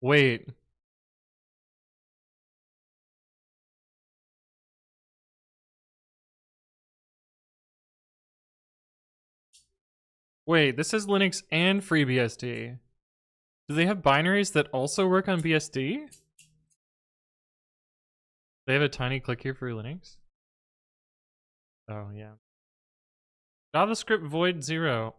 Wait. Wait, this is Linux and FreeBSD. Do they have binaries that also work on BSD? They have a tiny click here for Linux? Oh, yeah. JavaScript void 0.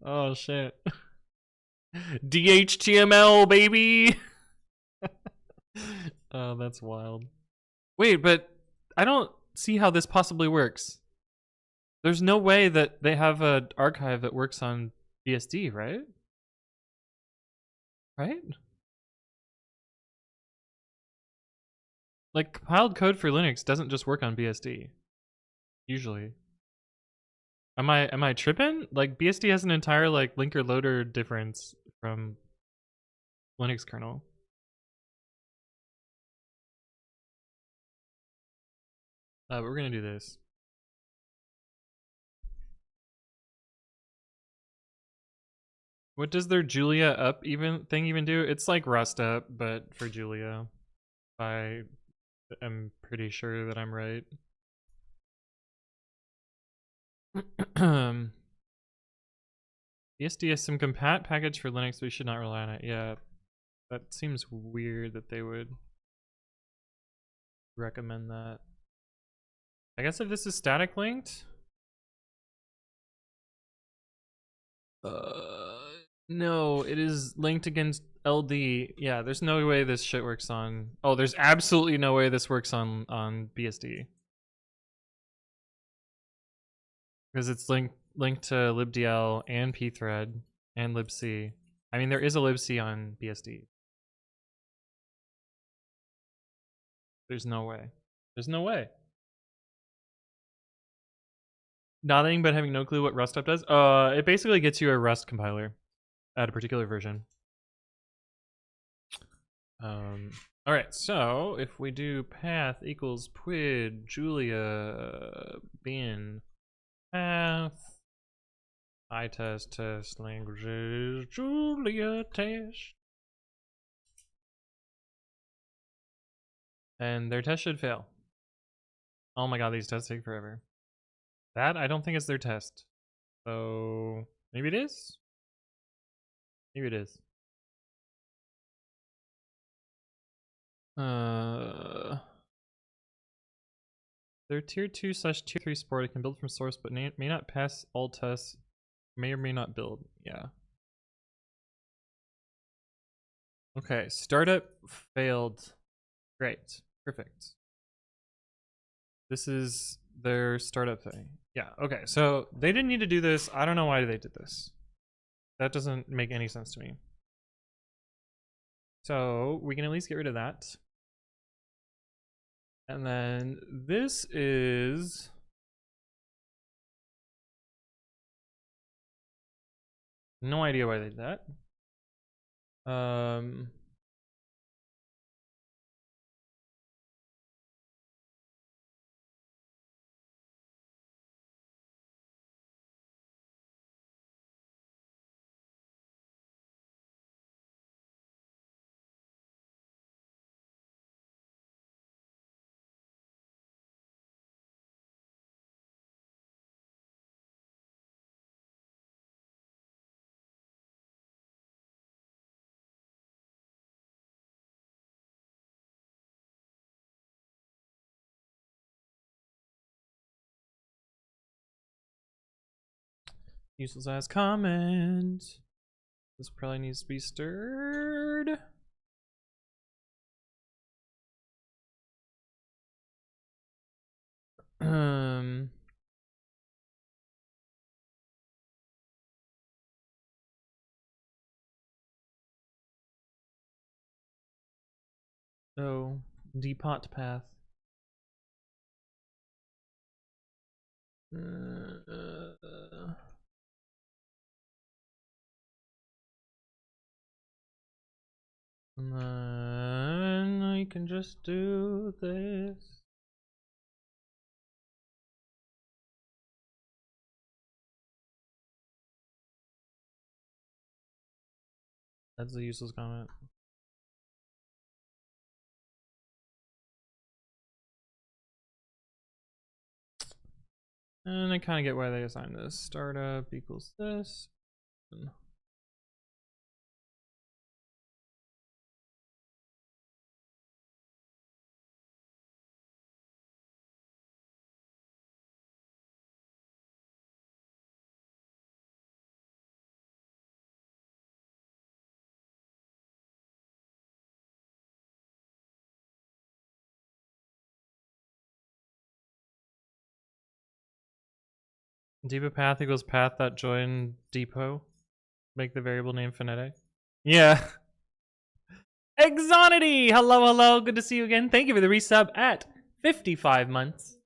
Oh, shit. DHTML, baby! Oh, that's wild. Wait, but I don't see how this possibly works. There's no way that they have an archive that works on BSD, right? Right? Like, compiled code for Linux doesn't just work on BSD. Usually. Am I tripping? Like, BSD has an entire like linker loader difference from Linux kernel. But we're gonna do this. What does their Julia up even do? It's like Rust up, but for Julia. I'm pretty sure that I'm right. BSD has some compat package for Linux, we should not rely on it. Yeah, that seems weird that they would recommend that. I guess if this is static linked. No, it is linked against LD. Yeah, there's no way this shit works on. Oh, there's absolutely no way this works on BSD. Because it's linked to libdl and pthread and libc. I mean, there is a libc on BSD. There's no way. There's no way. Nothing but having no clue what Rust up does. It basically gets you a Rust compiler at a particular version. All right, so if we do path equals pwid Julia bin path test languages Julia test, and their test should fail. Oh my god, these tests take forever. That I don't think is their test. So maybe it is? Maybe it is. They're tier 2/tier 3 support. It can build from source, but may not pass all tests. May or may not build. Yeah. Okay, startup failed. Great. Perfect. This is their startup thing. Yeah, okay, so they didn't need to do this. I don't know why they did this. That doesn't make any sense to me. So we can at least get rid of that. And then this is no idea why they did that. Useless ass comment. This probably needs to be stirred. Oh, depot path. And then I can just do this. That's a useless comment. And I kind of get why they assigned this. Startup equals this. Depot path equals path.join depot. Make the variable name phonetic. Yeah. Exonity! Hello, hello. Good to see you again. Thank you for the resub at 55 months.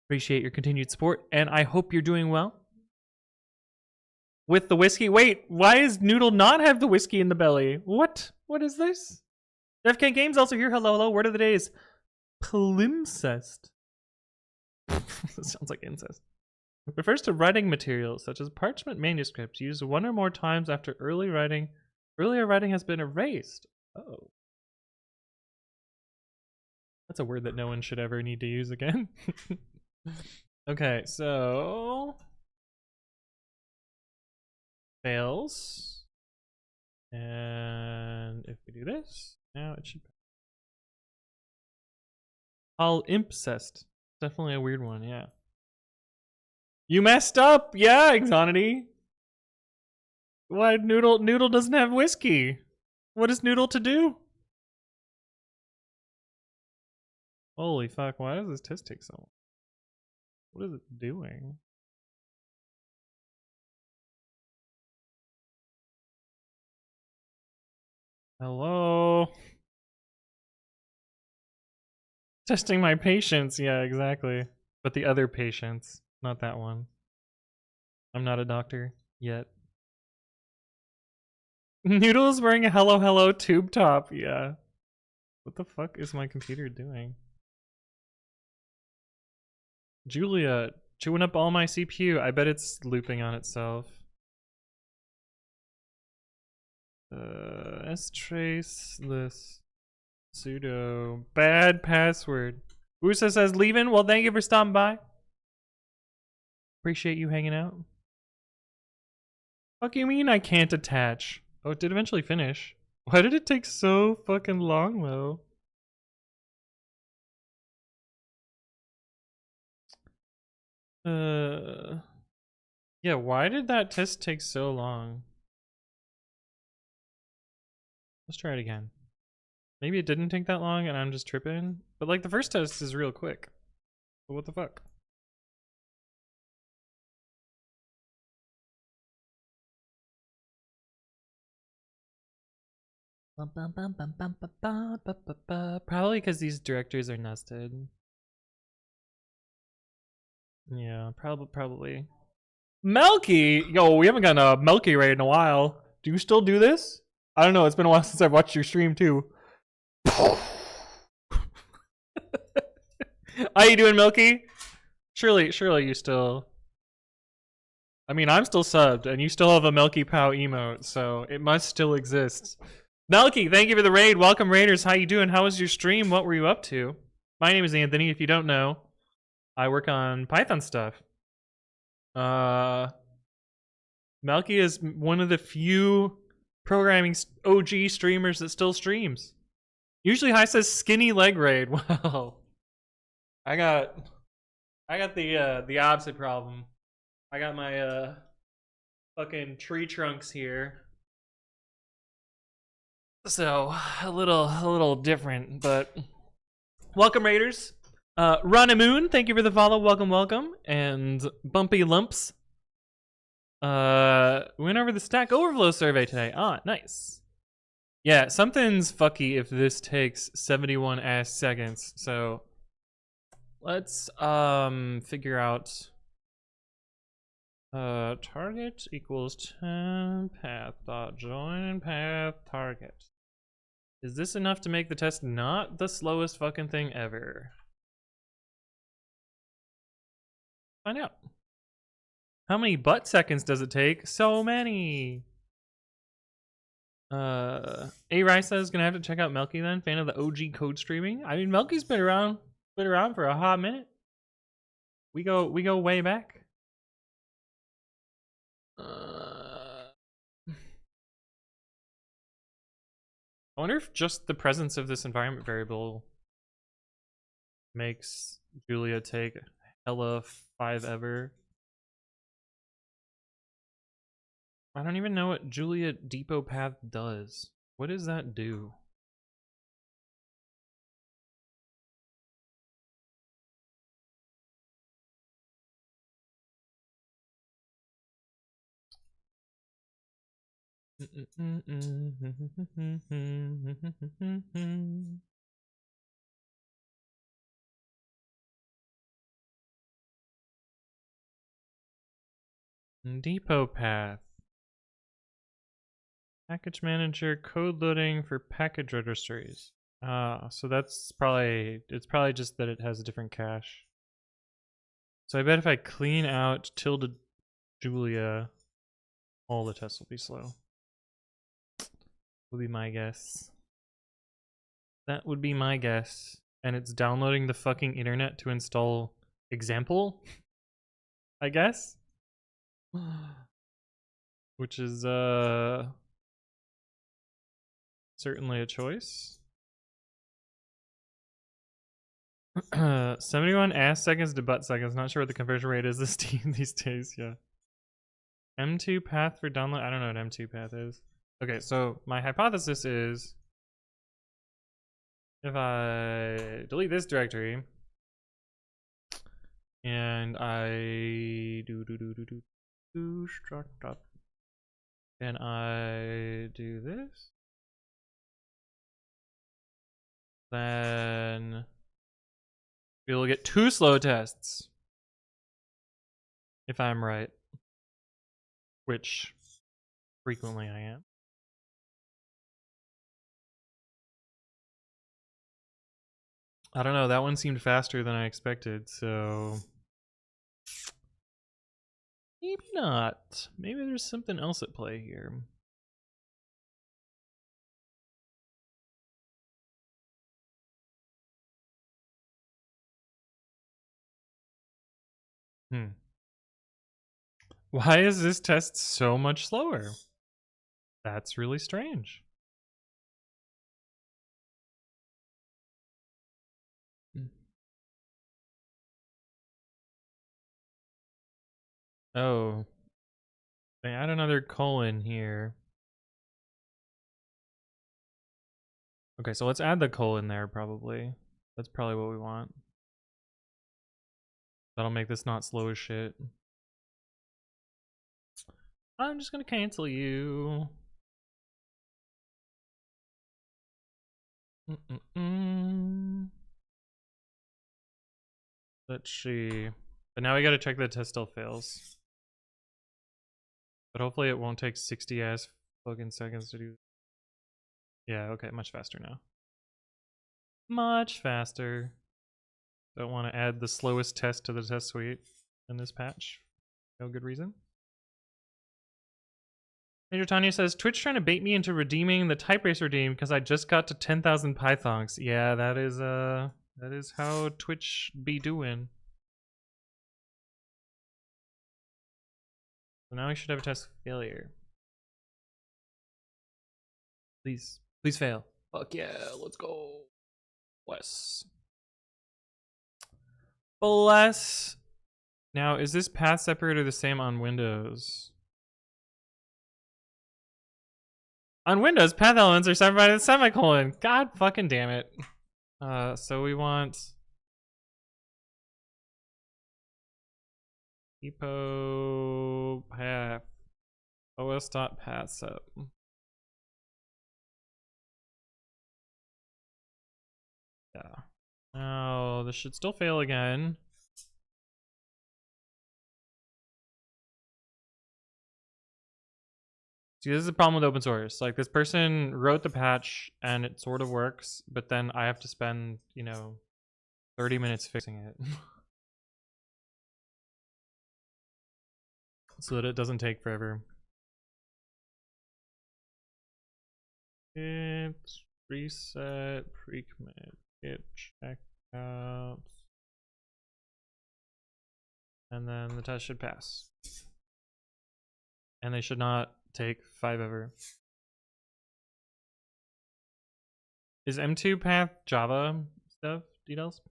Appreciate your continued support, and I hope you're doing well. With the whiskey. Wait, why does Noodle not have the whiskey in the belly? What? What is this? FK Games also here. Hello, hello. Word of the day is palimpsest. That sounds like incest. Refers to writing materials such as parchment manuscripts used one or more times after earlier writing has been erased. Oh. That's a word that no one should ever need to use again. Okay, so fails. And if we do this, now it should. Palimpsest. Definitely a weird one, yeah. You messed up! Yeah, Exonity! Why Noodle doesn't have whiskey? What is Noodle to do? Holy fuck, why does this test take so long? What is it doing? Hello? Testing my patience, yeah, exactly. But the other patients, not that one. I'm not a doctor yet. Noodle's wearing a hello hello tube top, yeah. What the fuck is my computer doing? Julia, chewing up all my CPU. I bet it's looping on itself. Strace this sudo bad password. Usa says leaving. Well, thank you for stopping by. Appreciate you hanging out. Fuck you mean I can't attach? Oh, it did eventually finish. Why did it take so fucking long though? Yeah, why did that test take so long? Let's try it again. Maybe it didn't take that long and I'm just tripping. But like the first test is real quick. But what the fuck? Probably because these directories are nested. Yeah, probably. Melky! Yo, we haven't gotten a Melky raid in a while. Do you still do this? I don't know, it's been a while since I've watched your stream too. How you doing, Milky? Surely you still... I mean, I'm still subbed, and you still have a Milky Pow emote, so it must still exist. Melky, thank you for the raid. Welcome, Raiders. How you doing? How was your stream? What were you up to? My name is Anthony. If you don't know, I work on Python stuff. Melky is one of the few programming OG streamers that still streams. Usually High says skinny leg raid. Well, I got the opposite problem. I got my fucking tree trunks here. So a little different, but welcome, Raiders. Moon, thank you for the follow. Welcome. And Bumpy Lumps. We went over the Stack Overflow survey today. Ah, nice. Yeah, something's fucky if this takes 71 ass seconds. So let's figure out target equals 10 path dot join path target. Is this enough to make the test not the slowest fucking thing ever? Find out. How many butt seconds does it take? So many. A-Rice says gonna have to check out Melky then. Fan of the OG code streaming. I mean, Melky's been around for a hot minute. We go way back. I wonder if just the presence of this environment variable makes Julia take hella 5 ever. I don't even know what Julia Depot Path does. What does that do? Depot Path. Package manager code loading for package registries. So that's probably, it's probably just that it has a different cache. So I bet if I clean out tilde Julia, all the tests will be slow. Would be my guess. That would be my guess. And it's downloading the fucking internet to install example, I guess. Which is certainly a choice. 71 ass seconds to butt seconds. Not sure what the conversion rate is these days. Yeah. M2 path for download. I don't know what M2 path is. Okay, so my hypothesis is if I delete this directory and I do struct up and I do this, then we'll get 2 slow tests if I'm right, which frequently I am. I don't know, that one seemed faster than I expected, so maybe not. Maybe there's something else at play here. Why is this test so much slower? That's really strange. Oh, they add another colon here. Okay, so let's add the colon there probably. That's probably what we want. That'll make this not slow as shit. I'm just gonna cancel you. Let's see. But now we gotta check the test still fails. But hopefully it won't take 60 ass fucking seconds to do. Yeah, okay, much faster now. Much faster. Don't want to add the slowest test to the test suite in this patch. No good reason. Major Tanya says, Twitch trying to bait me into redeeming the type race redeem because I just got to 10,000 pythons. Yeah, that is how Twitch be doing. So now we should have a test failure. Please fail. Fuck yeah, let's go. Bless. Now, is this path separator the same on Windows? On Windows, path elements are separated by the semicolon. God fucking damn it. So we want epo path os.path sub. Yeah. Oh, this should still fail again. See, this is the problem with open source. Like, this person wrote the patch and it sort of works, but then I have to spend, 30 minutes fixing it. So that it doesn't take forever. It's reset, pre-commit, git checkout. And then the test should pass. And they should not take 5 ever. Is M2 path Java stuff details?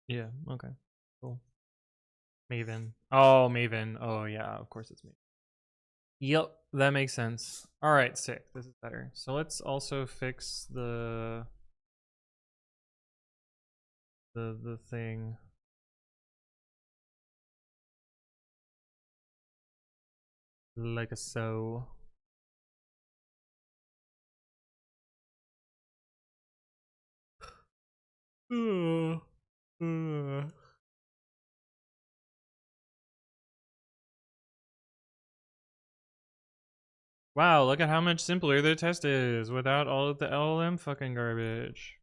Yeah, okay. Cool. Maven. Oh, Maven. Oh yeah, of course it's Maven. Yep, that makes sense. Alright, sick. This is better. So let's also fix the thing. Like a so. Wow, look at how much simpler the test is without all of the LLM fucking garbage.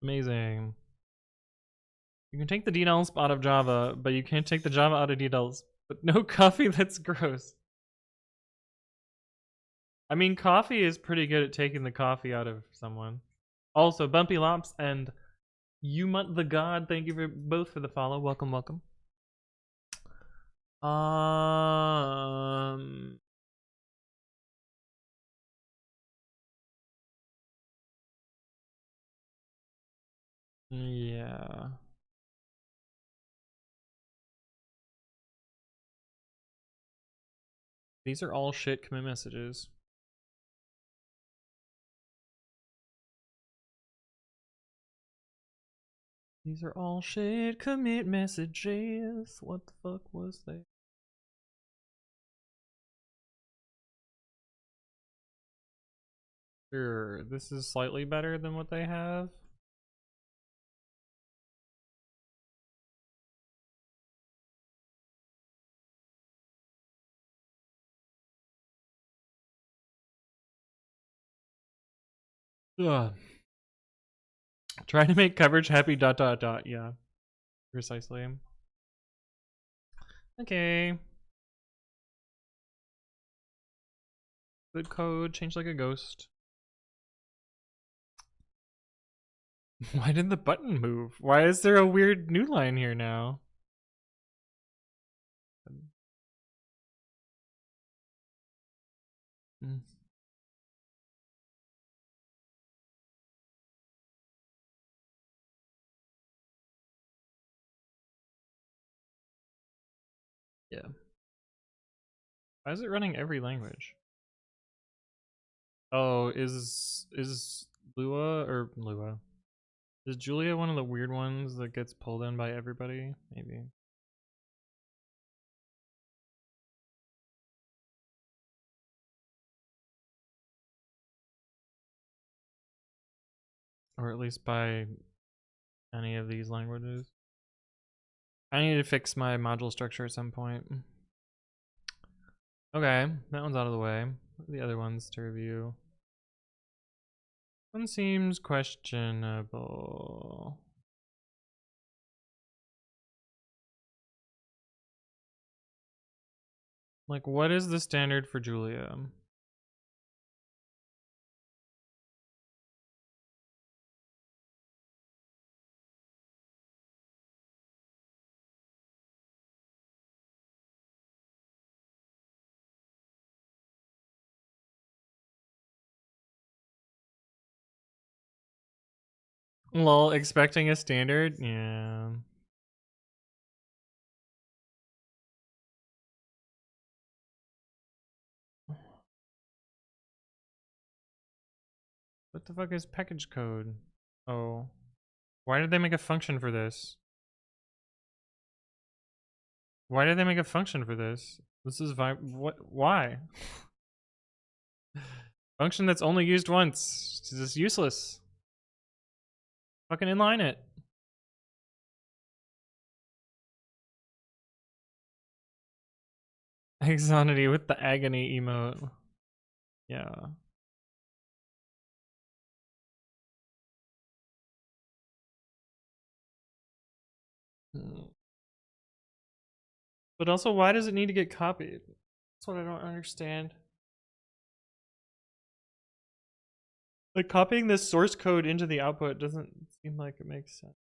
Amazing. You can take the DDLs out of Java, but you can't take the Java out of DDLs. But no coffee, that's gross. I mean, coffee is pretty good at taking the coffee out of someone. Also, Bumpy Lops and Yumut the God, thank you for both for the follow. Welcome, welcome. Yeah. These are all shit commit messages. These are all shit commit messages. What the fuck was they? Sure, this is slightly better than what they have. Ugh. Trying to make coverage happy ... Yeah, precisely. Okay. Good code, change like a ghost. Why did the button move? Why is there a weird new line here now? Yeah. Why is it running every language? Oh, is Lua or Lua? Is Julia one of the weird ones that gets pulled in by everybody? Maybe. Or at least by any of these languages. I need to fix my module structure at some point. Okay, that one's out of the way. The other ones to review. One seems questionable. Like, what is the standard for Julia? Lol, expecting a standard? Yeah. What the fuck is package code? Oh. Why did they make a function for this? Why did they make a function for this? This is what? Why? Function that's only used once. This is useless. Fucking inline it. Anxiety with the agony emote. Yeah. But also, why does it need to get copied? That's what I don't understand. Like, copying this source code into the output doesn't seem like it makes sense.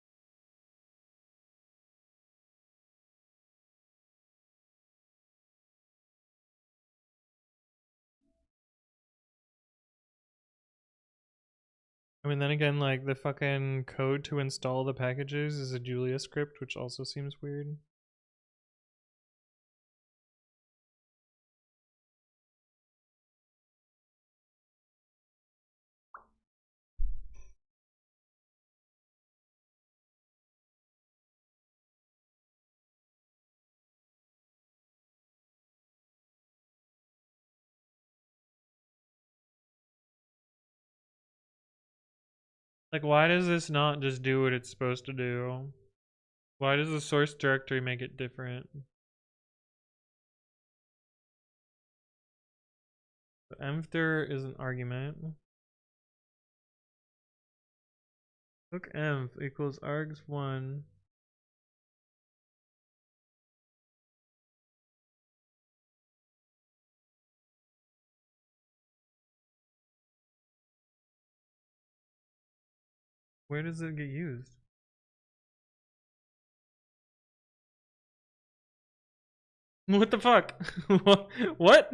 I mean, then again, like, the fucking code to install the packages is a Julia script, which also seems weird. Like, why does this not just do what it's supposed to do? Why does the source directory make it different? The emptor is an argument. Hook env equals args1. Where does it get used? What the fuck? What?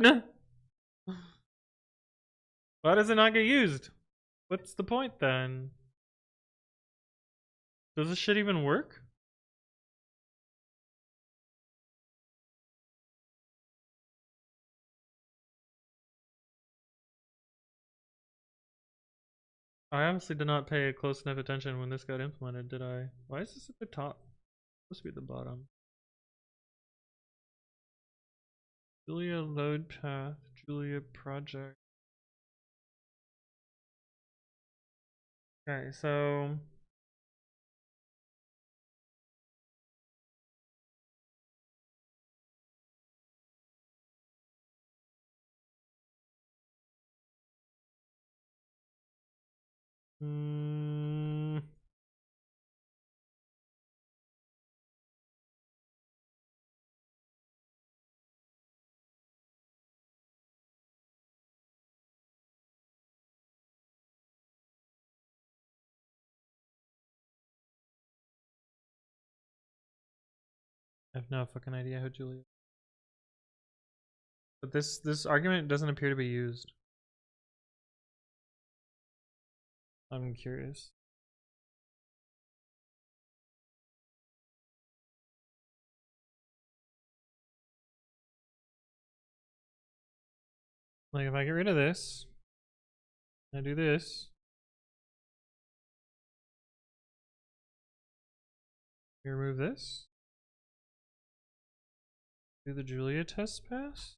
Why does it not get used? What's the point then? Does this shit even work? I obviously did not pay close enough attention when this got implemented, did I? Why is this at the top? It's supposed to be at the bottom. Julia load path, Julia project. Okay, so I have no fucking idea how Julia. But this argument doesn't appear to be used. I'm curious. Like if I get rid of this, I do this. You remove this. Do the Julia test pass?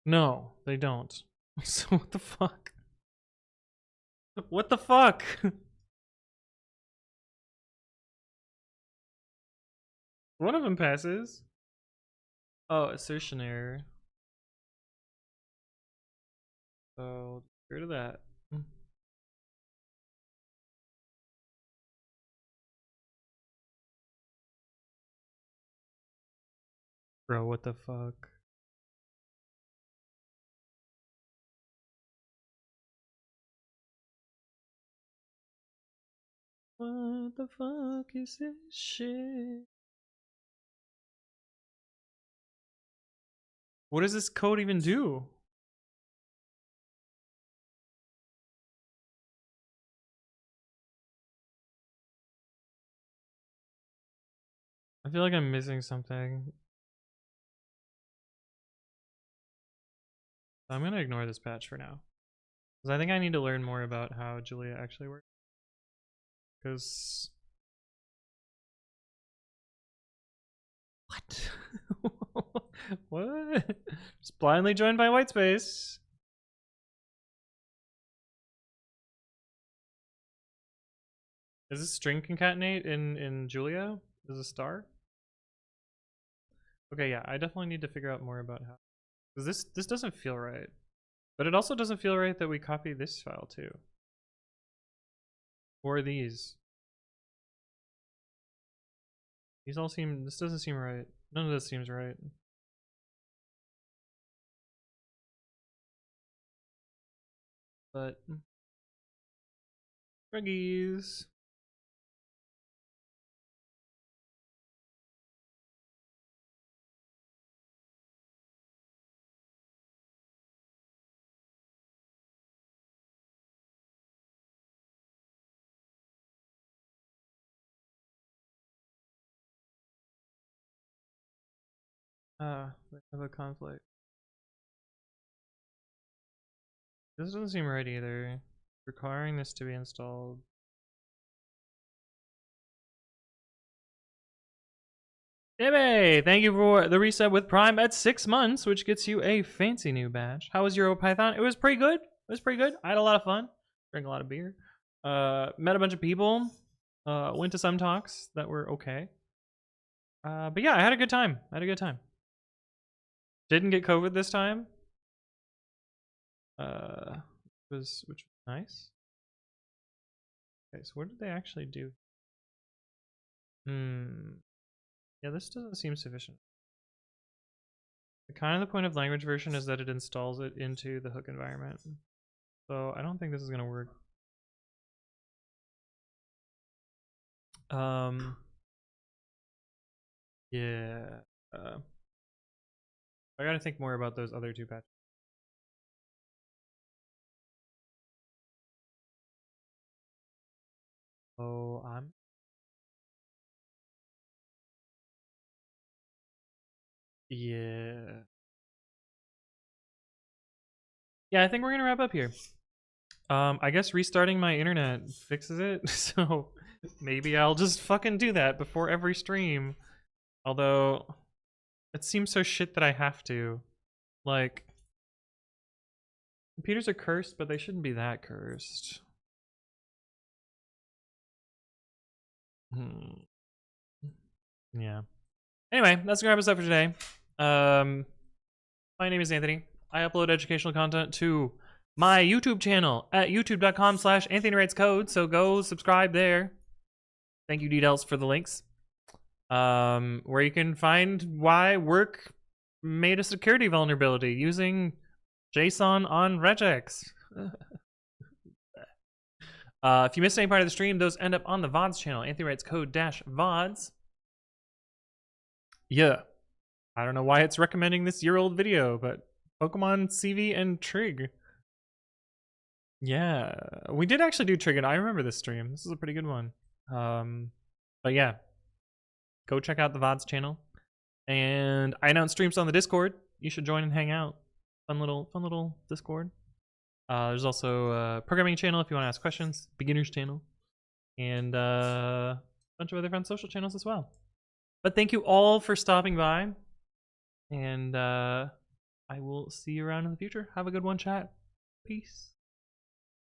No, they don't. So what the fuck? What the fuck? One of them passes. Oh, assertion error. So get rid of that. Bro, what the fuck? What the fuck is this shit? What does this code even do? I feel like I'm missing something. I'm gonna ignore this patch for now. Because I think I need to learn more about how Julia actually works. Because... What? What? Just blindly joined by whitespace. Is this string concatenate in Julia? Is a star? Okay, yeah, I definitely need to figure out more about how. Because this doesn't feel right. But it also doesn't feel right that we copy this file too. Or these. These all seem, this doesn't seem right. None of this seems right. But druggies. They have a conflict. This doesn't seem right either. Requiring this to be installed. Hey, thank you for the reset with Prime at 6 months, which gets you a fancy new badge. How was EuroPython? It was pretty good. It was pretty good. I had a lot of fun. Drank a lot of beer. Met a bunch of people. Went to some talks that were okay. But yeah, I had a good time. Didn't get COVID this time. Which was nice. Okay, so what did they actually do? Yeah, this doesn't seem sufficient. The kind of the point of language version is that it installs it into the hook environment. So I don't think this is gonna work. Yeah. I gotta think more about those other two patches. Oh, yeah. Yeah, I think we're gonna wrap up here. I guess restarting my internet fixes it, so maybe I'll just fucking do that before every stream. Although, it seems so shit that I have to. Like, computers are cursed, but they shouldn't be that cursed. Yeah. Anyway, that's gonna wrap us up for today. My name is Anthony. I upload educational content to my YouTube channel at youtube.com/anthonywritescode, so go subscribe there. Thank you, Details, for the links. Where you can find why work made a security vulnerability using JSON on regex. If you missed any part of the stream, those end up on the VODs channel, anthonywritescode-vods. Yeah. I don't know why it's recommending this year-old video, but Pokemon CV and Trig. Yeah, we did actually do Trig, and I remember this stream. This is a pretty good one. But yeah, go check out the VODs channel. And I announce streams on the Discord. You should join and hang out. Fun little Discord. There's also a programming channel if you want to ask questions, beginners channel, and a bunch of other fun social channels as well. But thank you all for stopping by, and I will see you around in the future. Have a good one, chat. Peace.